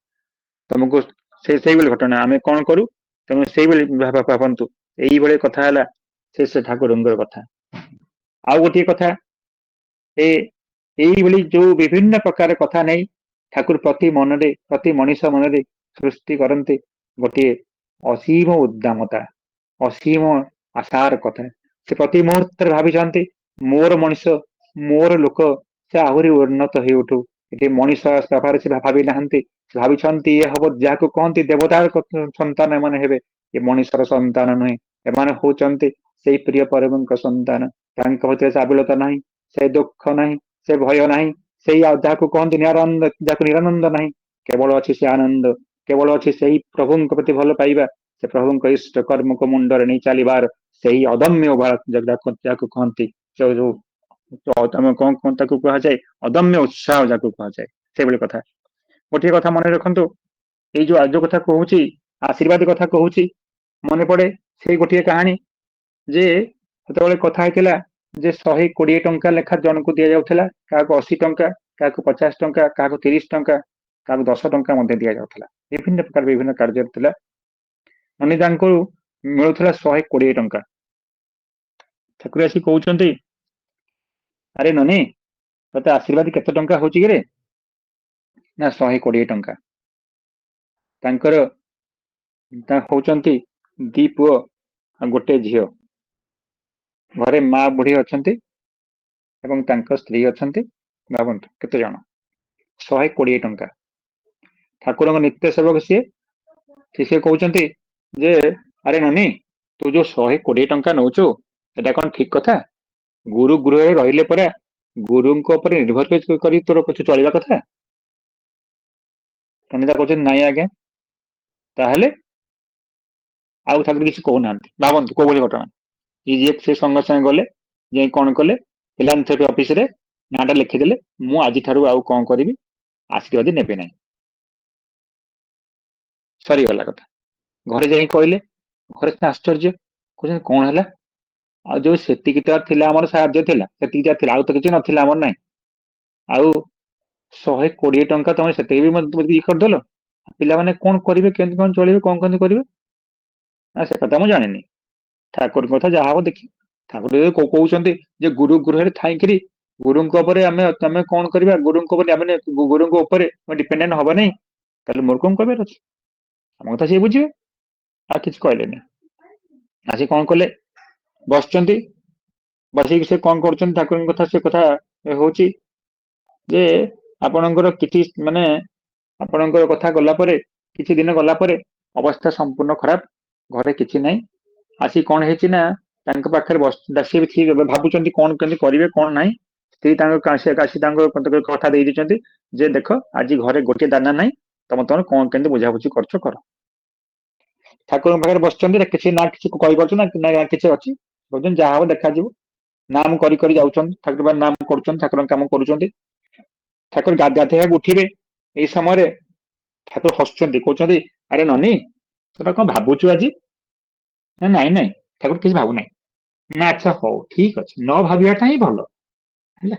ସେଇଭଳି ଘଟଣା ଆମେ କଣ କରୁ? ତେଣୁ ସେଇଭଳି ଭାବନ୍ତୁ, ଏଇଭଳି କଥା ହେଲା ସେ ଠାକୁରଙ୍କର କଥା। ଆଉ ଗୋଟିଏ କଥା, ଏଇଭଳି ଯୋଉ ବିଭିନ୍ନ ପ୍ରକାର କଥା ନେଇ ଠାକୁର ପ୍ରତି ମଣିଷ ମନରେ ସୃଷ୍ଟି କରନ୍ତି ଗୋଟିଏ ଅସୀମ ଉଦ୍ଦାମତା, ଅସୀମ ଆଶାର କଥା। ସେ ପ୍ରତି ମୁହୂର୍ତ୍ତରେ ଭାବିଛନ୍ତି, ମୋର ମଣିଷ, ମୋର ଲୋକ ସେ ଆହୁରି ଉନ୍ନତ ହେଇ ଉଠୁ। ଏଠି ମଣିଷ ସଭାରେ ସେ ଭାବି ନାହାନ୍ତି। ସେ ଭାବିଛନ୍ତି ଇଏ ହବ ଯାହାକୁ କହନ୍ତି ଦେବତାର ସନ୍ତାନ ଏମାନେ ହେବେ। ଏ ମଣିଷର ସନ୍ତାନ ନୁହେଁ, ଏମାନେ ହଉଛନ୍ତି ସେଇ ପ୍ରିୟ ପରମଙ୍କ ସନ୍ତାନ। ତାଙ୍କ ଭିତରେ ସେ ଆବିଳତା ନାହିଁ, ସେ ଦୁଃଖ ନାହିଁ, ସେ ଭୟ ନାହିଁ, ସେଇ ଯାହାକୁ କହନ୍ତି ଯାହାକୁ ନିରାନନ୍ଦ ନାହିଁ, କେବଳ ଅଛି ସେ ଆନନ୍ଦ। କେବଳ ଅଛି ସେଇ ପ୍ରଭୁଙ୍କ ପ୍ରତି ଭଲ ପାଇବା, ସେ ପ୍ରଭୁଙ୍କ ଇଷ୍ଟ କର୍ମକୁ ମୁଣ୍ଡରେ ନେଇ ଚାଲିବାର ସେଇ ଅଦମ୍ୟ ଯାହାକୁ କହନ୍ତି, ତମେ କଣ ତାକୁ କୁହାଯାଏ, ଅଦମ୍ୟ ଉତ୍ସାହ ଯାହାକୁ କୁହାଯାଏ, ସେଇଭଳି କଥା। ଗୋଟିଏ କଥା ମନେ ରଖନ୍ତୁ, ଏଇ ଯୋଉ ଆର୍ଯ୍ୟ କଥା କହୁଛି, ଆଶୀର୍ବାଦ କଥା କହୁଛି, ମନେ ପଡେ ସେଇ ଗୋଟିଏ କାହାଣୀ ଯେ ସେତେବେଳେ କଥା ହେଇଥିଲା ଯେ 120 ଟଙ୍କା ଲେଖା ଜଣକୁ ଦିଆଯାଉଥିଲା, କାହାକୁ 80 ଟଙ୍କା, କାହାକୁ 50 ଟଙ୍କା, କାହାକୁ 30 ଟଙ୍କା, କାହାକୁ 10 ଟଙ୍କା ମଧ୍ୟ ଦିଆଯାଉଥିଲା। ବିଭିନ୍ନ ପ୍ରକାର ବିଭିନ୍ନ କାର୍ଯ୍ୟ ଥିଲା। ମାନେ ତାଙ୍କୁ ମିଳୁଥିଲା 120 ଟଙ୍କା। ଠାକୁର ଆସି କହୁଛନ୍ତି, ଆରେ ନନୀ ତତେ ଆଶୀର୍ବାଦ କେତେ ଟଙ୍କା ହଉଛି କିରେ? ନା 120 ଟଙ୍କା। ତାଙ୍କର ହଉଛନ୍ତି 2 ପୁଅ ଆଉ 1 ଝିଅ। ଘରେ ମା ବୁଢୀ ଅଛନ୍ତି ଏବଂ ତାଙ୍କ ସ୍ତ୍ରୀ ଅଛନ୍ତି। ଭାବନ୍ତୁ କେତେ ଜଣ? 120 ଟଙ୍କା। ଠାକୁରଙ୍କ ନିତ୍ୟ ସେବକ ସିଏ କହୁଛନ୍ତି ଯେ ଆରେ ନନୀ ତୁ ଯୋଉ 120 ଟଙ୍କା ନଉଛୁ ଏଟା କଣ ଠିକ କଥା? ଗୁରୁ ଗୃହରେ ରହିଲେ ପରା ଗୁରୁଙ୍କ ଉପରେ ନିର୍ଭର କରି ତୋର କିଛି ଚଳିବା କଥା। ତନିତା କହୁଛନ୍ତି ନାଇଁ ଆଜ୍ଞା। ତାହେଲେ ଆଉ ଠାକୁର କିଛି କହୁନାହାନ୍ତି। ଭାବନ୍ତୁ କୋଉ ଭଳି ଘଟଣା। ଯିଏ ସେ ସଙ୍ଗେ ସଙ୍ଗେ ଗଲେ, ଯାଇ କଣ କଲେ, ଫିଲାନ୍ଥ୍ରୋପି ଅଫିସରେ ନାଁଟା ଲେଖିଦେଲେ, ମୁଁ ଆଜିଠାରୁ ଆଉ କଣ କରିବି, ଆଶୀର୍ବାଦ ନେବେ ନାହିଁ। ସରିଗଲା କଥା। ଘରେ ଯାଇ କହିଲେ, ଘରେ ଆଶ୍ଚର୍ଯ୍ୟ, କହୁଛନ୍ତି କଣ ହେଲା? ଆଉ ଯୋଉ ସେତିକି ଥିଲା ଆମର ସାହାଯ୍ୟ ଥିଲା, ସେତିକି ଥିଲା, ଆଉ ତ କିଛି ନଥିଲା ଆମର ନାହିଁ। ଆଉ 120 ଟଙ୍କା ତମେ ସେତିକି ବି ମତେ ଇଏ କରିଦେଲ। ପିଲାମାନେ କଣ କରିବେ, କେମିତି କଣ ଚଳିବେ, କଣ କେମିତି କରିବେ? ନା ସେ କଥା ମୁଁ ଜାଣିନି, ଠାକୁରଙ୍କ କଥା ଯାହା ହବ ଦେଖି। ଠାକୁର କହୁଛନ୍ତି ଯେ ଗୁରୁ ଗୃହରେ ଥାଇକିରି ଗୁରୁଙ୍କ ଉପରେ ତମେ କଣ କରିବା, ଗୁରୁଙ୍କ ଉପରେ ଡିପେଣ୍ଡେଣ୍ଟ ହବ ନାହିଁ, ତାହେଲେ ମୋର କଣ କହିବାର ଅଛି? ଆମ କଥା ସିଏ ବୁଝିବେ। ଆଉ କିଛି କହିଲେନି। ଆସି କଣ କଲେ, ବସିଛନ୍ତି, ବସିକି ସେ କଣ କରୁଛନ୍ତି, ଠାକୁରଙ୍କ କଥା ସେ କଥା ହଉଛି ଯେ ଆପଣଙ୍କର କିଛି ଆପଣଙ୍କର କଥା ଗଲା ପରେ କିଛି ଦିନ ଗଲା ପରେ ଅବସ୍ଥା ସମ୍ପୂର୍ଣ୍ଣ ଖରାପ, ଘରେ କିଛି ନାହିଁ। ଆସି କଣ ହେଇଛି ନା ତାଙ୍କ ପାଖରେ ସିଏ ବି ଭାବୁଛନ୍ତି କଣ କେମିତି କରିବେ କଣ ନାହିଁ। ସ୍ତ୍ରୀ ତାଙ୍କ ଆସି ତାଙ୍କ କଥା ଦେଇ ଦେଇଛନ୍ତି ଯେ ଦେଖ ଆଜି ଘରେ ଗୋଟିଏ ଦାନା ନାହିଁ, ତମର କଣ କେମିତି ବୁଝାବୁଝି କରୁଛ କର। ଠାକୁରଙ୍କ ପାଖରେ ବସିଛନ୍ତି, କିଛି ନା କିଛି କହିପାରୁଛୁ ନା କିଛି ଅଛି, କହୁଛନ୍ତି ଯାହା ହବ ଦେଖାଯିବ। ନାମ କରି କରି ଯାଉଛନ୍ତି, ଠାକୁର ନାମ କରୁଛନ୍ତି, ଠାକୁରଙ୍କ କାମ କରୁଛନ୍ତି। ଠାକୁର ଗାଧେଇବାକୁ ଉଠିବେ, ଏଇ ସମୟରେ ଠାକୁର ହସୁଛନ୍ତି, କହୁଛନ୍ତି ଆରେ ନନୀ ତୋର କଣ ଭାବୁଛୁ ଆଜି? ନାଇଁ ନାଇଁ ଠାକୁର କିଛି ଭାବୁନାହିଁ। ନା ଆଚ୍ଛା ହଉ ଠିକ ଅଛି, ନ ଭାବିବାଟା ହିଁ ଭଲ ହେଲା।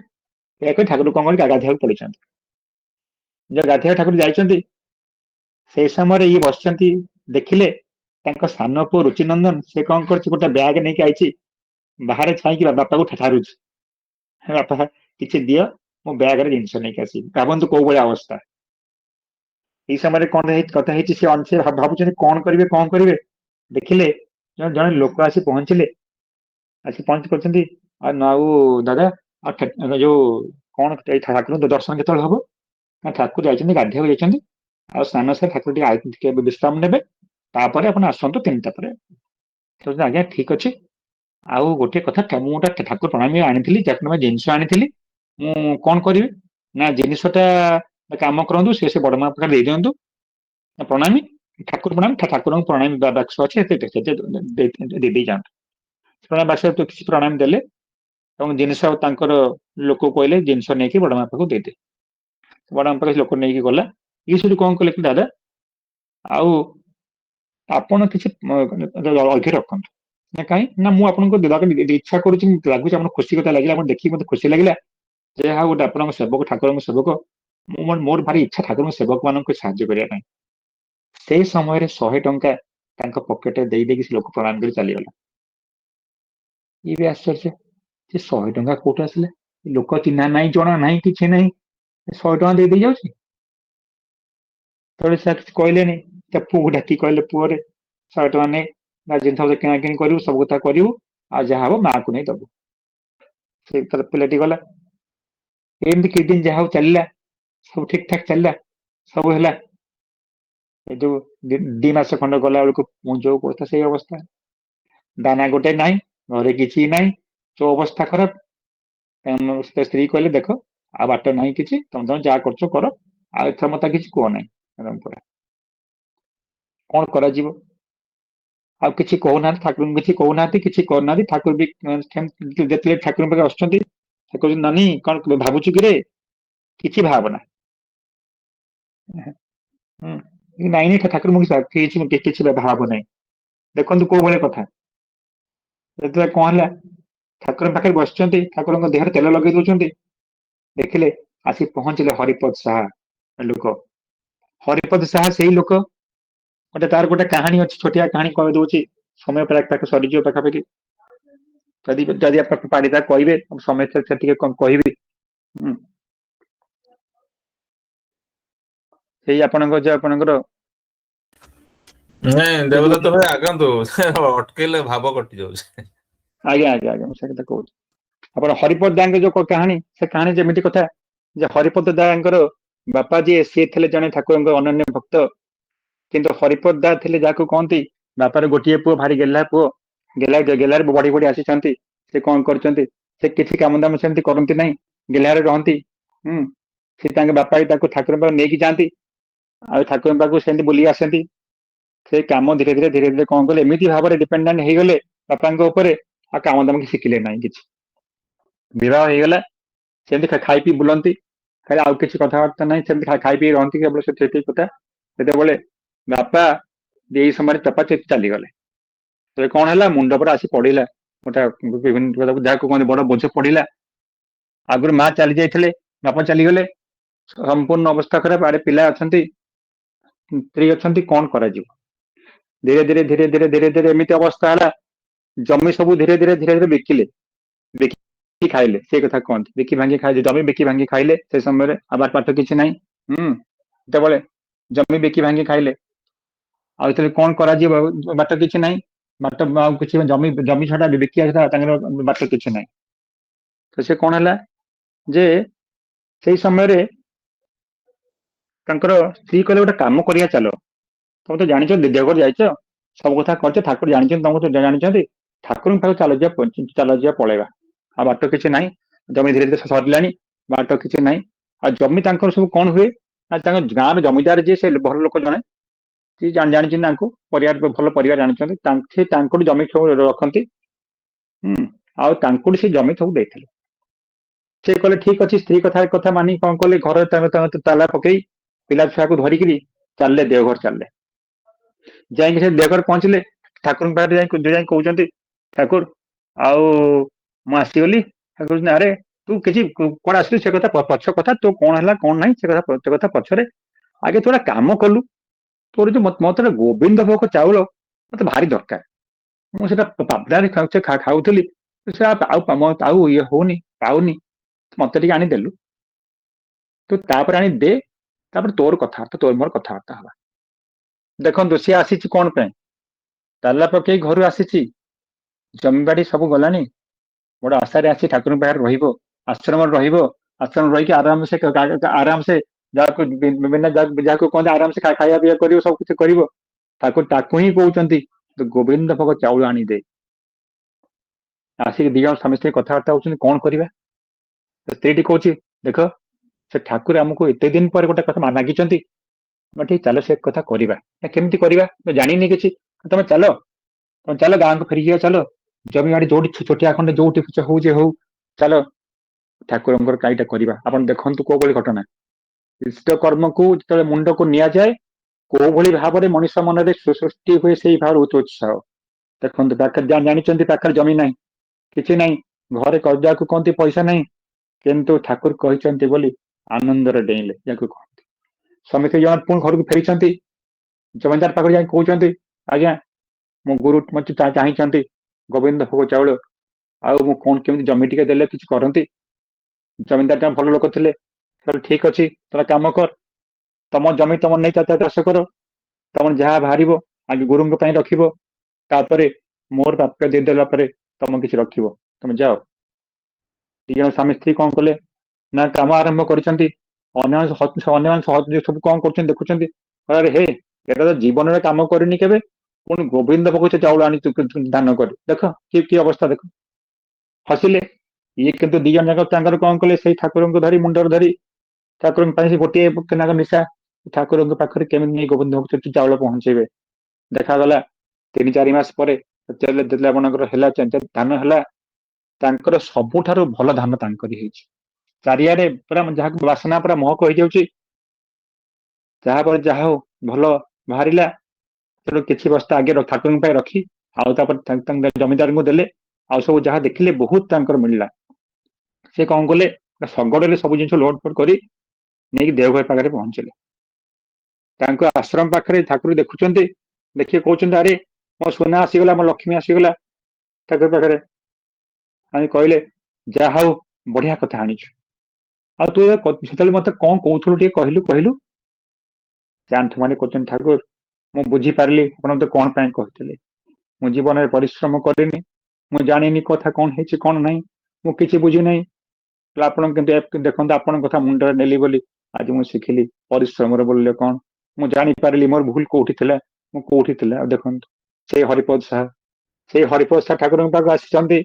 ଏହା କହି ଠାକୁର କଣ କରି ଗାଧେଇବାକୁ ପଡିଛନ୍ତି। ଯୋଉ ଗାଧେଇବା ଠାକୁର ଯାଇଛନ୍ତି, ସେଇ ସମୟରେ ଇଏ ବସିଛନ୍ତି, ଦେଖିଲେ ତାଙ୍କ ସାନ ପୁଅ ରୁଚିନନ୍ଦନ ସେ କଣ କରୁଛି, ଗୋଟେ ବ୍ୟାଗ ନେଇକି ଆଇଛି, ବାହାରେ ଛାଇକି ବାପାକୁ ଠାରୁଛି, ବାପା କିଛି ଦିଅ ମୁଁ ବ୍ୟାଗରେ ଜିନିଷ ନେଇକି ଆସିବି। ଭାବନ୍ତୁ କୋଉ ଭଳିଆ ଅବସ୍ଥା। ଏଇ ସମୟରେ କଣ କଥା ହେଇଛି, ସେ ଭାବୁଛନ୍ତି କଣ କରିବେ କଣ କରିବେ। ଦେଖିଲେ ଜଣେ ଲୋକ ଆସି ପହଞ୍ଚିଲେ, କରିଛନ୍ତି ଆଉ ଦାଦା ଯୋଉ କଣ ଠାକୁରଙ୍କ ଦର୍ଶନ କେତେବେଳେ ହବ? ନା ଠାକୁର ଯାଇଛନ୍ତି ଗାଧେଇବାକୁ ଯାଇଛନ୍ତି, ଆଉ ସ୍ନାନ ସାରି ଠାକୁର ଟିକେ ବିଶ୍ରାମ ନେବେ, ତାପରେ ଆପଣ ଆସନ୍ତୁ 3ଟା ପରେ। ଆଜ୍ଞା ଠିକ ଅଛି। ଆଉ ଗୋଟେ କଥା, ମୁଁ ଗୋଟେ ଠାକୁର ପ୍ରଣାମୀ ଆଣିଥିଲି, ଜିନିଷ ଆଣିଥିଲି, ମୁଁ କଣ କରିବି? ନା ଜିନିଷଟା କାମ କରନ୍ତୁ, ସେ ବଡ ମା ପାଖରେ ଦେଇଦିଅନ୍ତୁ ପ୍ରଣାମୀ, ଠାକୁର ପ୍ରଣାମୀ, ଠାକୁରଙ୍କୁ ପ୍ରଣାମୀ ବାକ୍ସ ଅଛି ଦେଇ ଯାଆନ୍ତୁ। ବାକ୍ସ କିଛି ପ୍ରଣାମୀ ଦେଲେ ଏବଂ ଜିନିଷ ତାଙ୍କର ଲୋକ କହିଲେ ଜିନିଷ ନେଇକି ବଡ ମା ପାଖକୁ ଦେଇଦେ। ବଡ ମା ପାଖରେ ଲୋକ ନେଇକି ଗଲା। ଇଏ ସେଠୁ କଣ କଲେ କି ଦାଦା ଆଉ ଆପଣ କିଛି ଅର୍ଘ୍ୟ ରଖନ୍ତୁ। ନା କାହିଁ? ନା ମୁଁ ଆପଣଙ୍କୁ ଦେବାକୁ ଇଚ୍ଛା କରୁଛି, ଲାଗୁଛି ଆପଣ ଖୁସି କଥା ଲାଗିଲା, ଆପଣ ଦେଖିକି ମତେ ଖୁସି ଲାଗିଲା ଯେ ଯାହା ଗୋଟେ ଆପଣଙ୍କ ସେବକ, ଠାକୁରଙ୍କ ସେବକ, ମୋର ଭାରି ଇଚ୍ଛା ଠାକୁରଙ୍କ ସେବକ ମାନଙ୍କୁ ସାହାଯ୍ୟ କରିବା ପାଇଁ। ସେଇ ସମୟରେ 100 ଟଙ୍କା ତାଙ୍କ ପକେଟରେ ଦେଇକି ସେ ଲୋକ ପ୍ରଣାମ କରି ଚାଲିଗଲା। ଇଏ ବି ଆଶ୍ଚର୍ଯ୍ୟ, ସେ 100 ଟଙ୍କା କୋଉଠୁ ଆସିଲା? ଲୋକ ଚିହ୍ନା ନାହିଁ, ଜଣା ନାହିଁ, କିଛି ନାହିଁ, 100 ଟଙ୍କା ଦେଇ ଯାଉଛି। ସେ କିଛି କହିଲେନି, ତା ପୁଅକୁ ଡାକି କହିଲେ ପୁଅରେ 100 ଟଙ୍କା ନେଇ ଜିନିଷ କିଣାକିଣି କରିବୁ, ସବୁ କଥା କରିବୁ, ଆଉ ଯାହା ହବ ମାକୁ ନେଇ ଦବୁ। ସେ ପିଲାଟି ଗଲା। ଏମିତି କିଛି ଦିନ ଯାହା ହଉ ଚାଲିଲା, ସବୁ ଠିକ ଠାକ ଚାଲିଲା, ସବୁ ହେଲା। ଏ ଯୋଉ 2 ମାସ ଖଣ୍ଡେ ଗଲା ବେଳକୁ ଯୋଉ ଅବସ୍ଥା ସେଇ ଅବସ୍ଥା, ଦାନା ଗୋଟେ ନାହିଁ, ଘରେ କିଛି ନାହିଁ, ଯୋଉ ଅବସ୍ଥା ଖରାପ। ସ୍ତ୍ରୀ କହିଲେ ଦେଖ ଆଉ ବାଟ ନାହିଁ କିଛି, ତମେ ଯାହା କରୁଛ କର, ଆଉ ଏଥର ମତେ କିଛି କୁହ ନାହିଁ। କଣ କରାଯିବ? ଆଉ କିଛି କହୁନାହାନ୍ତି, ଠାକୁରଙ୍କୁ କିଛି କହୁନାହାନ୍ତି, କିଛି କରୁନାହାନ୍ତି। ଠାକୁର ବି ଯେତେବେଳେ ଠାକୁରଙ୍କ ପାଖରେ ଆସୁଛନ୍ତି, ଠାକୁର ନାନୀ କଣ ଭାବୁଛୁ କିରେ? କିଛି ଭାବନା। ନାଇଁ ନାଇଁ ଠାକୁର ମୁଁ କିଛି ଭାବ ନାହିଁ। ଦେଖନ୍ତୁ କୋଉ ଭଳିଆ କଥା। ଯେତେବେଳେ କଣ ହେଲା, ଠାକୁରଙ୍କ ପାଖରେ ବସିଛନ୍ତି, ଠାକୁରଙ୍କ ଦେହରେ ତେଲ ଲଗେଇ ଦଉଛନ୍ତି, ଦେଖିଲେ ଆସି ପହଞ୍ଚିଲେ ହରିପଦ ସାହା ଲୋକ। ହରିପଦ ସାହା ସେଇ ଲୋକ, ତାର ଗୋଟେ କାହାଣୀ ଅଛି, ଛୋଟିଆ କାହାଣୀ କହିଦଉଛି, ସମୟ ପାଖ ସରିଯିବ ପାଖାପାଖି। ଯଦି ଆପଣ ପାରିବା କହିବେ, ସମସ୍ତେ ଟିକେ କଣ କହିବି। ସେଇ ଆପଣଙ୍କର ନାଇଁ ଦେବଦତ୍ତ ଭାଇ ଆଗନ୍ତୁ, ଅଟକେଇଲେ ଭାବ କଟି ଯାଉଛି। ଆଜ୍ଞା ମୁଁ ସେ କଥା କହୁଛି। ଆପଣ ହରିପଦ ଦାଙ୍କ ଯୋଉ କାହାଣୀ, ସେ କାହାଣୀ ଯେମିତି କଥା ଯେ ହରିପଦ ଦାଙ୍କର ବାପା ଯିଏ, ସିଏ ଥିଲେ ଜଣେ ଠାକୁରଙ୍କ ଅନନ୍ୟ ଭକ୍ତ। କିନ୍ତୁ ହରିପଦ ଦା ଥିଲେ ଯାହାକୁ କହନ୍ତି ବାପାର ଗୋଟିଏ ପୁଅ, ଭାରି ଗେହ୍ଲା ପୁଅ, ଗେହ୍ଲାରେ ବଢି ବଢି ଆସିଛନ୍ତି। ସେ କଣ କରିଛନ୍ତି, ସେ କିଛି କାମ ଦାମ ସେମିତି କରନ୍ତି ନାହିଁ, ଗେହ୍ଲାରେ ରହନ୍ତି। ସେ ତାଙ୍କ ବାପା ତାକୁ ଠାକୁରଙ୍କ ପାଖକୁ ନେଇକି ଯାଆନ୍ତି, ଆଉ ଠାକୁରଙ୍କ ପାଖକୁ ସେମିତି ବୁଲି ଆସନ୍ତି। ସେ କାମ ଧୀରେ ଧୀରେ କଣ କଲେ, ଏମିତି ଭାବରେ ଡିପେଣ୍ଡାଣ୍ଟ ହେଇଗଲେ ବାପାଙ୍କ ଉପରେ, ଆଉ କାମ ଦାମ ଶିଖିଲେ ନାହିଁ କିଛି। ବିବାହ ହେଇଗଲା, ସେମିତି ଖାଇ ପିଇ ବୁଲନ୍ତି, ଖାଲି ଆଉ କିଛି କଥାବାର୍ତ୍ତା ନାହିଁ, ସେମିତି ଖାଇ ପିଇ ରହନ୍ତି କେବଳ ସେତିକି କଥା। ସେତେବେଳେ ବାପା ଏଇ ସମୟରେ ଚାଲିଗଲେ। ତେବେ କଣ ହେଲା, ମୁଣ୍ଡ ଉପରେ ଆସି ପଡିଲା ଗୋଟେ ଯାହାକୁ କହନ୍ତି ବଡ ବୋଝ ପଡିଲା। ଆଗରୁ ମା ଚାଲି ଯାଇଥିଲେ, ବାପା ଚାଲିଗଲେ, ସମ୍ପୂର୍ଣ୍ଣ ଅବସ୍ଥା ଖରାପ। ଆଡେ ପିଲା ଅଛନ୍ତି, ସ୍ତ୍ରୀ ଅଛନ୍ତି, କଣ କରାଯିବ? ଧୀରେ ଧୀରେ ଏମିତି ଅବସ୍ଥା ହେଲା, ଜମି ସବୁ ଧୀରେ ଧୀରେ ବିକିଲେ, ଖାଇଲେ। ସେଇ କଥା କୁହନ୍ତି, ବିକି ଭାଙ୍ଗି ଖାଇଲେ, ଜମି ବିକି ଭାଙ୍ଗି ଖାଇଲେ। ସେ ସମୟରେ ଆବାର ପାଠ କିଛି ନାହିଁ। ସେତେବେଳେ ଜମି ବିକି ଭାଙ୍ଗି ଖାଇଲେ। ଆଉ ଏଥିରେ କଣ କରାଯିବ, ବାଟ କିଛି ନାହିଁ। ବାଟ ଆଉ କିଛି ଜମି ଛଡା ବିକିବା ଛଡା ତାଙ୍କର ବାଟ କିଛି ନାହିଁ। ତ ସେ କଣ ହେଲା ଯେ ସେଇ ସମୟରେ ତାଙ୍କର ସ୍ତ୍ରୀ କହିଲେ ଗୋଟେ କାମ କରିବା ଚାଲ, ତମେ ତ ଜାଣିଛ ଦେଓଘର ଯାଇଛ, ସବୁ କଥା କରିଛ, ଠାକୁର ଜାଣିଛନ୍ତି, ତମକୁ ତ ଜାଣିଛନ୍ତି, ଠାକୁରଙ୍କ ପାଖକୁ ଚାଲ ଯିବା ପଳେଇବା। ଆଉ ବାଟ କିଛି ନାହିଁ, ଜମି ଧୀରେ ଧୀରେ ସରିଲାଣି, ବାଟ କିଛି ନାହିଁ। ଆଉ ଜମି ତାଙ୍କର ସବୁ କଣ ହୁଏ ନା, ତାଙ୍କ ଗାଁର ଜମିଦାର ଯିଏ ସେ ଭଲ ଲୋକ ଜଣେ, ସିଏ ଜାଣିଛନ୍ତି ତାଙ୍କୁ, ପରିବାର ଭଲ ପରିବାର ଜାଣିଛନ୍ତି, ସେ ତାଙ୍କଠୁ ଜମି ସବୁ ରଖନ୍ତି। ଆଉ ତାଙ୍କଠୁ ସେ ଜମି ସବୁ ଦେଇଥିଲେ। ସେ କହିଲେ ଠିକ ଅଛି, ସ୍ତ୍ରୀ କଥା ମାନି କଣ କଲେ, ଘରେ ତାଲା ପକେଇ ପିଲା ଛୁଆକୁ ଧରିକିରି ଚାଲିଲେ ଦେଓଘର ଚାଲିଲେ। ଯାଇକି ସେ ଦେଓଘର ପହଞ୍ଚିଲେ, ଠାକୁରଙ୍କ ପାଖରେ ଯାଇ କହୁଛନ୍ତି ଠାକୁର ଆଉ ମୁଁ ଆସିଗଲି। ଠାକୁର ଆରେ ତୁ କିଛି କଣ ଆସିଲୁ ସେ କଥା ପଛ କଥା, ତୁ କଣ ହେଲା କଣ ନାହିଁ ସେ କଥା ପଛରେ, ଆଗେ ତୁ ଗୋଟେ କାମ କଲୁ, ତୋର ଯୋଉ ମତେ ଗୋବିନ୍ଦ ଭୋଗ ଚାଉଳ ମତେ ଭାରି ଦରକାର, ମୁଁ ସେଟା ପାବନାରେ ଖାଉଥିଲି, ସେ ଆଉ ଇଏ ହଉନି, ପାଉନି, ମତେ ଟିକେ ଆଣିଦେଲୁ, ତୁ ତାପରେ ଆଣି ଦେ, ତାପରେ ତୋର ମୋର କଥାବାର୍ତ୍ତା ହବା। ଦେଖନ୍ତୁ ସିଏ ଆସିଛି କଣ ପାଇଁ, ତାଲା ପକେଇ ଘରୁ ଆସିଛି, ଜମିବାଡି ସବୁ ଗଲାଣି, ବଡ ଆଶାରେ ଆସି ଠାକୁରଙ୍କ ପାଖରେ ରହିବ, ଆଶ୍ରମରେ ରହିବ, ଆଶ୍ରମ ରହିକି ଆରାମସେ ଯାହାକୁ କହନ୍ତି ଆରାମସେ ଖାଇବା ପିଇବା କରିବ, ସବୁ କିଛି କରିବ। ତାକୁ ହିଁ କହୁଛନ୍ତି ଗୋବିନ୍ଦ ଭୋଗ ଚାଉଳ ଆଣିଦେ। ଆସିକି ଦି ଜଣ ସ୍ୱାମୀ ସ୍ତ୍ରୀ କଥାବାର୍ତ୍ତା ହଉଛନ୍ତି କଣ କରିବା। ସ୍ତ୍ରୀଟି କହୁଛି ଦେଖ ସେ ଠାକୁର ଆମକୁ ଏତେ ଦିନ ପରେ ଗୋଟେ କଥା ମାଗିଛନ୍ତି, ଠିକ ଚାଲ ସେ କଥା କରିବା। କେମିତି କରିବା ଜାଣିନି କିଛି, ତମେ ଚାଲ ଗାଁକୁ ଫେରିଯିବା, ଚାଲ ଜମି ବାଡି ଯୋଉଠି ଛୋଟିଆ ଖଣ୍ଡେ ଯୋଉଠି ହଉଛି ହଉ, ଚାଲ ଠାକୁରଙ୍କର କାଇଟା କରିବା। ଆପଣ ଦେଖନ୍ତୁ କୋଉ ଭଳି ଘଟଣା, ଇଷ୍ଟ କର୍ମକୁ ଯେତେବେଳେ ମୁଣ୍ଡକୁ ନିଆଯାଏ, କୋଉ ଭଳି ଭାବରେ ମଣିଷ ମନରେ ସୃଷ୍ଟି ହୁଏ ସେଇ ଭାବରେ ଉତ୍ସାହ। ଦେଖନ୍ତୁ ପାଖରେ ଜାଣିଛନ୍ତି ପାଖରେ ଜମି ନାହିଁ, କିଛି ନାହିଁ, ଘରେ କର୍ଜାକୁ କହନ୍ତି ପଇସା ନାହିଁ, କିନ୍ତୁ ଠାକୁର କହିଛନ୍ତି ବୋଲି ଆନନ୍ଦରେ ଡେଇଁଲେ ଯାକୁ କହନ୍ତି। ସମିତି ଜଣ ପୁଣି ଘରକୁ ଫେରିଛନ୍ତି, ଜମିଦାର ପାଖରେ ଯାଇ କହୁଛନ୍ତି ଆଜ୍ଞା ମୋ ଗୁରୁ ମତେ ଚାହିଁଛନ୍ତି ଗୋବିନ୍ଦ ଭୋଗ ଚାଉଳ, ଆଉ ମୁଁ କଣ କେମିତି ଜମି ଟିକେ ଦେଲେ କିଛି କରନ୍ତି। ଜମିଦାର ଜଣେ ଭଲ ଲୋକ ଥିଲେ, ଠିକ ଅଛି ତମେ କାମ କର, ତମ ଜମି ତମ ନେଇ ଚାଷ କର, ତମର ଯାହା ବାହାରିବ ଆଗେ ଗୁରୁଙ୍କ ପାଇଁ ରଖିବ, ତାପରେ ମୋର ପ୍ରାପ୍ୟ ଦେଇଦେଲା ପରେ ତମ କିଛି ରଖିବ, ତମେ ଯାଅ। ଦି ଜଣ ସ୍ୱାମୀ ସ୍ତ୍ରୀ କଣ କଲେ ନା କାମ ଆରମ୍ଭ କରିଛନ୍ତି। ଅନ୍ୟମାନେ ସବୁ କଣ କରୁଛନ୍ତି ଦେଖୁଛନ୍ତି, ହେ ଏଟା ତ ଜୀବନରେ କାମ କରିନି କେବେ, ପୁଣି ଗୋବିନ୍ଦ ଭୋଗ ଚାଉଳ ଆଣି ଦାନ କରି, ଦେଖ କି ଅବସ୍ଥା ଦେଖ। ହସିଲେ। ଇଏ କିନ୍ତୁ ଦି ଜଣ ଯାକ ତାଙ୍କର କଣ କଲେ, ସେଇ ଠାକୁରଙ୍କୁ ଧରି ମୁଣ୍ଡରେ ଧରି ଠାକୁରଙ୍କ ପାଇଁ ଗୋଟିଏ ନିଶା, ଠାକୁରଙ୍କ ପାଖରେ କେମିତି ନେଇ ଗୋବିନ୍ଦ ଭୋଗ ଚାଉଳ ପହଞ୍ଚେଇବେ। ଦେଖାଗଲା 3-4 ମାସ ପରେ ଆପଣଙ୍କର ହେଲା ଧାନ ହେଲା, ତାଙ୍କର ସବୁଠାରୁ ଭଲ ଧାନ ତାଙ୍କରି ହେଇଛି। ଚାରିଆଡେ ପୁରା ଯାହାକୁ ବାସନା ପୁରା ମହକ ହେଇଯାଉଛି। ଯାହାପରେ ଯାହା ହଉ ଭଲ ବାହାରିଲା, ସେଠୁ କିଛି ବସ୍ତା ଆଗେ ଠାକୁରଙ୍କ ପାଇଁ ରଖି, ଆଉ ତାପରେ ଜମିଦାରଙ୍କୁ ଦେଲେ, ଆଉ ସବୁ ଯାହା ଦେଖିଲେ ବହୁତ ତାଙ୍କର ମିଳିଲା। ସେ କଣ କଲେ ଶଗଡରେ ସବୁ ଜିନିଷ ଲୋଡ ଫୋଡ କରି ନେଇକି ଦେଓଘର ପାଖରେ ପହଞ୍ଚିଲେ। ତାଙ୍କ ଆଶ୍ରମ ପାଖରେ ଠାକୁର ଦେଖୁଛନ୍ତି, ଦେଖିକି କହୁଛନ୍ତି ଆରେ ମୋ ସୁନା ଆସିଗଲା, ମୋ ଲକ୍ଷ୍ମୀ ଆସିଗଲା। ଠାକୁର ପାଖରେ ଆମେ କହିଲେ ଯାହା ହଉ ବଢିଆ କଥା ଆଣିଛୁ, ଆଉ ତୁ ସେତେବେଳେ ମତେ କଣ କହୁଥିଲୁ ଟିକେ କହିଲୁ। ସେ ଆଣ୍ଠୁ ମାନେ କହୁଛନ୍ତି ଠାକୁର ମୁଁ ବୁଝିପାରିଲି ଆପଣ ମତେ କଣ ପାଇଁ କହିଥିଲେ, ମୁଁ ଜୀବନରେ ପରିଶ୍ରମ କରିନି, ମୁଁ ଜାଣିନି କଥା କଣ ହେଇଛି କଣ ନାହିଁ, ମୁଁ କିଛି ବୁଝିନାହିଁ। ଆପଣ କିନ୍ତୁ ଦେଖନ୍ତୁ ଆପଣଙ୍କ କଥା ମୁଣ୍ଡରେ ନେଲି ବୋଲି ଆଜି ମୁଁ ଶିଖିଲି ପରିଶ୍ରମର ମୂଲ୍ୟ କଣ, ମୁଁ ଜାଣିପାରିଲି ମୋର ଭୁଲ କୋଉଠି ଥିଲା, ମୁଁ କୋଉଠି ଥିଲା। ଆଉ ଦେଖନ୍ତୁ ସେଇ ହରିପଦ ସାହା ଠାକୁରଙ୍କ ପାଖକୁ ଆସିଛନ୍ତି,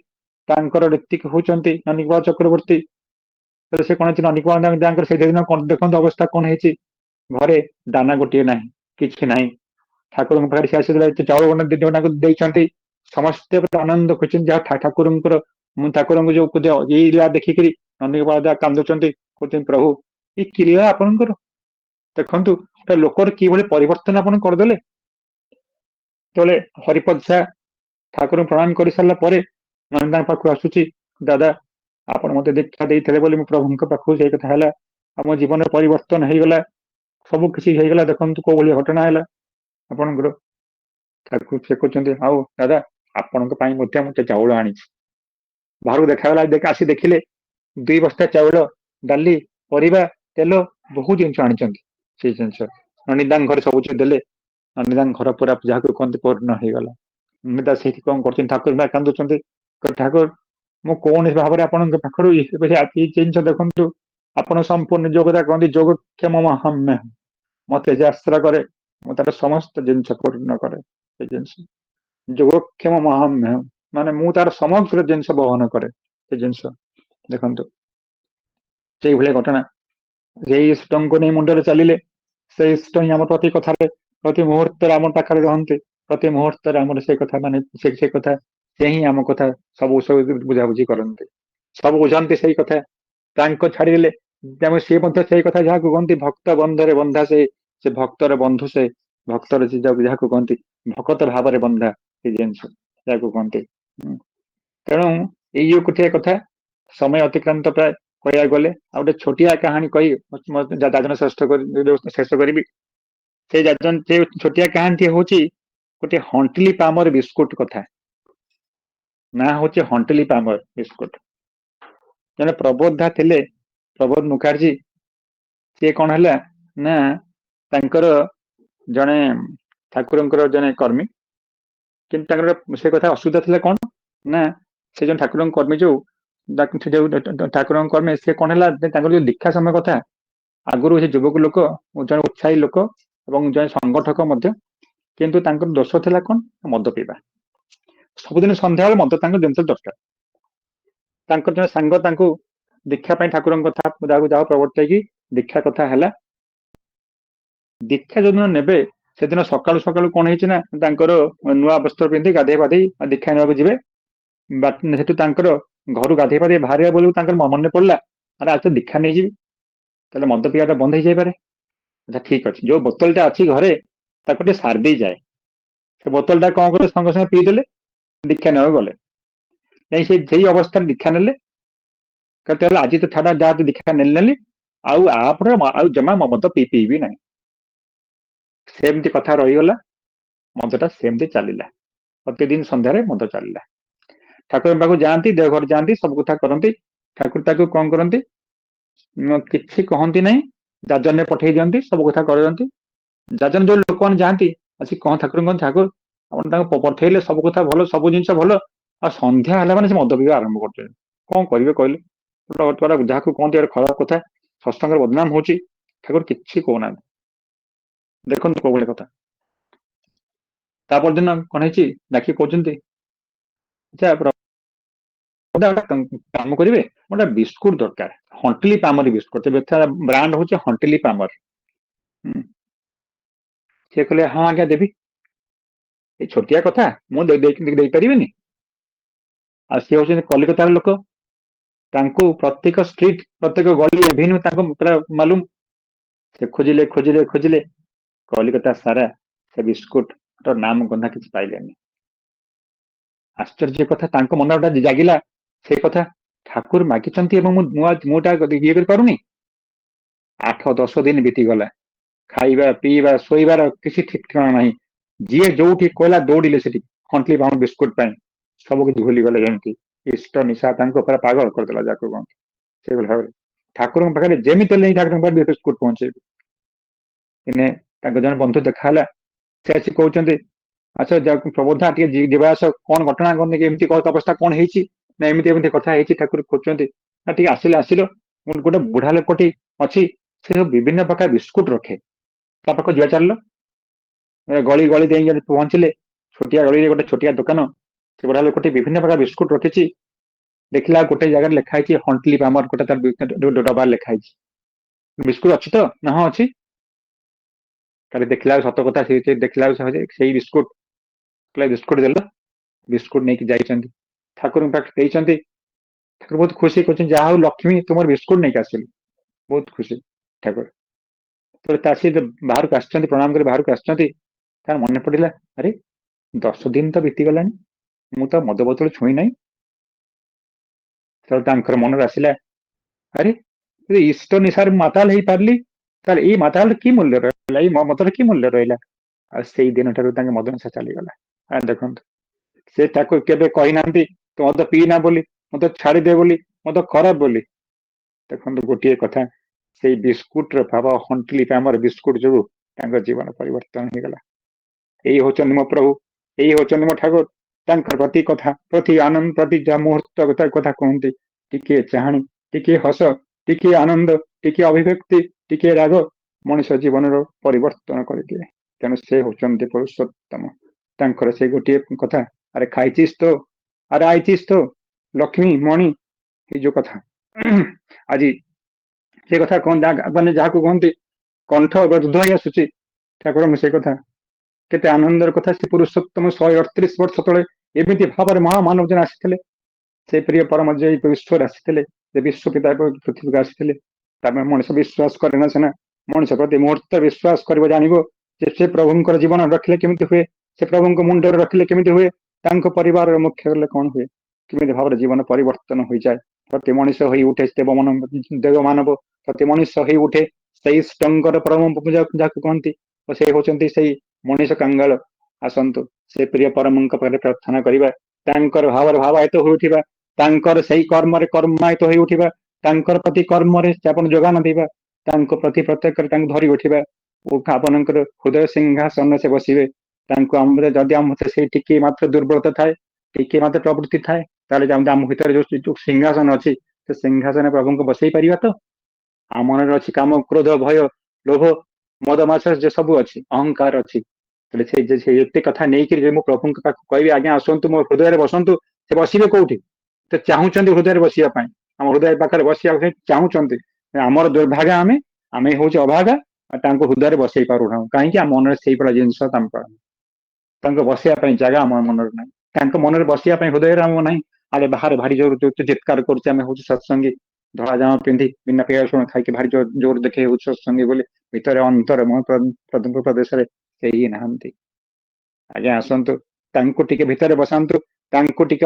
ତାଙ୍କର ଋତିକ ହଉଛନ୍ତି ନନିକେବଳ ଚକ୍ରବର୍ତ୍ତୀ। ସେ କଣ ହେଇଛି ନନିକେବଳଙ୍କର ସେଇଦିନ ଦେଖନ୍ତୁ ଅବସ୍ଥା କଣ ହେଇଛି, ଘରେ ଦାନା ଗୋଟିଏ ନାହିଁ, କିଛି ନାହିଁ। ଠାକୁରଙ୍କ ପାଖରେ ସେ ଆସିଥିଲା ଚାଉଳ ଗଣ୍ଡେ ଦେଇଛନ୍ତି, ସମସ୍ତେ ଆନନ୍ଦ ଖୋଜିଛନ୍ତି ଯାହା ଠାକୁରଙ୍କର। ମୁଁ ଠାକୁରଙ୍କୁ ଯୋଉ ଏଇ ଲୀଳା ଦେଖିକିରି ନନିକେବଳ କାନ୍ଦୁଛନ୍ତି, କହୁଛନ୍ତି ପ୍ରଭୁ ଏ କି ଲୀଳା ଆପଣଙ୍କର, ଦେଖନ୍ତୁ ଲୋକର କିଭଳି ପରିବର୍ତ୍ତନ ଆପଣ କରିଦେଲେ। ଯେତେବେଳେ ହରିପଦ ସାହା ଠାକୁରଙ୍କୁ ପ୍ରଣାମ କରିସାରିଲା ପରେ ନନ୍ଦଙ୍କ ପାଖକୁ ଆସୁଛି, ଦାଦା ଆପଣ ମତେ ଦୀକ୍ଷା ଦେଇଥିଲେ ବୋଲି ମୁଁ ପ୍ରଭୁଙ୍କ ପାଖକୁ ସେଇ କଥା ହେଲା, ଆମ ଜୀବନରେ ପରିବର୍ତ୍ତନ ହେଇଗଲା, ସବୁ କିଛି ହେଇଗଲା, ଦେଖନ୍ତୁ କୋଉ ଭଳି ଘଟଣା ହେଲା ଆପଣଙ୍କର। ଠାକୁର ସେ କହୁଛନ୍ତି ଆଉ ଦାଦା ଆପଣଙ୍କ ପାଇଁ ମଧ୍ୟ ମୁଁ ଚାଉଳ ଆଣିଛି। ବାହାରକୁ ଦେଖାଗଲା, ଆସି ଦେଖିଲେ 2 ବସ୍ତା ଚାଉଳ, ଡାଲି, ପରିବା, ତେଲ, ବହୁତ ଜିନିଷ ଆଣିଛନ୍ତି। ସେଇ ଜିନିଷ ନନିଦାଙ୍କ ଘରେ ସବୁ କିଛି ଦେଲେ, ନନିଦାଙ୍କ ଘର ପୁରା ଯାହାକୁ କହନ୍ତି ପୂର୍ଣ୍ଣ ହେଇଗଲା। ନନିଦା ସେଇଠି କଣ କରୁଛନ୍ତି, ଠାକୁର କାନ୍ଦୁଛନ୍ତି, ଠାକୁର ମୁଁ କୌଣସି ଭାବରେ ଆପଣଙ୍କ ପାଖରୁ ଏଇ ଜିନିଷ ଦେଖନ୍ତୁ, ଆପଣ ସମ୍ପୂର୍ଣ୍ଣ ଯୋଗତା କହନ୍ତି ଯୋଗକ୍ଷମ ମତେ ଯେ ଆଶ୍ରା କରେ ମୁଁ ତାର ସମସ୍ତ ଜିନିଷ ପୂର୍ଣ୍ଣ କରେ ସେ ଜିନିଷ ଯୋଗକ୍ଷମ ମହାମ୍ୟ ମାନେ ମୁଁ ତାର ସମଗ୍ର ଜିନିଷ ବହନ କରେ ସେ ଜିନିଷ ଦେଖନ୍ତୁ ସେଇଭଳିଆ ଘଟଣା ସେଇ ଇଷ୍ଟଙ୍କୁ ନେଇ ମୁଣ୍ଡରେ ଚାଲିଲେ ସେଇ ଇଷ୍ଟ ହିଁ ଆମ ପ୍ରତି କଥାରେ ପ୍ରତି ମୁହୂର୍ତ୍ତରେ ଆମ ପାଖରେ ରହନ୍ତି ପ୍ରତି ମୁହୂର୍ତ୍ତରେ ଆମର ସେ କଥା ମାନେ ସେ କଥା ସେ ହିଁ ଆମ କଥା ସବୁ ବୁଝାବୁଝି କରନ୍ତି ସବୁ ବୁଝାନ୍ତି ସେଇ କଥା ତାଙ୍କ ଛାଡିଦେଲେ ତେଣୁ ସିଏ ମଧ୍ୟ ସେଇ କଥା ଯାହାକୁ କହନ୍ତି ଭକ୍ତ ବନ୍ଧରେ ବନ୍ଧା ସେ ଭକ୍ତର ବନ୍ଧୁ ସେ ଭକ୍ତର ଯାହାକୁ କହନ୍ତି ଭକତ ଭାବରେ ବନ୍ଧା ସେ ଜିନିଷ ଯାହାକୁ କହନ୍ତି ତେଣୁ ଏଇ ଯୋଉ ଗୋଟିଏ କଥା ସମୟ ଅତିକ୍ରାନ୍ତ ପ୍ରାୟ କହିବାକୁ ଗଲେ ଆଉ ଗୋଟେ ଛୋଟିଆ କାହାଣୀ କହି ଯାଜନ ଶେଷ କରିବି ସେ ଛୋଟିଆ କାହାଣୀଟି ହଉଛି ଗୋଟେ ହଣ୍ଟଲି ପାମର ବିସ୍କୁଟ କଥା ନା ହଉଛି ହଣ୍ଟଲି ପାମର ବିସ୍କୁଟ ଜଣେ ପ୍ରବୋଧା ଥିଲେ ପ୍ରବୋଧ ମୁଖାର୍ଜୀ ସିଏ କଣ ହେଲା ନା ତାଙ୍କର ଜଣେ ଠାକୁରଙ୍କର ଜଣେ କର୍ମୀ କିନ୍ତୁ ତାଙ୍କର ସେ କଥା ଅସୁବିଧା ଥିଲା କଣ ନା ସେ ଜଣେ ଠାକୁରଙ୍କ କର୍ମୀ ଯୋଉ ଠାକୁରଙ୍କ କର୍ମୀ ସେ କଣ ହେଲା ତାଙ୍କର ଯୋଉ ଦୀକ୍ଷା ସମୟ କଥା ଆଗରୁ ସେ ଯୁବକ ଲୋକ ଜଣେ ଉତ୍ସାହୀ ଲୋକ ଏବଂ ଜଣେ ସଂଗଠକ ମଧ୍ୟ କିନ୍ତୁ ତାଙ୍କର ଦୋଷ ଥିଲା କଣ ମଦ ପିଇବା ସବୁଦିନ ସନ୍ଧ୍ୟାବେଳେ ମଦ ତାଙ୍କ ଜିନିଷ ଦରକାର ତାଙ୍କର ଜଣେ ସାଙ୍ଗ ତାଙ୍କୁ ଦୀକ୍ଷା ପାଇଁ ଠାକୁରଙ୍କ କଥା ଯାହା ପ୍ରବର୍ତ୍ତାଇକି ଦୀକ୍ଷା କଥା ହେଲା ଦୀକ୍ଷା ଯୋଉଦିନ ନେବେ ସେଦିନ ସକାଳୁ ସକାଳୁ କଣ ହେଇଛି ନା ତାଙ୍କର ନୂଆ ବସ୍ତ୍ର ପିନ୍ଧି ଗାଧେଇ ପାଧେଇ ଦୀକ୍ଷା ନେବାକୁ ଯିବେ ସେଠୁ ତାଙ୍କର ଘରୁ ଗାଧେଇ ପାଧେଇ ବାହାରିବା ବେଳକୁ ତାଙ୍କର ମନେ ପଡିଲା ଆରେ ଆଜି ତ ଦୀକ୍ଷା ନେଇଯିବି ତାହେଲେ ମଦ ପିଇବାଟା ବନ୍ଦ ହେଇଯାଇପାରେ ଆଚ୍ଛା ଠିକ ଅଛି ଯୋଉ ବୋତଲଟା ଅଛି ଘରେ ତାକୁ ଟିକେ ସାରି ଦେଇ ଯାଏ ସେ ବୋତଲଟା କଣ କଲେ ସଙ୍ଗେ ସଙ୍ଗେ ପିଇଦେଲେ ଦୀକ୍ଷା ନେବାକୁ ଗଲେ ସେଇ ଅବସ୍ଥାରେ ଦୀକ୍ଷା ନେଲେ କେତେବେଳେ ଆଜି ତ ଛାଡା ଯାହା ଦୀକ୍ଷା ନେଲି ଆଉ ଆପରେ ଆଉ ଜମା ମଦ ପିଇବି ନାହିଁ ସେମିତି କଥା ରହିଗଲା ମଦଟା ସେମିତି ଚାଲିଲା ପ୍ରତିଦିନ ସନ୍ଧ୍ୟାରେ ମଦ ଚାଲିଲା ଠାକୁରଙ୍କ ପାଖକୁ ଯାଆନ୍ତି ଦେଓଘର ଯାଆନ୍ତି ସବୁ କଥା କରନ୍ତି ଠାକୁର ତାକୁ କଣ କରନ୍ତି କିଛି କହନ୍ତି ନାହିଁ ଯାଜନରେ ପଠେଇ ଦିଅନ୍ତି ସବୁ କଥା କରନ୍ତି ଯାଜନ ଯୋଉ ଲୋକମାନେ ଯାଆନ୍ତି ଆସି କଣ ଠାକୁରଙ୍କ ଠାକୁର ଆପଣ ତାଙ୍କୁ ପଠେଇଲେ ସବୁ କଥା ଭଲ ସବୁ ଜିନିଷ ଭଲ ଆଉ ସନ୍ଧ୍ୟା ହେଲା ମାନେ ସେ ମଦ ପିଇବା ଆରମ୍ଭ କରୁଛନ୍ତି କଣ କରିବେ କହିଲେ ଯାହାକୁ କହନ୍ତି ଖରାପ କଥା ସତ୍ସଙ୍ଗର ବଦନାମ ହଉଛି ଠାକୁର କିଛି କହୁନାହାନ୍ତି ଦେଖନ୍ତୁ କୋଉ ଭଳି କଥା ତାପର ଦିନ କଣ ହେଇଛି ଡାକି କହୁଛନ୍ତି କାମ କରିବେ ଗୋଟେ ବିସ୍କୁଟ ଦରକାର ହଣ୍ଟଲି ପାମର ବିସ୍କୁଟ ବ୍ରାଣ୍ଡ ହଉଛି ହଣ୍ଟଲି ପାମର ସେ କହିଲେ ହଁ ଆଜ୍ଞା ଦେବି ଏଇ ଛୋଟିଆ କଥା ମୁଁ ଦେଇପାରିବିନି ଆଉ ସିଏ ହଉଛନ୍ତି କଲିକତାର ଲୋକ ତାଙ୍କୁ ପ୍ରତ୍ୟେକ ଷ୍ଟ୍ରିଟ୍ ପ୍ରତ୍ୟେକ ଗଳି ଏଭିନ୍ୟୁ ତାଙ୍କୁ ପୁରା ମାଲୁମ ସେ ଖୋଜିଲେ କଲିକତା ସାରା ସେ ବିସ୍କୁଟ ନାମ ଗନ୍ଧା କିଛି ପାଇଲେନି ଆଶ୍ଚର୍ଯ୍ୟ କଥା ତାଙ୍କ ମନ ଗୋଟେ ଜାଗିଲା ସେଇ କଥା ଠାକୁର ମାଗିଛନ୍ତି ଏବଂ ମୁଁ ଟା ଇଏ କରିପାରୁନି 8-10 ଦିନ ବିତିଗଲା ଖାଇବା ପିଇବା ଶୋଇବାର କିଛି ଠିକ ଠିକଣା ନାହିଁ ଯିଏ ଯୋଉଠି କହିଲା ଦୌଡ଼ିଲେ ସେଠି ହଣ୍ଟଲି ପାମ ବିସ୍କୁଟ ପାଇଁ ସବୁ କିଛି ଭୁଲିଗଲେ ଯେମିତି ଇଷ୍ଟ ନିଶା ତାଙ୍କ ଉପରେ ପାଗଳ କରିଦେଲା ଯାକୁ କହନ୍ତି ସେଇଭଳି ଭାବରେ ଠାକୁରଙ୍କ ପାଖରେ ଯେମିତି ହେଲେ ଠାକୁରଙ୍କ ପାଖରେ ବିସ୍କୁଟ ପହଞ୍ଚେଇବେ ଦିନେ ତାଙ୍କ ଜଣେ ବନ୍ଧୁ ଦେଖା ହେଲା ସେ ଆସି କହୁଛନ୍ତି ଆଚ୍ଛା ପ୍ରବୋଧା ଟିକେ ଯିବା ଆସ କଣ ଘଟଣା କରନି ଏମିତି ଅବସ୍ଥା କଣ ହେଇଛି ନା ଏମିତି କଥା ହେଇଛି ଠାକୁର ଖୋଜୁଛନ୍ତି ନା ଟିକେ ଆସିଲ ଗୋଟେ ବୁଢା ଲୋକଟି ଅଛି ସେ ବିଭିନ୍ନ ପ୍ରକାର ବିସ୍କୁଟ ରଖେ ତା ପାଖକୁ ଯିବା ଚାଲିଲ ଗଳି ଦେଇ ପହଞ୍ଚିଲେ ଛୋଟିଆ ଗଳିରେ ଗୋଟେ ଛୋଟିଆ ଦୋକାନ ସେ ବୁଢା ଲୋକଟି ବିଭିନ୍ନ ପ୍ରକାର ବିସ୍କୁଟ ରଖିଛି ଦେଖିଲା ଗୋଟେ ଜାଗାରେ ଲେଖା ହେଇଛି ହଣ୍ଟଲି ପାମର ଗୋଟେ ଡବା ଲେଖା ହେଇଛି ବିସ୍କୁଟ ଅଛି ତ ନା ହଁ ଅଛି କାଲି ଦେଖିଲା ସତ କଥା ଦେଖିଲା ସେଇ ବିସ୍କୁଟ ଦେଲ ବିସ୍କୁଟ ନେଇକି ଯାଇଛନ୍ତି ଠାକୁରଙ୍କ ପାଖରେ ଦେଇଛନ୍ତି ଠାକୁର ବହୁତ ଖୁସି କରୁଛନ୍ତି ଯାହା ହଉ ଲକ୍ଷ୍ମୀ ତୁମର ବିସ୍କୁଟ ନେଇକି ଆସିଲି ବହୁତ ଖୁସି ଠାକୁର ଆସି ବାହାରକୁ ଆସିଛନ୍ତି ପ୍ରଣାମ କରି ବାହାରକୁ ଆସିଛନ୍ତି ତାର ମନେ ପଡିଲା ଆରେ 10 ଦିନ ତ ବିତିଗଲାଣି ମୁଁ ତ ମଦ ବୋତଲ ଛୁଇଁ ନାହିଁ ତାଙ୍କର ମନରେ ଆସିଲା ଆରେ ଇଷ୍ଟ ନିଶାରେ ମାତାଲ ହେଇପାରିଲି ତାହେଲେ ଏଇ ମାତାଲ କି ମୂଲ୍ୟ ରହିଲା ଏଇ ମଦର କି ମୂଲ୍ୟ ରହିଲା ଆଉ ସେଇ ଦିନଠାରୁ ତାଙ୍କ ମଦ ନିଶା ଚାଲିଗଲା ଦେଖନ୍ତୁ ସେ ତାକୁ କେବେ କହିନାହାନ୍ତି ତୁ ମଦ ପିଇନା ବୋଲି ମଦ ଛାଡିଦେ ବୋଲି ମଦ ଖରାପ ବୋଲି ଦେଖନ୍ତୁ ଗୋଟିଏ କଥା ସେଇ ବିସ୍କୁଟର ଭାବ ହଣ୍ଟଲି ପାମର ବିସ୍କୁଟ ଯୋଗୁ ତାଙ୍କ ଜୀବନ ପରିବର୍ତ୍ତନ ହେଇଗଲା ଏଇ ହଉଛନ୍ତି ମୋ ପ୍ରଭୁ ଏଇ ହଉଛନ୍ତି ମୋ ଠାକୁର ତାଙ୍କର ପ୍ରତି କଥା ପ୍ରତି ଆନନ୍ଦ ପ୍ରତି ଯାହା ମୁହୂର୍ତ୍ତ କଥା କୁହନ୍ତି ଟିକେ ଚାହାଣି ଟିକେ ହସ ଟିକେ ଆନନ୍ଦ ଟିକେ ଅଭିବ୍ୟକ୍ତି ଟିକେ ରାଗ ମଣିଷ ଜୀବନର ପରିବର୍ତ୍ତନ କରିଦିଏ ତେଣୁ ସେ ହଉଛନ୍ତି ପୁରୁଷୋତ୍ତମ। ତାଙ୍କର ସେ ଗୋଟିଏ କଥା, ଆରେ ଖାଇଚିସ୍ ତ, ଆରେ ଆଇଚିସ୍ ତ, ଲକ୍ଷ୍ମୀ ମଣି, ଏଇ ଯୋଉ କଥା ଆଜି ସେ କଥା କଣ ମାନେ ଯାହାକୁ କହନ୍ତି କଣ୍ଠ ରୁଦ୍ଧ ହେଇ ଆସୁଛି ଠାକୁରଙ୍କୁ ସେ କଥା। କେତେ ଆନନ୍ଦର କଥା, ସେ ପୁରୁଷୋତ୍ତମ 138 ବର୍ଷ ତଳେ ଏମିତି ଭାବରେ ମହାମାନବ ଜଣେ ଆସିଥିଲେ। ସେ ପ୍ରିୟ ପରମ ଯେ ବିଶ୍ୱରେ ଆସିଥିଲେ, ଯେ ବିଶ୍ୱ ପିତା ପୃଥିବୀକୁ ଆସିଥିଲେ। ତାପରେ ମଣିଷ ବିଶ୍ୱାସ କରେ ନା ସିନା, ମଣିଷ ପ୍ରତି ମୁହୂର୍ତ୍ତ ବିଶ୍ୱାସ କରିବ, ଜାଣିବ ଯେ ସେ ପ୍ରଭୁଙ୍କର ଜୀବନ ରଖିଲେ କେମିତି ହୁଏ, ସେ ପ୍ରଭୁଙ୍କ ମୁଣ୍ଡରେ ରଖିଲେ କେମିତି ହୁଏ, ତାଙ୍କ ପରିବାରର ମୁଖ୍ୟ ହେଲେ କଣ ହୁଏ, କେମିତି ଭାବରେ ଜୀବନ ପରିବର୍ତ୍ତନ ହୋଇଯାଏ। ପ୍ରତି ମଣିଷ ହୋଇ ଉଠେ ଦେବ ମାନବ, ପ୍ରତି ମଣିଷ ହେଇ ଉଠେ ସେଇ ଷ୍ଟଙ୍ଗର ପରମ ପୂଜା ଯାହାକୁ କହନ୍ତି, ଓ ସେ ହଉଛନ୍ତି ସେଇ ମଣିଷ କାଙ୍ଗାଳ। ଆସନ୍ତୁ ସେ ପ୍ରିୟ ପରମଙ୍କ ପାଖରେ ପ୍ରାର୍ଥନା କରିବା, ତାଙ୍କର ଭାବରେ ଭାବାୟିତ ହୋଇଉଠିବା, ତାଙ୍କର ସେଇ କର୍ମରେ କର୍ମାୟିତ ହୋଇ ଉଠିବା, ତାଙ୍କର ପ୍ରତି କର୍ମରେ ଆପଣ ଯୋଗାନ ଦେବା, ତାଙ୍କ ପ୍ରତି ପ୍ରତ୍ୟେକରେ ତାଙ୍କୁ ଧରି ଉଠିବା। ଆପଣଙ୍କର ହୃଦୟ ସିଂହାସନ ସେ ବସିବେ। ତାଙ୍କୁ ଆମର ଯଦି ଆମ ଭିତରେ ସେଇ ଟିକେ ମାତ୍ର ଦୁର୍ବଳତା ଥାଏ, ଟିକେ ମାତ୍ର ପ୍ରବୃତ୍ତି ଥାଏ, ତାହେଲେ ଆମ ଭିତରେ ଯୋଉ ସିଂହାସନ ଅଛି, ସେ ସିଂହାସନ ପ୍ରଭୁଙ୍କୁ ବସେଇ ପାରିବା ତ? ଆମ ମନରେ ଅଛି କାମ, କ୍ରୋଧ, ଭୟ, ଲୋଭ, ମଦ ମାତ୍ସର୍ଯ୍ୟ ଯେ ସବୁ ଅଛି, ଅହଙ୍କାର ଅଛି। ସେ ଏତେ କଥା ନେଇକରି ଯେ ମୁଁ ପ୍ରଭୁଙ୍କ ପାଖକୁ କହିବି, ଆଜ୍ଞା ଆସନ୍ତୁ ମୋ ହୃଦୟରେ ବସନ୍ତୁ, ସେ ବସିବେ କୋଉଠି? ସେ ଚାହୁଁଛନ୍ତି ହୃଦୟରେ ବସିବା ପାଇଁ, ଆମ ହୃଦୟ ପାଖରେ ବସିବା ପାଇଁ ଚାହୁଁଛନ୍ତି। ଆମର ଦୁର୍ଭାଗା, ଆମେ ହଉଛି ଅଭାଗା, ତାଙ୍କୁ ହୃଦୟରେ ବସେଇ ପାରୁନାହୁଁ। କାହିଁକି? ଆମ ମନରେ ସେଇଭଳିଆ ଜିନିଷ ତାଙ୍କୁ ବସିବା ପାଇଁ ଜାଗା ଆମ ମନରେ ନାହିଁ, ତାଙ୍କ ମନରେ ବସିବା ପାଇଁ ହୃଦୟରେ ଆମ ନାହିଁ। ଆରେ ବାହାରେ ଭାରି ଜୋର ଚିତ୍କାର କରୁଛି, ଆମେ ହଉଛି ସତ୍ସଙ୍ଗୀ, ଧଳା ଜାମା ପିନ୍ଧି ବିନା ପିଆଜ ରସୁଣ ଖାଇକି ଭାରି ଜୋର ଦେଖେଇ ହଉଛି ସତ୍ସଙ୍ଗୀ ବୋଲି, ଭିତରେ ଅନ୍ତର ପ୍ରଦେଶରେ କେହି ନାହାନ୍ତି। ଆଜ୍ଞା ଆସନ୍ତୁ, ତାଙ୍କୁ ଟିକେ ଭିତରେ ବସାନ୍ତୁ, ତାଙ୍କୁ ଟିକେ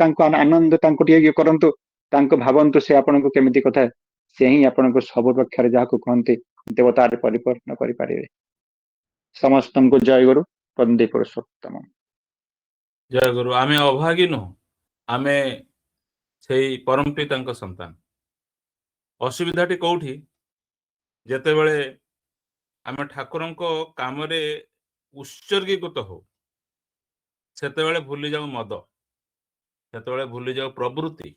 ତାଙ୍କୁ ଆନନ୍ଦ, ତାଙ୍କୁ ଟିକେ ଇଏ କରନ୍ତୁ, ତାଙ୍କୁ ଭାବନ୍ତୁ ସେ ଆପଣଙ୍କୁ କେମିତି କଥା, ସେ ହିଁ ଆପଣଙ୍କୁ ସବୁ ପକ୍ଷରେ ଯାହାକୁ କହନ୍ତି ଦେବତାରେ ପରିପୂର୍ଣ୍ଣ କରିପାରିବେ। ସମସ୍ତଙ୍କୁ ଜୟ ଗୁରୁ, ବନ୍ଦେ ପୁରୁଷୋତ୍ତମ। ଜୟ ଗୁରୁ। ଆମେ ଅଭାଗୀ ନୁହଁ, ଆମେ ସେଇ ପରମ ପିତାଙ୍କ ସନ୍ତାନ। ଅସୁବିଧାଟି କୋଉଠି? ଯେତେବେଳେ ଆମେ ଠାକୁରଙ୍କ କାମରେ ଉତ୍ସର୍ଗୀକୃତ ହଉ, ସେତେବେଳେ ଭୁଲି ଯାଉ ମଦ, ସେତେବେଳେ ଭୁଲି ଯାଉ ପ୍ରବୃତ୍ତି,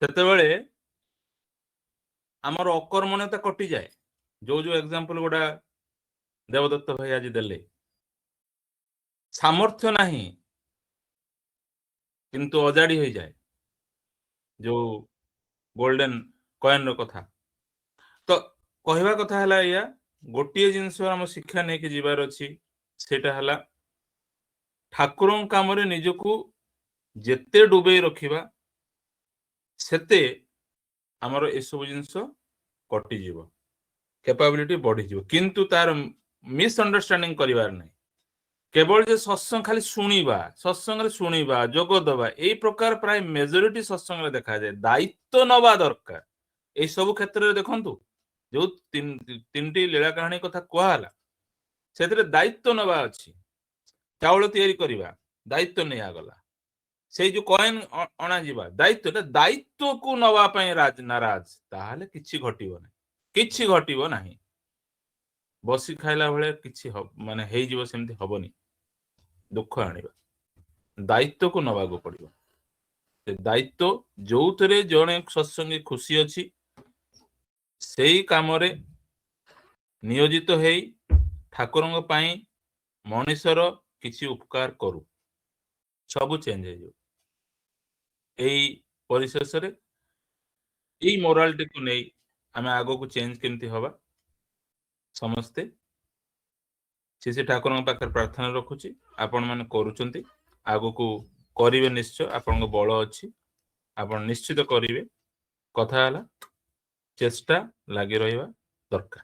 ସେତେବେଳେ ଆମର ଅକର୍ମଣ୍ୟତା କଟିଯାଏ। ଯୋଉ ଏକ୍ସାମ୍ପଲ ଗୁଡା ଦେବଦତ୍ତ ଭାଇ ଆଜି ଦେଲେ, ସାମର୍ଥ୍ୟ ନାହିଁ କିନ୍ତୁ ଅଜାଡି ହୋଇଯାଏ, ଯୋଉ ଗୋଲ୍ଡେନ କଏନ ର କଥା। ତ କହିବା କଥା ହେଲା ଏଇଆ, ଗୋଟିଏ ଜିନିଷ ଆମ ଶିକ୍ଷା ନେଇକି ଯିବାର ଅଛି, ସେଇଟା ହେଲା ଠାକୁରଙ୍କ କାମରେ ନିଜକୁ ଯେତେ ଡୁବେଇ ରଖିବା, ସେତେ ଆମର ଏସବୁ ଜିନିଷ କଟିଯିବ, କ୍ୟାପାବିଲିଟି ବଢିଯିବ। କିନ୍ତୁ ତାର ମିସଅଣ୍ଡରଷ୍ଟାଣ୍ଡିଂ କରିବାର ନାହିଁ। କେବଳ ଯେ ସତ୍ସଙ୍ଗ ଖାଲି ଶୁଣିବା, ସତ୍ସଙ୍ଗରେ ଶୁଣିବା, ଯୋଗ ଦେବା, ଏଇ ପ୍ରକାର ପ୍ରାୟ ମେଜରିଟି ସତ୍ସଙ୍ଗରେ ଦେଖାଯାଏ। ଦାୟିତ୍ୱ ନେବା ଦରକାର। ଏଇ ସବୁ କ୍ଷେତ୍ରରେ ଦେଖନ୍ତୁ, ଯୋଉ ତିନିଟି ଲୀଳା କାହାଣୀ କଥା କୁହାହେଲା, ସେଥିରେ ଦାୟିତ୍ୱ ନେବା ଅଛି। ଚାଉଳ ତିଆରି କରିବା, ଦାୟିତ୍ୱ ନିଆଗଲା। ସେଇ ଯୋଉ କଏନ ଅଣାଯିବା, ଦାୟିତ୍ୱକୁ ନବା ପାଇଁ ନାରାଜ, ତାହେଲେ କିଛି ଘଟିବ ନାହିଁ, କିଛି ଘଟିବ ନାହିଁ। ବସି ଖାଇଲା ବେଳେ କିଛି ମାନେ ହେଇଯିବ, ସେମିତି ହବନି, ଦୁଃଖ ଆଣିବା। ଦାୟିତ୍ୱକୁ ନବାକୁ ପଡିବ। ସେ ଦାୟିତ୍ୱ ଯୋଉଥିରେ ଜଣେ ସତ୍ସଙ୍ଗୀ ଖୁସି ଅଛି, ସେଇ କାମରେ ନିୟୋଜିତ ହେଇ ଠାକୁରଙ୍କ ପାଇଁ ମଣିଷର କିଛି ଉପକାର କରୁ, ସବୁ ଚେଞ୍ଜ ହେଇଯିବ। ଏଇ ପରିଶେଷରେ ଏଇ ମୋରାଲିଟିକୁ ନେଇ ଆମେ ଆଗକୁ ଚେଞ୍ଜ କେମିତି ହବା, ସମସ୍ତେ ସେ ଠାକୁରଙ୍କ ପାଖରେ ପ୍ରାର୍ଥନା ରଖୁଛି। ଆପଣ ମାନେ କରୁଛନ୍ତି, ଆଗକୁ କରିବେ ନିଶ୍ଚୟ, ଆପଣଙ୍କ ବଳ ଅଛି, ଆପଣ ନିଶ୍ଚିତ କରିବେ। କଥା ହେଲା, ଚେଷ୍ଟା ଲାଗି ରହିବା ଦରକାର।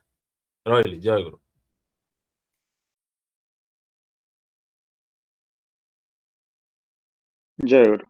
ରହିଲି, ଜୟ ଗୁରୁ। ଜୟ ଗୁରୁ।